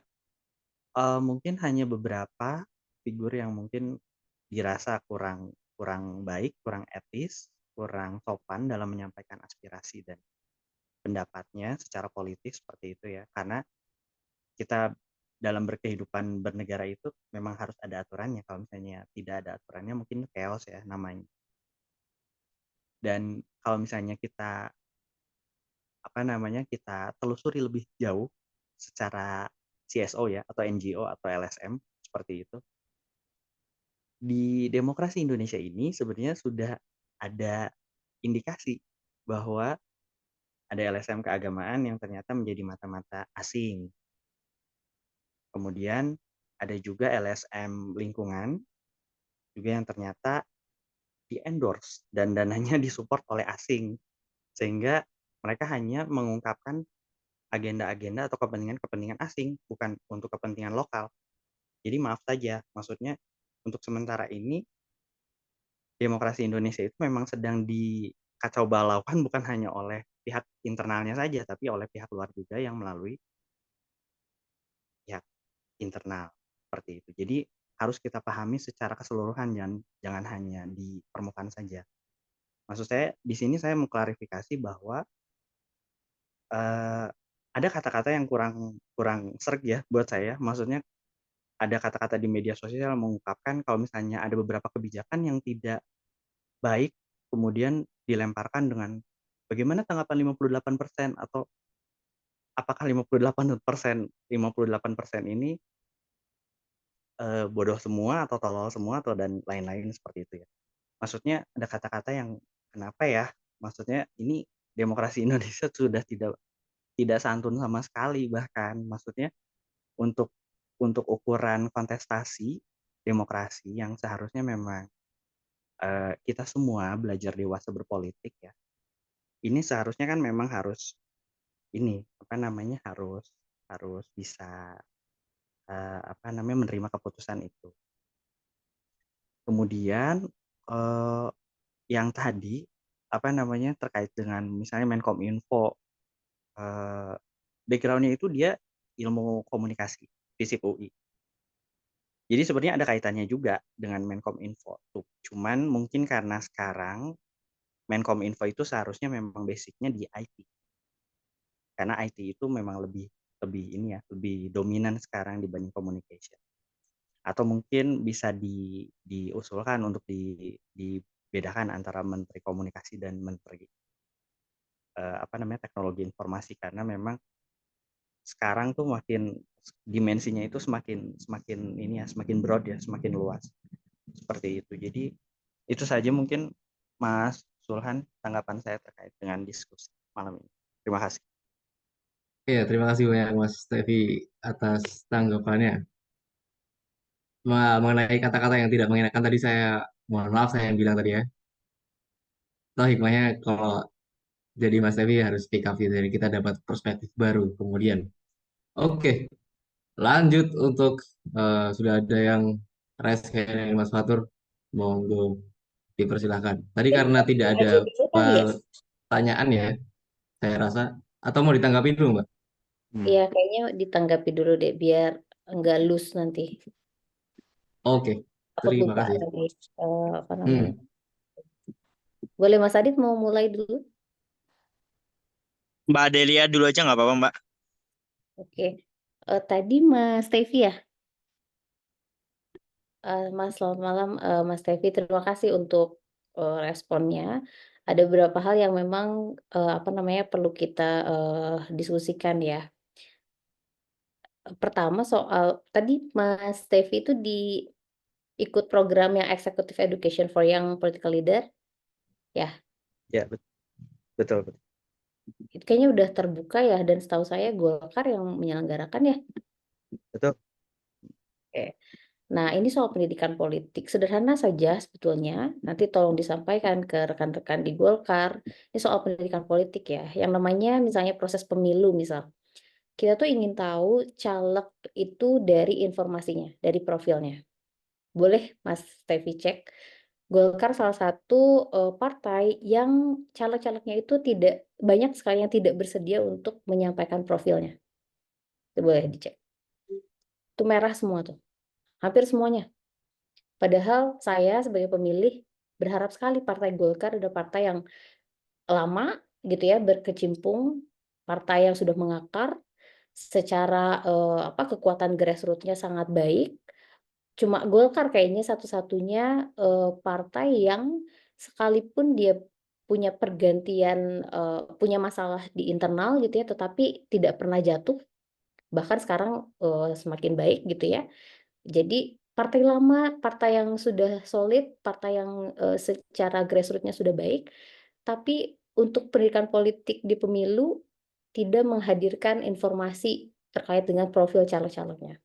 mungkin hanya beberapa figur yang mungkin dirasa kurang baik, kurang etis, kurang sopan dalam menyampaikan aspirasi dan pendapatnya secara politik, seperti itu ya. Karena kita dalam berkehidupan bernegara itu memang harus ada aturannya. Kalau misalnya tidak ada aturannya mungkin chaos ya namanya. Dan kalau misalnya kita kita telusuri lebih jauh secara CSO ya, atau NGO atau LSM, seperti itu. Di demokrasi Indonesia ini sebenarnya sudah ada indikasi bahwa ada LSM keagamaan yang ternyata menjadi mata-mata asing. Kemudian ada juga LSM lingkungan juga yang ternyata di-endorse dan dananya disupport oleh asing. Sehingga mereka hanya mengungkapkan agenda-agenda atau kepentingan-kepentingan asing, bukan untuk kepentingan lokal. Jadi maaf saja, maksudnya untuk sementara ini demokrasi Indonesia itu memang sedang dikacau balaukan bukan hanya oleh pihak internalnya saja, tapi oleh pihak luar juga yang melalui pihak internal seperti itu. Jadi harus kita pahami secara keseluruhan dan jangan hanya di permukaan saja. Maksud saya di sini saya mengklarifikasi bahwa ada kata-kata yang kurang serg ya buat saya. Maksudnya ada kata-kata di media sosial mengungkapkan kalau misalnya ada beberapa kebijakan yang tidak baik, kemudian dilemparkan dengan bagaimana tanggapan 58% atau apakah 58% ini bodoh semua atau tolol semua atau dan lain-lain seperti itu ya. Maksudnya ada kata-kata yang kenapa ya? Maksudnya ini demokrasi Indonesia sudah tidak santun sama sekali bahkan. Maksudnya untuk ukuran kontestasi demokrasi yang seharusnya memang kita semua belajar dewasa berpolitik ya. Ini seharusnya kan memang harus harus bisa menerima keputusan itu. Kemudian yang tadi terkait dengan misalnya Menkominfo, background-nya itu dia ilmu komunikasi, FISIP UI. Jadi sebenarnya ada kaitannya juga dengan Menkominfo. Cuman mungkin karena sekarang Menkominfo itu seharusnya memang basicnya di IT. Karena IT itu memang lebih dominan sekarang dibanding communication. Atau mungkin bisa diusulkan untuk dibedakan antara Menteri Komunikasi dan Menteri Teknologi Informasi, karena memang sekarang tuh makin dimensinya itu semakin broad ya, semakin luas. Seperti itu. Jadi itu saja mungkin Mas Sulhan tanggapan saya terkait dengan diskusi malam ini. Terima kasih. Ya, terima kasih banyak Mas Tevi atas tanggapannya. Mengenai kata-kata yang tidak mengenakan tadi saya mohon maaf saya yang bilang tadi ya. Toh hikmahnya kalau jadi Mas Tevi harus speak up gitu, jadi kita dapat perspektif baru kemudian. Oke, lanjut untuk sudah ada yang raise kayaknya Mas Fatur, monggo dipersilahkan. Tadi karena tidak ada Aja dulu kali ya. pertanyaan ya, saya rasa, atau mau ditanggapi dulu Mbak? Iya, kayaknya ditanggapi dulu deh biar enggak loose nanti. Oke, Aku terima buka kasih. lagi apa namanya. Boleh Mas Adit mau mulai dulu? Mbak Adelia dulu aja nggak apa-apa, Mbak. Oke. Tadi Mas Tevi ya? Mas, selamat malam, Mas Tevi. Terima kasih untuk responnya. Ada beberapa hal yang memang perlu kita diskusikan ya. Pertama soal tadi Mas Tevi itu ikut program yang Executive Education for Young Political Leader, ya? Ya, betul. Itu kayaknya udah terbuka ya, dan setahu saya Golkar yang menyelenggarakan ya? Betul. Oke. Nah, ini soal pendidikan politik. Sederhana saja sebetulnya. Nanti tolong disampaikan ke rekan-rekan di Golkar. Ini soal pendidikan politik ya. Yang namanya misalnya proses pemilu misal. Kita tuh ingin tahu caleg itu dari informasinya, dari profilnya. Boleh Mas Tevi cek. Golkar salah satu partai yang caleg-calegnya itu tidak banyak sekali yang tidak bersedia untuk menyampaikan profilnya. Itu boleh dicek. Itu merah semua tuh. Hampir semuanya. Padahal saya sebagai pemilih berharap sekali Partai Golkar adalah partai yang lama gitu ya, berkecimpung, partai yang sudah mengakar, secara kekuatan grassroots-nya sangat baik. Cuma Golkar kayaknya satu-satunya partai yang sekalipun dia punya pergantian punya masalah di internal gitu ya, tetapi tidak pernah jatuh, bahkan sekarang semakin baik gitu ya. Jadi partai lama, partai yang sudah solid, partai yang secara grassroots-nya sudah baik, tapi untuk pendidikan politik di pemilu tidak menghadirkan informasi terkait dengan profil caleg-calegnya.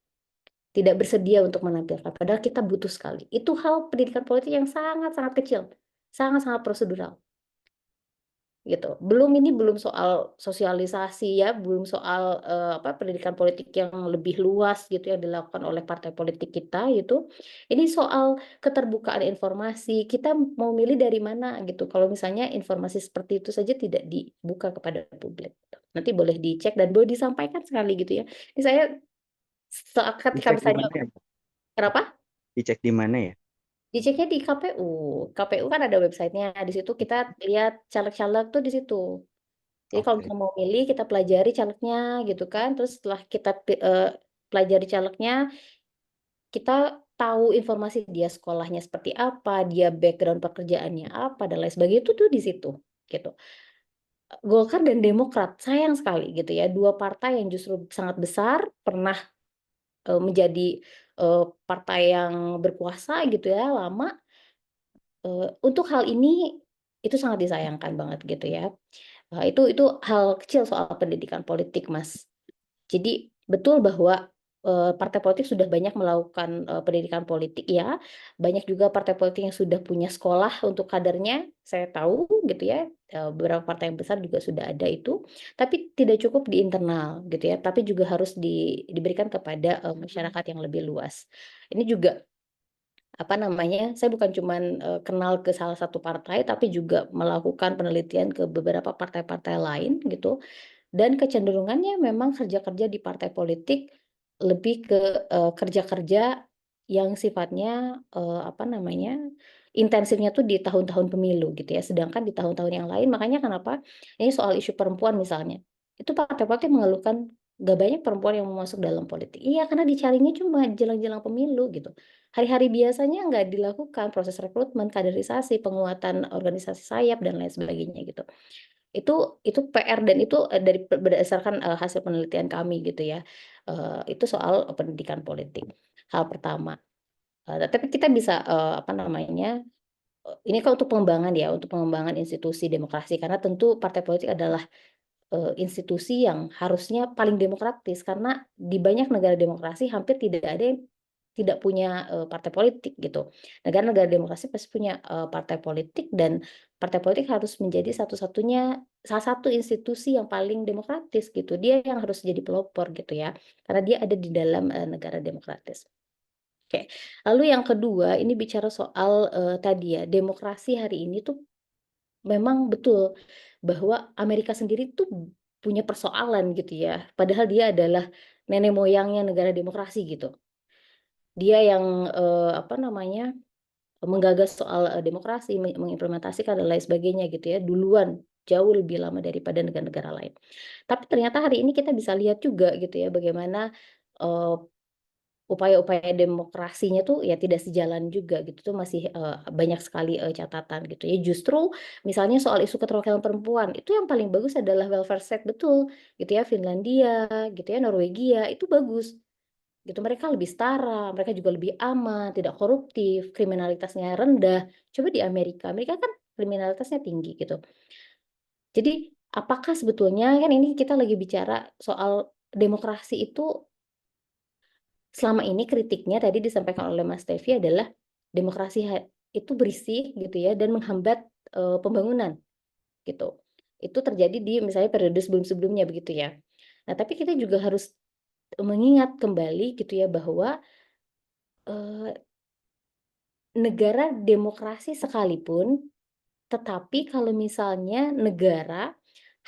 Tidak bersedia untuk menampilkan, padahal kita butuh sekali. Itu hal pendidikan politik yang sangat-sangat kecil, sangat-sangat prosedural. Gitu. Belum soal sosialisasi ya, belum soal pendidikan politik yang lebih luas gitu yang dilakukan oleh partai politik kita gitu. Ini soal keterbukaan informasi. Kita mau milih dari mana gitu. Kalau misalnya informasi seperti itu saja tidak dibuka kepada publik. Nanti boleh dicek dan boleh disampaikan sekali gitu ya. Ini saya ketika Dicek di misalnya mana ya? kenapa? Dicek di mana ya? Diceknya di KPU. KPU kan ada websitenya. Di situ kita lihat caleg-caleg tuh di situ. Jadi kalau Oke. misalnya mau milih, kita pelajari calegnya gitu kan. Terus setelah kita pelajari calegnya, kita tahu informasi dia sekolahnya seperti apa, dia background pekerjaannya apa, dan lain sebagainya itu tuh di situ gitu. Golkar dan Demokrat sayang sekali gitu ya, dua partai yang justru sangat besar, pernah menjadi partai yang berkuasa gitu ya, lama. Untuk hal ini, itu sangat disayangkan banget gitu ya. Itu hal kecil soal pendidikan politik, Mas. Jadi betul bahwa, partai politik sudah banyak melakukan, pendidikan politik ya, banyak juga partai politik yang sudah punya sekolah untuk kadernya, saya tahu gitu ya, beberapa partai yang besar juga sudah ada itu, tapi tidak cukup di internal gitu ya, tapi juga harus diberikan kepada, masyarakat yang lebih luas. Ini juga saya bukan cuman, kenal ke salah satu partai, tapi juga melakukan penelitian ke beberapa partai-partai lain gitu, dan kecenderungannya memang kerja-kerja di partai politik lebih ke, kerja-kerja yang sifatnya, intensifnya tuh di tahun-tahun pemilu gitu ya, sedangkan di tahun-tahun yang lain makanya kenapa ini soal isu perempuan misalnya, itu partai politik mengeluhkan, "Nggak banyak perempuan yang mau masuk dalam politik." Iya, karena dicarinya cuma jelang-jelang pemilu gitu. Hari-hari biasanya nggak dilakukan proses rekrutmen, kaderisasi, penguatan organisasi sayap, dan lain sebagainya gitu. Itu PR dan itu, berdasarkan, hasil penelitian kami gitu ya, itu soal pendidikan politik, hal pertama. Tapi kita bisa, ini kan untuk pengembangan ya, untuk pengembangan institusi demokrasi karena tentu partai politik adalah institusi yang harusnya paling demokratis karena di banyak negara demokrasi hampir tidak ada yang tidak punya, partai politik gitu. Negara-negara demokrasi pasti punya, partai politik dan partai politik harus menjadi salah satu institusi yang paling demokratis gitu. Dia yang harus jadi pelopor gitu ya, karena dia ada di dalam, negara demokratis. Oke, lalu yang kedua ini bicara soal, tadi ya, demokrasi hari ini tuh memang betul, bahwa Amerika sendiri tuh punya persoalan gitu ya, padahal dia adalah nenek moyangnya negara demokrasi gitu. Dia yang, menggagas soal, demokrasi, mengimplementasikan dan lain sebagainya gitu ya, duluan, jauh lebih lama daripada negara-negara lain. Tapi ternyata hari ini kita bisa lihat juga gitu ya, bagaimana, eee, upaya-upaya demokrasinya tuh ya tidak sejalan juga gitu tuh masih, banyak sekali, catatan gitu ya. Justru misalnya soal isu keterwakilan perempuan, itu yang paling bagus adalah welfare state betul gitu ya, Finlandia gitu ya, Norwegia itu bagus gitu. Mereka lebih setara, mereka juga lebih aman, tidak koruptif, kriminalitasnya rendah. Coba di Amerika, Amerika kan kriminalitasnya tinggi gitu. Jadi apakah sebetulnya kan ini kita lagi bicara soal demokrasi itu selama ini kritiknya tadi disampaikan oleh Mas Tevi adalah demokrasi itu berisik gitu ya dan menghambat, pembangunan gitu. Itu terjadi di misalnya periode sebelum-sebelumnya begitu ya. Nah, tapi kita juga harus mengingat kembali gitu ya bahwa, eee, negara demokrasi sekalipun, tetapi kalau misalnya negara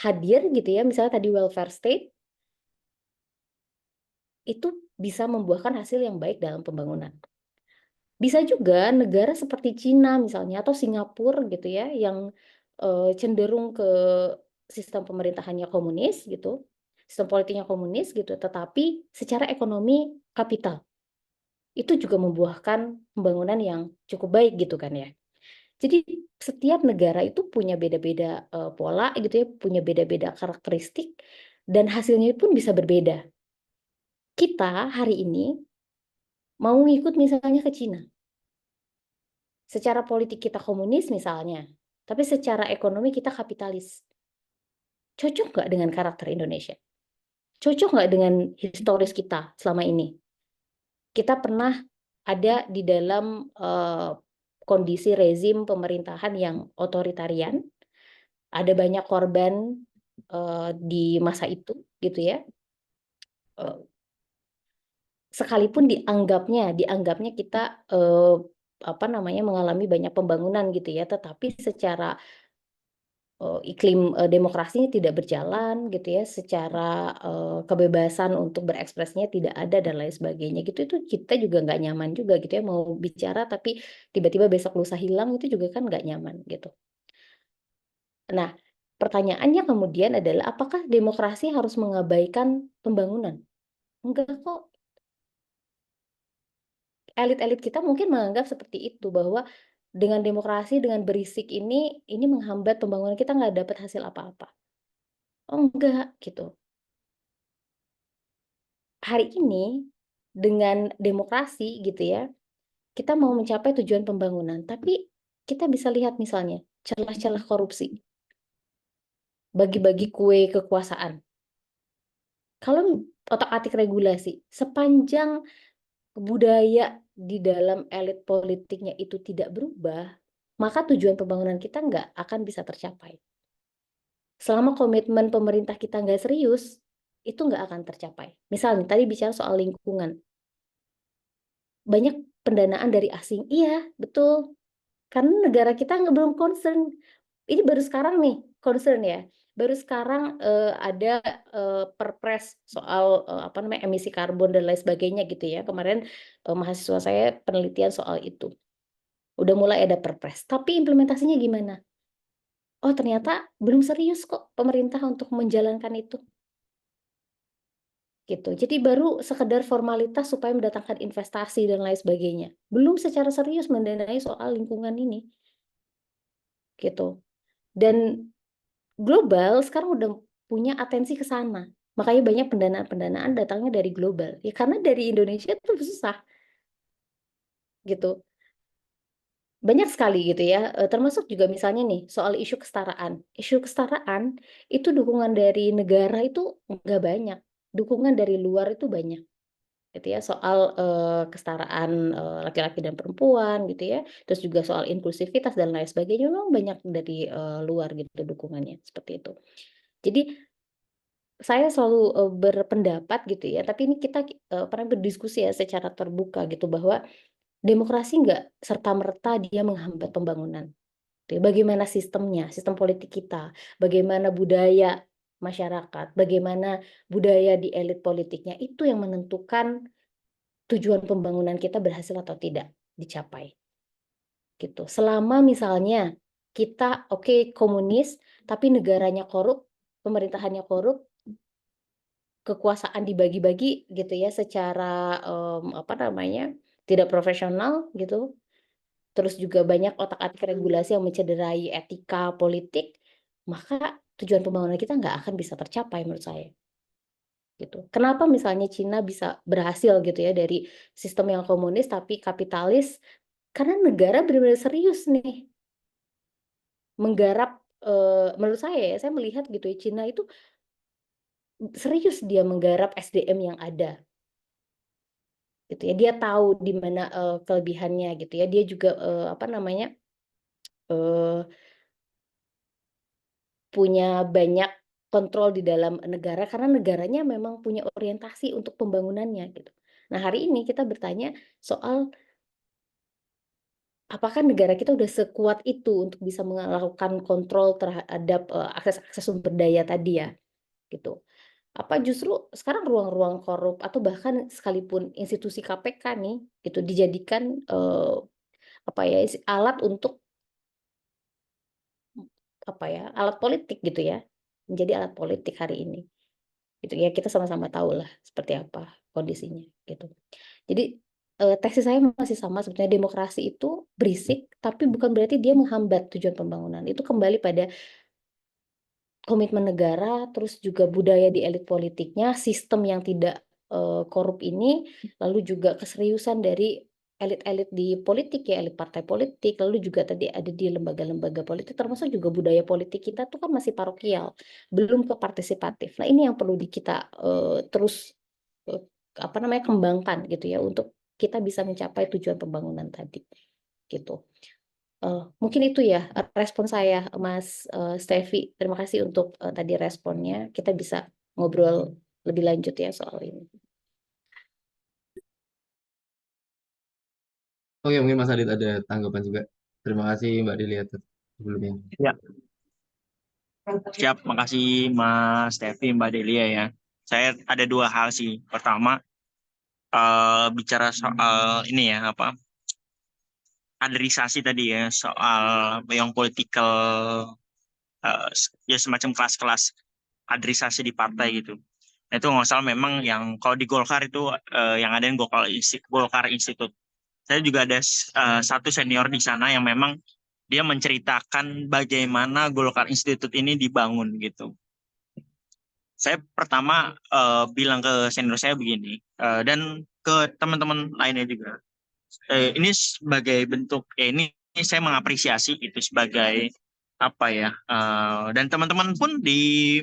hadir gitu ya, misalnya tadi welfare state, itu bisa membuahkan hasil yang baik dalam pembangunan. Bisa juga negara seperti Cina misalnya atau Singapura gitu ya yang, cenderung ke sistem pemerintahannya komunis gitu, sistem politiknya komunis gitu, tetapi secara ekonomi kapital. Itu juga membuahkan pembangunan yang cukup baik gitu kan ya. Jadi setiap negara itu punya beda-beda, pola gitu ya, punya beda-beda karakteristik dan hasilnya pun bisa berbeda. Kita hari ini mau ngikut misalnya ke Cina. Secara politik kita komunis misalnya, tapi secara ekonomi kita kapitalis. Cocok nggak dengan karakter Indonesia? Cocok nggak dengan historis kita selama ini? Kita pernah ada di dalam kondisi rezim pemerintahan yang otoritarian, ada banyak korban di masa itu, gitu ya. Sekalipun dianggapnya kita mengalami banyak pembangunan gitu ya, tetapi secara iklim demokrasinya tidak berjalan gitu ya, secara kebebasan untuk berekspresinya tidak ada dan lain sebagainya gitu. Itu kita juga nggak nyaman juga gitu ya, mau bicara tapi tiba-tiba besok lusa hilang, itu juga kan nggak nyaman gitu. Nah, pertanyaannya kemudian adalah apakah demokrasi harus mengabaikan pembangunan? Enggak kok. Elit-elit kita mungkin menganggap seperti itu, bahwa dengan demokrasi, dengan berisik ini menghambat pembangunan, kita nggak dapat hasil apa-apa. Oh enggak, gitu. Hari ini, dengan demokrasi gitu ya, kita mau mencapai tujuan pembangunan, tapi kita bisa lihat misalnya, celah-celah korupsi, bagi-bagi kue kekuasaan. Kalau otak-atik regulasi, sepanjang budaya di dalam elit politiknya itu tidak berubah, maka tujuan pembangunan kita nggak akan bisa tercapai. Selama komitmen pemerintah kita nggak serius, itu nggak akan tercapai. Misalnya tadi bicara soal lingkungan. Banyak pendanaan dari asing. Iya, betul. Karena negara kita belum concern. Ini baru sekarang nih, concern ya. Baru sekarang ada perpres soal emisi karbon dan lain sebagainya gitu ya. Kemarin mahasiswa saya penelitian soal itu. Udah mulai ada perpres. Tapi implementasinya gimana? Oh, ternyata belum serius kok pemerintah untuk menjalankan itu. Gitu. Jadi baru sekedar formalitas supaya mendatangkan investasi dan lain sebagainya. Belum secara serius mendanai soal lingkungan ini. Gitu. Dan global sekarang udah punya atensi ke sana. Makanya banyak pendanaan-pendanaan datangnya dari global. Ya karena dari Indonesia itu susah. Gitu. Banyak sekali gitu ya. Termasuk juga misalnya nih soal isu kesetaraan. Isu kesetaraan itu dukungan dari negara itu nggak banyak. Dukungan dari luar itu banyak. Gitu ya, soal kesetaraan laki-laki dan perempuan gitu ya, terus juga soal inklusivitas dan lain sebagainya, memang banyak dari luar gitu dukungannya seperti itu. Jadi saya selalu berpendapat gitu ya, tapi ini kita pernah berdiskusi ya secara terbuka gitu, bahwa demokrasi nggak serta-merta dia menghambat pembangunan. Gitu ya. Bagaimana sistemnya, sistem politik kita, bagaimana budaya masyarakat, bagaimana budaya di elit politiknya, itu yang menentukan tujuan pembangunan kita berhasil atau tidak dicapai. Gitu. Selama misalnya kita komunis tapi negaranya korup, pemerintahannya korup, kekuasaan dibagi-bagi gitu ya secara tidak profesional gitu. Terus juga banyak otak-atik regulasi yang mencederai etika politik, maka tujuan pembangunan kita nggak akan bisa tercapai menurut saya. Gitu. Kenapa misalnya Cina bisa berhasil gitu ya dari sistem yang komunis tapi kapitalis, karena negara benar-benar serius nih menggarap, menurut saya melihat gitu ya, Cina itu serius dia menggarap SDM yang ada gitu ya. Dia tahu di mana kelebihannya gitu ya. Dia juga punya banyak kontrol di dalam negara karena negaranya memang punya orientasi untuk pembangunannya gitu. Nah, hari ini kita bertanya soal apakah negara kita udah sekuat itu untuk bisa melakukan kontrol terhadap akses sumber daya tadi ya, gitu. Apa justru sekarang ruang-ruang korup atau bahkan sekalipun institusi KPK nih, gitu dijadikan alat untuk alat politik gitu ya, menjadi alat politik hari ini. Gitu ya, kita sama-sama tahu lah seperti apa kondisinya gitu. Jadi tesis saya masih sama sebetulnya, demokrasi itu berisik tapi bukan berarti dia menghambat tujuan pembangunan. Itu kembali pada komitmen negara, terus juga budaya di elit politiknya, sistem yang tidak korup ini, lalu juga keseriusan dari elit-elit di politik ya, elit partai politik, lalu juga tadi ada di lembaga-lembaga politik, termasuk juga budaya politik kita tuh kan masih parokial, belum ke partisipatif. Nah ini yang perlu kita terus kembangkan gitu ya untuk kita bisa mencapai tujuan pembangunan tadi gitu. Mungkin itu ya respon saya Mas Stevi. Terima kasih untuk tadi responnya. Kita bisa ngobrol lebih lanjut ya soal ini. Oke, mungkin Mas Adit ada tanggapan juga. Terima kasih Mbak Delia sebelumnya. Ya, siap. Makasih Mas Tevi, Mbak Delia ya. Saya ada dua hal sih. Pertama, bicara soal ini ya, kaderisasi tadi ya, soal yang political, ya semacam kelas-kelas kaderisasi di partai gitu. Nah, itu nggak salah memang yang kalau di Golkar itu yang ada yang Golkar Institute. Saya juga ada satu senior di sana yang memang dia menceritakan bagaimana Golkar Institute ini dibangun gitu. Saya pertama bilang ke senior saya begini, dan ke teman-teman lainnya juga. Ini sebagai bentuk, ini saya mengapresiasi itu sebagai dan teman-teman pun di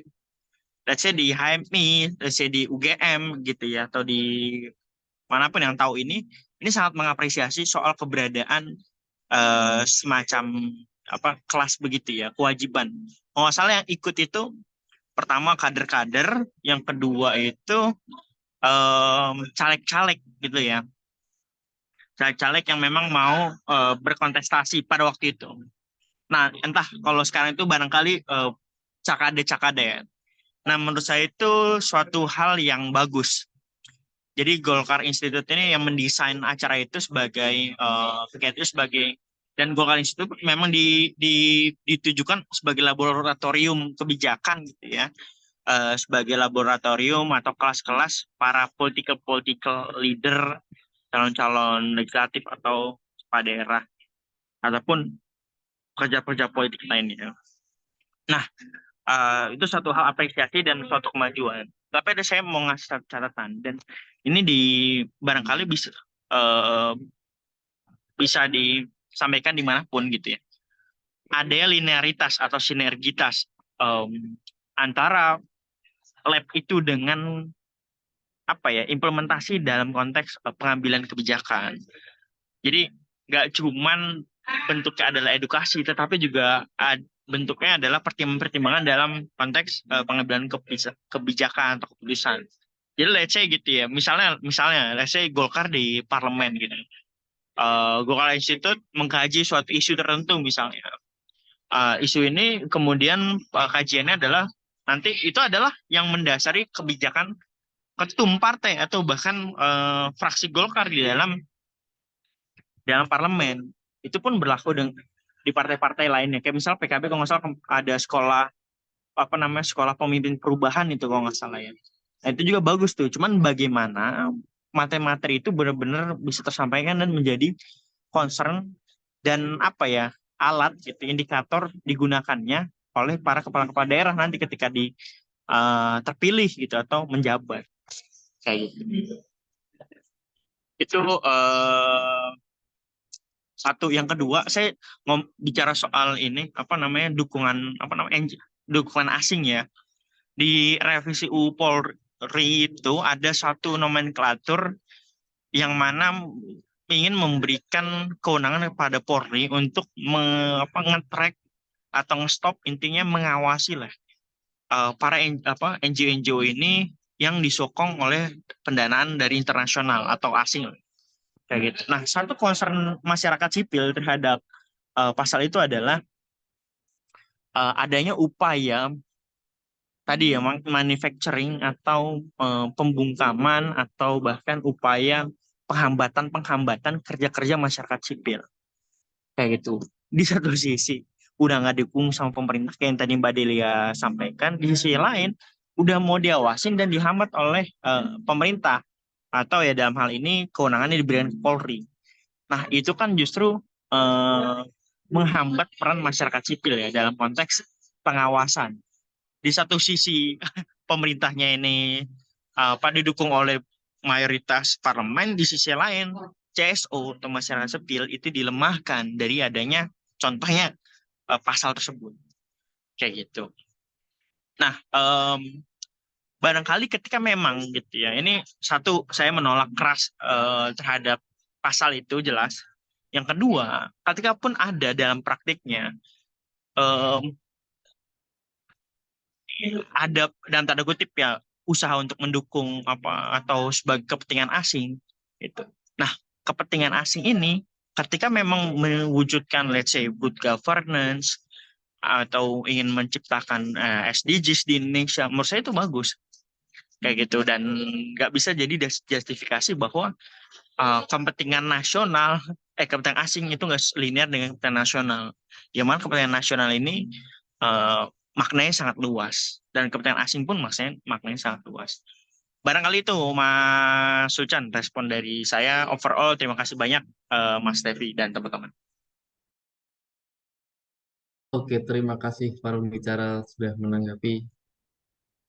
let's say di HMI, let's say di UGM gitu ya, atau di manapun yang tahu ini sangat mengapresiasi soal keberadaan semacam kelas begitu ya, kewajiban. Kalau nggak salah yang ikut itu pertama kader-kader, yang kedua itu caleg-caleg gitu ya, caleg-caleg yang memang mau berkontestasi pada waktu itu. Nah, entah kalau sekarang itu barangkali cakade-cakade ya. Nah, menurut saya itu suatu hal yang bagus. Jadi Golkar Institute ini yang mendesain acara itu sebagai dan Golkar Institute memang ditujukan sebagai laboratorium kebijakan gitu ya, sebagai laboratorium atau kelas-kelas para political leader, calon-calon legislatif atau kepala daerah ataupun kerja-kerja politik lainnya. Nah, itu satu hal apresiasi dan suatu kemajuan. Tapi ada saya mau ngasih catatan, dan ini barangkali bisa disampaikan dimanapun gitu ya. Ada linearitas atau sinergitas antara lab itu dengan implementasi dalam konteks pengambilan kebijakan. Jadi nggak cuman bentuknya adalah edukasi, tetapi juga bentuknya adalah pertimbangan dalam konteks pengambilan kebijakan atau keputusan. Jadi let's say gitu ya, misalnya let's say Golkar di parlemen gitu. Golkar Institute mengkaji suatu isu tertentu misalnya. Isu ini kemudian kajiannya adalah nanti itu adalah yang mendasari kebijakan ketum partai atau bahkan fraksi Golkar di dalam parlemen. Itu pun berlaku di partai-partai lainnya. Kayak misal PKB kalau nggak salah ada sekolah pemimpin perubahan itu kalau nggak salah ya. Nah, itu juga bagus tuh. Cuman bagaimana materi itu benar-benar bisa tersampaikan dan menjadi concern dan alat gitu, indikator digunakannya oleh para kepala-kepala daerah nanti ketika terpilih gitu atau menjabat kayak gitu. Itu satu. Yang kedua, saya bicara soal ini dukungan asing ya. Di revisi UU Polri itu ada satu nomenklatur yang mana ingin memberikan kewenangan kepada Polri untuk nge-track atau nge-stop, intinya mengawasi lah para NGO ini yang disokong oleh pendanaan dari internasional atau asing kayak gitu. Nah, satu concern masyarakat sipil terhadap pasal itu adalah adanya upaya tadi ya, manufacturing atau pembungkaman atau bahkan upaya penghambatan kerja-kerja masyarakat sipil kayak gitu. Di satu sisi udah nggak didukung sama pemerintah kayak yang tadi Mbak Delia sampaikan, di sisi lain udah mau diawasin dan dihambat oleh pemerintah atau ya dalam hal ini kewenangannya diberikan ke Polri. Nah, itu kan justru menghambat peran masyarakat sipil ya dalam konteks pengawasan. Di satu sisi pemerintahnya ini didukung oleh mayoritas parlemen, di sisi lain CSO atau masyarakat sipil itu dilemahkan dari adanya contohnya pasal tersebut kayak gitu. Nah, barangkali ketika memang gitu ya, ini satu saya menolak keras terhadap pasal itu jelas. Yang kedua, ketika pun ada dalam praktiknya ada dalam tanda kutip ya usaha untuk mendukung apa atau sebagai kepentingan asing itu. Nah, kepentingan asing ini ketika memang mewujudkan let's say good governance atau ingin menciptakan SDGs di Indonesia, menurut saya itu bagus kayak gitu dan nggak bisa jadi justifikasi bahwa kepentingan nasional kepentingan asing itu nggak linear dengan kepentingan nasional. Yang mana kepentingan nasional ini maknanya sangat luas dan kepentingan asing pun maknanya sangat luas. Barangkali itu Mas Sulchan respon dari saya. Overall terima kasih banyak Mas Tevi dan teman-teman. Oke, terima kasih para pembicara sudah menanggapi.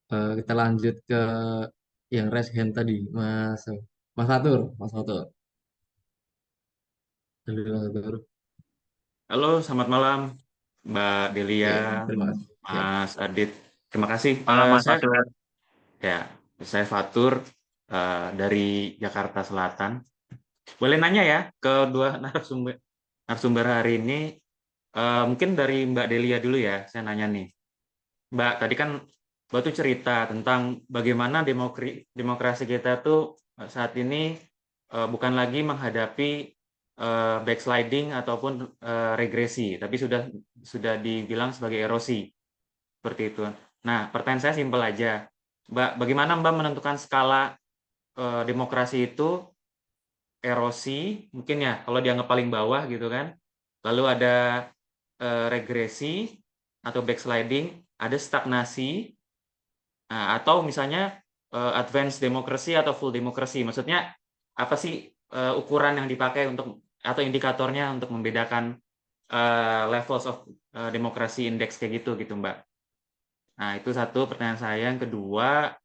Kita lanjut ke yang raise hand tadi, Mas Fatur, Mas Fatur. Dulu, Mas Fatur. Halo, selamat malam Mbak Oke, Delia, terima kasih. Siap. Mas Adit. Terima kasih. Malam Mas Saya Fatur. Fatur dari Jakarta Selatan. Boleh nanya ya ke dua narasumber hari ini. Mungkin dari Mbak Delia dulu ya. Saya nanya nih, Mbak. Tadi kan Mbak tuh cerita tentang bagaimana demokrasi kita tuh saat ini bukan lagi menghadapi backsliding ataupun regresi, tapi sudah dibilang sebagai erosi seperti itu. Nah, pertanyaan saya simpel aja, Mbak. Bagaimana Mbak menentukan skala demokrasi itu erosi, mungkin ya kalau dianggap paling bawah gitu kan. Lalu ada regresi atau backsliding, ada stagnasi, atau misalnya advanced demokrasi atau full demokrasi. Maksudnya apa sih ukuran yang dipakai untuk atau indikatornya untuk membedakan levels of demokrasi index kayak gitu Mbak. Nah, itu satu pertanyaan saya. Yang kedua,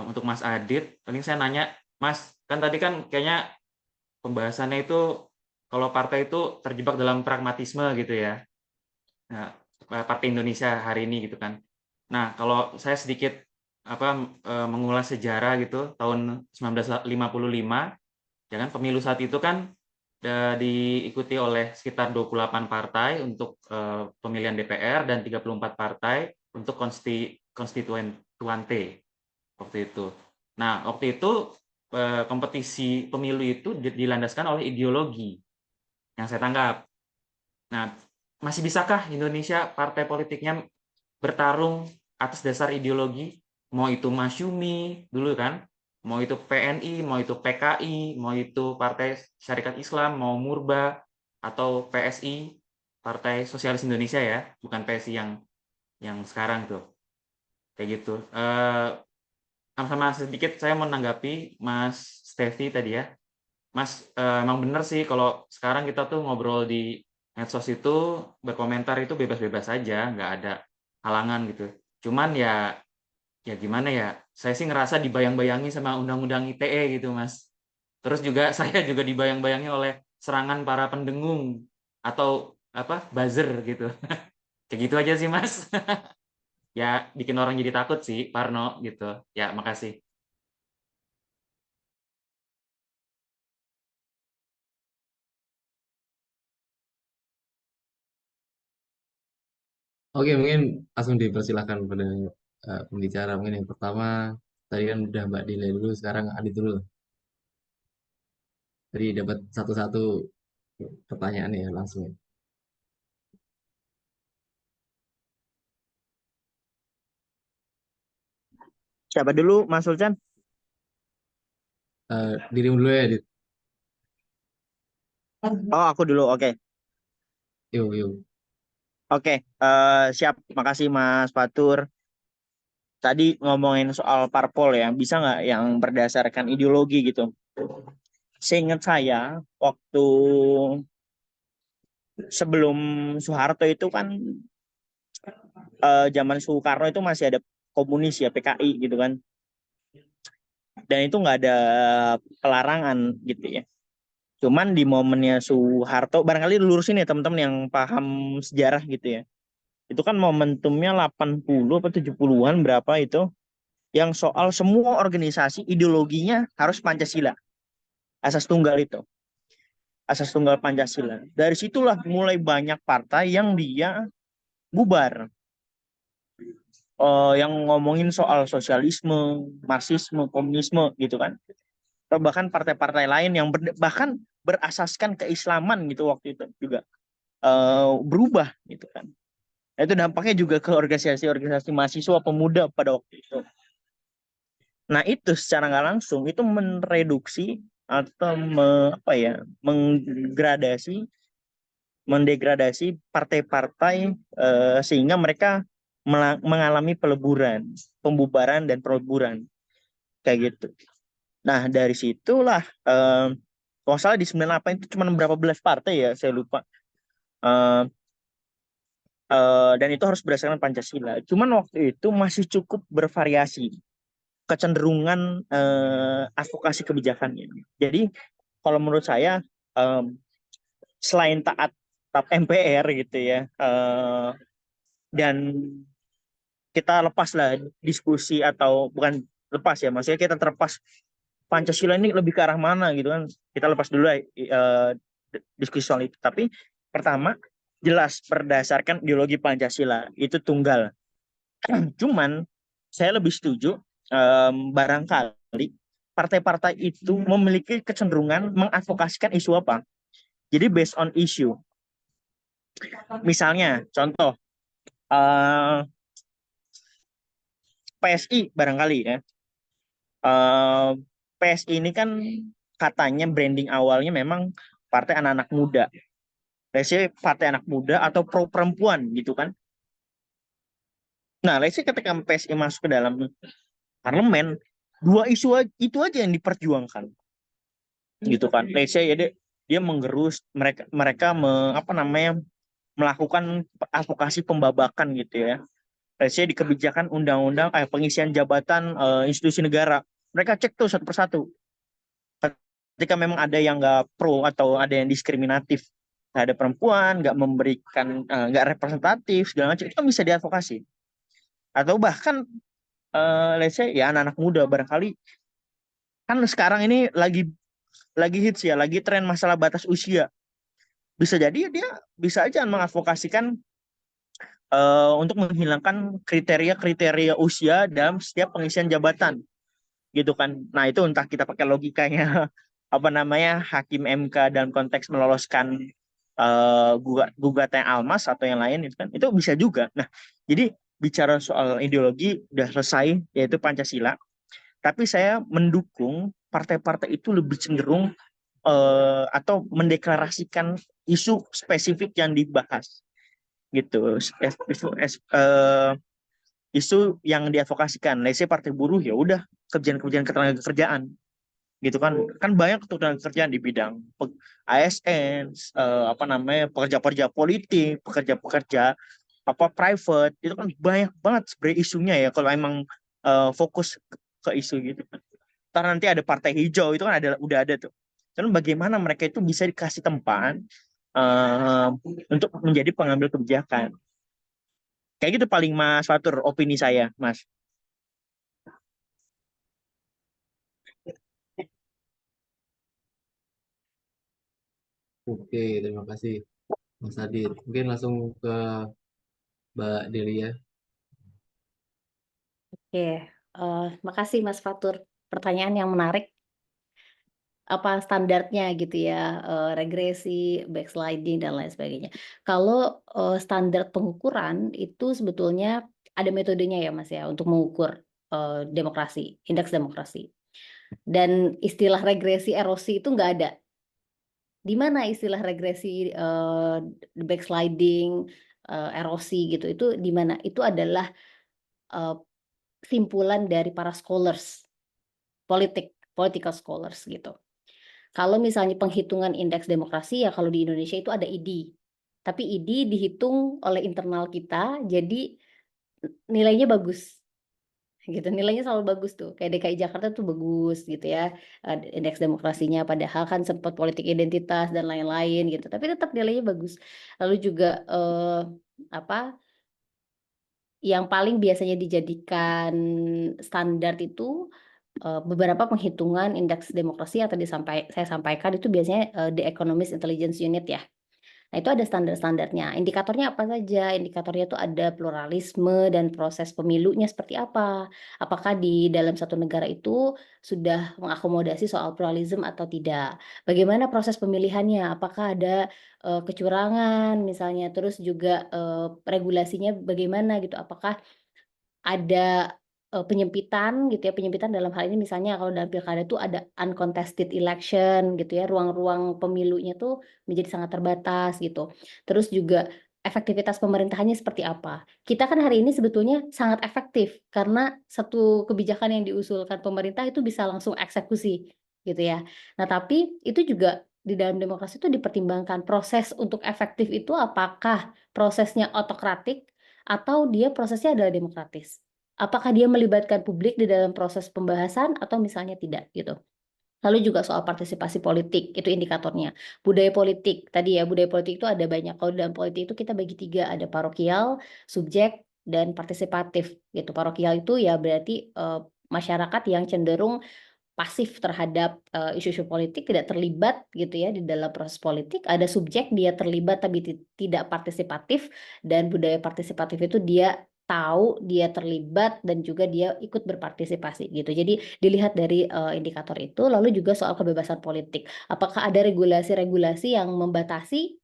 untuk Mas Adit, paling saya nanya, Mas, kan tadi kan kayaknya pembahasannya itu kalau partai itu terjebak dalam pragmatisme gitu ya. Nah, Partai Indonesia hari ini gitu kan. Nah, kalau saya sedikit mengulas sejarah gitu, tahun 1955, ya kan pemilu saat itu kan diikuti oleh sekitar 28 partai untuk pemilihan DPR dan 34 partai untuk konstituante waktu itu. Nah, waktu itu kompetisi pemilu itu dilandaskan oleh ideologi yang saya tangkap. Nah, masih bisakah Indonesia partai politiknya bertarung atas dasar ideologi? Mau itu Masyumi dulu kan, mau itu PNI, mau itu PKI, mau itu Partai Syarikat Islam, mau Murba, atau PSI, Partai Sosialis Indonesia ya, bukan PSI yang sekarang tuh. Kayak gitu. Sama sedikit saya mau menanggapi Mas Stevi tadi ya. Mas, emang bener sih kalau sekarang kita tuh ngobrol di medsos itu, berkomentar itu bebas-bebas saja, nggak ada halangan gitu. Cuman ya gimana ya, saya sih ngerasa dibayang-bayangi sama undang-undang ITE gitu Mas. Terus juga saya juga dibayang-bayangi oleh serangan para pendengung atau buzzer gitu. Kayak gitu aja sih Mas. Ya bikin orang jadi takut sih, parno gitu. Ya, makasih. Oke, mungkin langsung dipersilahkan pada pembicara. Mungkin yang pertama, tadi kan udah Mbak Dile dulu, sekarang Adit dulu. Tadi dapat satu-satu pertanyaan ya langsung. Siapa dulu Mas Sulchan? Dirimu dulu ya, Adit. Oh, aku dulu. Oke. Yuk, yuk. Oke, siap. Makasih Mas Fatur. Tadi ngomongin soal parpol ya, bisa nggak yang berdasarkan ideologi gitu? Seingat saya, waktu sebelum Soeharto itu kan zaman Soekarno itu masih ada komunis ya, PKI gitu kan. Dan itu nggak ada pelarangan gitu ya. Cuman di momennya Soeharto, barangkali lurusin ya teman-teman yang paham sejarah gitu ya. Itu kan momentumnya 80 atau 70-an berapa itu, yang soal semua organisasi ideologinya harus Pancasila. Asas tunggal itu. Asas tunggal Pancasila. Dari situlah mulai banyak partai yang dia bubar. Yang ngomongin soal sosialisme, marxisme, komunisme gitu kan. Atau bahkan partai-partai lain yang bahkan berasaskan keislaman gitu waktu itu juga berubah gitu kan. Nah, itu dampaknya juga ke organisasi-organisasi mahasiswa pemuda pada waktu itu. Nah, itu secara nggak langsung itu mereduksi atau mendegradasi partai-partai sehingga mereka mengalami peleburan, pembubaran dan peleburan kayak gitu. Nah, dari situlah kalau salah di 98 itu cuma berapa belas partai ya, saya lupa. Dan itu harus berdasarkan Pancasila. Cuman waktu itu masih cukup bervariasi kecenderungan advokasi kebijakannya. Jadi kalau menurut saya selain taat MPR gitu ya, dan kita lepaslah diskusi atau bukan lepas ya, maksudnya kita terlepas Pancasila ini lebih ke arah mana gitu kan, kita lepas dulu diskusi soal itu. Tapi pertama jelas berdasarkan ideologi Pancasila itu tunggal. Cuman saya lebih setuju barangkali partai-partai itu memiliki kecenderungan mengadvokasikan isu apa. Jadi based on issue. Misalnya contoh PSI barangkali ya. PSI ini kan katanya branding awalnya memang partai anak-anak muda. Let's partai anak muda atau pro perempuan gitu kan. Nah, let's ketika PSI masuk ke dalam parlemen, dua isu itu aja yang diperjuangkan. Gitu kan. Let's ya dia menggerus mereka melakukan advokasi pembabakan gitu ya. Let's di kebijakan undang-undang pengisian jabatan institusi negara. Mereka cek tuh satu persatu. Ketika memang ada yang nggak pro atau ada yang diskriminatif terhadap perempuan, nggak memberikan, nggak representatif segala macam, itu kan bisa diadvokasi. Atau bahkan let's say ya anak-anak muda barangkali kan sekarang ini lagi hits ya, lagi tren masalah batas usia. Bisa jadi dia bisa aja mengadvokasikan untuk menghilangkan kriteria-kriteria usia dalam setiap pengisian jabatan gitu kan. Nah, itu entah kita pakai logikanya hakim MK dalam konteks meloloskan gugatan Almas atau yang lain itu kan, itu bisa juga. Nah, jadi bicara soal ideologi udah selesai, yaitu Pancasila, tapi saya mendukung partai-partai itu lebih cenderung atau mendeklarasikan isu spesifik yang dibahas gitu. Isu yang diadvokasikan. Let's say partai buruh ya udah kerjaan-kerjaan ketenagakerjaan gitu kan banyak ketenagakerjaan di bidang ASN, pekerja-pekerja politik, pekerja-pekerja private, itu kan banyak banget sebenarnya isunya ya kalau emang fokus ke isu gitu kan. Ntar nanti ada partai hijau itu kan udah ada tuh. Dan bagaimana mereka itu bisa dikasih tempat untuk menjadi pengambil kebijakan. Kayak gitu paling Mas Fatur, opini saya, Mas. Oke, terima kasih Mas Adit. Mungkin langsung ke Mbak Delia. Oke, makasih Mas Fatur. Pertanyaan yang menarik. Apa standarnya gitu ya, regresi, backsliding dan lain sebagainya. Kalau standar pengukuran itu sebetulnya ada metodenya ya Mas ya untuk mengukur demokrasi, indeks demokrasi. Dan istilah regresi erosi itu nggak ada. Di mana istilah regresi, backsliding, erosi gitu, itu di mana? Itu adalah simpulan dari para scholars, political scholars gitu. Kalau misalnya penghitungan indeks demokrasi ya kalau di Indonesia itu ada ID. Tapi ID dihitung oleh internal kita, jadi nilainya bagus. gitu. Nilainya selalu bagus tuh. Kayak DKI Jakarta tuh bagus gitu ya. Indeks demokrasinya padahal kan sempat politik identitas dan lain-lain gitu. Tapi tetap nilainya bagus. Lalu juga apa yang paling biasanya dijadikan standar itu beberapa penghitungan indeks demokrasi yang tadi saya sampaikan itu biasanya The Economist Intelligence Unit ya. Nah, itu ada standar-standarnya. Indikatornya apa saja? Indikatornya itu ada pluralisme dan proses pemilunya seperti apa. Apakah di dalam satu negara itu sudah mengakomodasi soal pluralisme atau tidak? Bagaimana proses pemilihannya? Apakah ada kecurangan misalnya? Terus juga regulasinya bagaimana gitu? Apakah ada penyempitan gitu ya, penyempitan dalam hal ini misalnya kalau dalam pilkada itu ada uncontested election gitu ya, ruang-ruang pemilunya tuh menjadi sangat terbatas gitu. Terus juga efektivitas pemerintahannya seperti apa. Kita kan hari ini sebetulnya sangat efektif karena satu kebijakan yang diusulkan pemerintah itu bisa langsung eksekusi gitu ya. Nah, tapi itu juga di dalam demokrasi itu dipertimbangkan proses untuk efektif itu apakah prosesnya otokratik atau dia prosesnya adalah demokratis. Apakah dia melibatkan publik di dalam proses pembahasan atau misalnya tidak gitu. Lalu juga soal partisipasi politik, itu indikatornya. Budaya politik, tadi ya budaya politik itu ada banyak. Kalau dalam politik itu kita bagi 3, ada parokial, subjek, dan partisipatif gitu. Parokial itu ya berarti masyarakat yang cenderung pasif terhadap isu-isu politik, tidak terlibat gitu ya di dalam proses politik. Ada subjek dia terlibat tapi tidak partisipatif, dan budaya partisipatif itu dia tahu dia terlibat dan juga dia ikut berpartisipasi gitu. Jadi dilihat dari indikator itu. Lalu juga soal kebebasan politik. Apakah ada regulasi-regulasi yang membatasi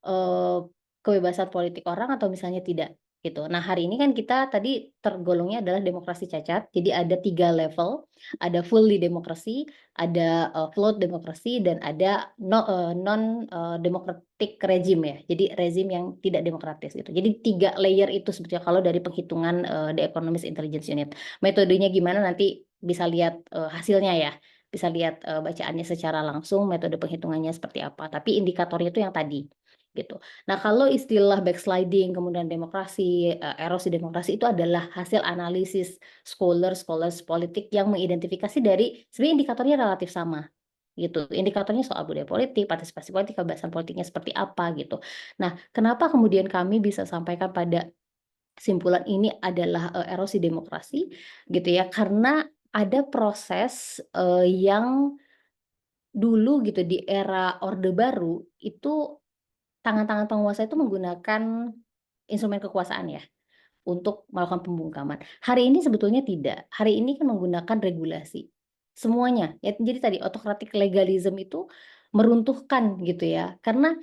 eh, kebebasan politik orang atau misalnya tidak gitu. Nah, hari ini kan kita tadi tergolongnya adalah demokrasi cacat. Jadi ada 3 level, ada fully demokrasi, ada float demokrasi, dan ada non democratic regime ya. Jadi rezim yang tidak demokratis gitu. Jadi 3 layer itu sebetulnya kalau dari penghitungan The Economist Intelligence Unit. Metodenya gimana nanti bisa lihat hasilnya ya. Bisa lihat bacaannya secara langsung, metode penghitungannya seperti apa. Tapi indikatornya itu yang tadi gitu. Nah, kalau istilah backsliding, kemudian demokrasi, erosi demokrasi itu adalah hasil analisis scholars politik yang mengidentifikasi dari sebenarnya indikatornya relatif sama gitu. Indikatornya soal budaya politik, partisipasi politik, kebebasan politiknya seperti apa gitu. Nah, kenapa kemudian kami bisa sampaikan pada kesimpulan ini adalah erosi demokrasi gitu ya? Karena ada proses yang dulu gitu di era Orde Baru itu tangan-tangan penguasa itu menggunakan instrumen kekuasaan ya, untuk melakukan pembungkaman. Hari ini sebetulnya tidak. Hari ini kan menggunakan regulasi. Semuanya. Ya, jadi tadi autocratic legalism itu meruntuhkan gitu ya. Karena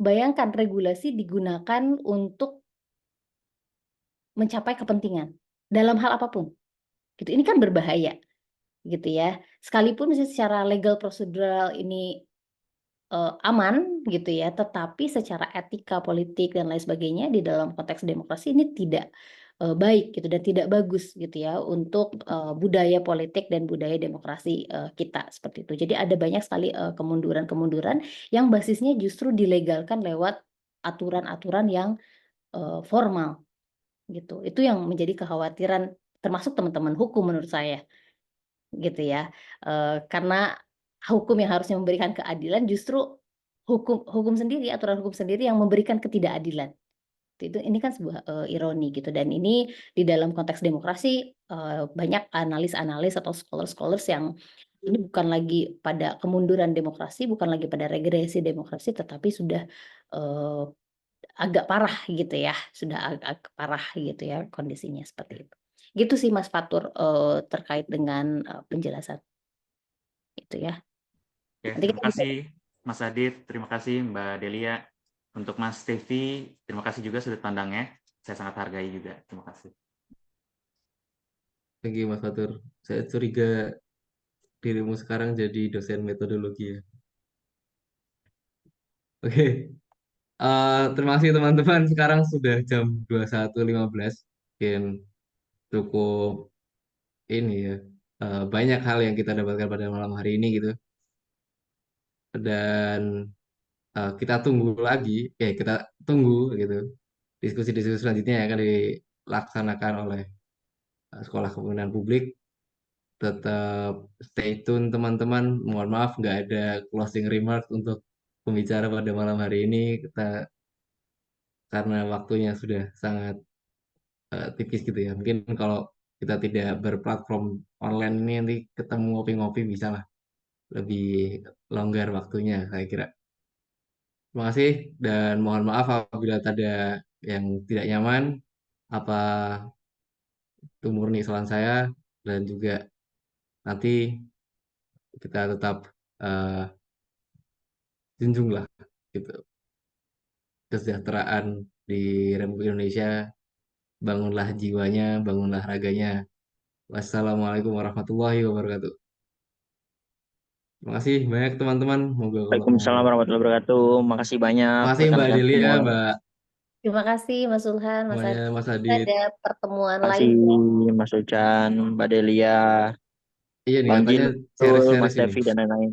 bayangkan regulasi digunakan untuk mencapai kepentingan dalam hal apapun. Gitu. Ini kan berbahaya gitu ya. Sekalipun misalnya secara legal prosedural ini aman gitu ya, tetapi secara etika politik dan lain sebagainya di dalam konteks demokrasi ini tidak baik gitu dan tidak bagus gitu ya untuk budaya politik dan budaya demokrasi kita seperti itu. Jadi ada banyak sekali kemunduran-kemunduran yang basisnya justru dilegalkan lewat aturan-aturan yang formal gitu. Itu yang menjadi kekhawatiran termasuk teman-teman hukum menurut saya gitu ya. Karena hukum yang harusnya memberikan keadilan justru hukum sendiri, aturan hukum sendiri yang memberikan ketidakadilan. Itu ini kan sebuah ironi gitu, dan ini di dalam konteks demokrasi banyak analis-analis atau scholars-scholars yang ini bukan lagi pada kemunduran demokrasi, bukan lagi pada regresi demokrasi, tetapi sudah eh, agak parah gitu ya, sudah agak parah gitu ya kondisinya seperti itu. Gitu sih Mas Fatur terkait dengan penjelasan itu ya. Oke, Nanti terima kita bisa kasih Mas Adit, terima kasih Mbak Delia. Untuk Mas Tevi, terima kasih juga sudut pandangnya. Saya sangat hargai juga. Terima kasih. Thank you Mas Fatur. Saya curiga dirimu sekarang jadi dosen metodologi ya. Oke. Terima kasih teman-teman. Sekarang sudah jam 21.15. Mungkin cukup ini ya. Banyak hal yang kita dapatkan pada malam hari ini gitu. Dan kita tunggu lagi, kita tunggu gitu diskusi-diskusi selanjutnya yang akan dilaksanakan oleh Sekolah Kepemimpinan Publik. Tetap stay tune teman-teman. Mohon maaf nggak ada closing remarks untuk pembicara pada malam hari ini. Karena waktunya sudah sangat tipis gitu ya. Mungkin kalau kita tidak berplatform online ini nanti ketemu ngopi-ngopi bisa lah lebih longgar waktunya saya kira. Terima kasih dan mohon maaf apabila ada yang tidak nyaman. Apa itu murni kesalahan saya dan juga nanti kita tetap eh, junjunglah gitu kesejahteraan di Republik Indonesia. Bangunlah jiwanya, bangunlah raganya. Wassalamualaikum warahmatullahi wabarakatuh. Terima kasih banyak teman-teman. Moga kalau mau. Waalaikumsalam warahmatullahi wabarakatuh. Makasih banyak Terima kasih Mbak rekan-rekan Delia, semua. Mbak Terima kasih Mas Sulhan, Mas semuanya, Adit. Mas Kita Adit. ada pertemuan Terima lain kasih ya. Mas Ucan, Mbak Delia, Iya nih Bang katanya Jinul, series-series Mas ini. Devi, dan lain-lain.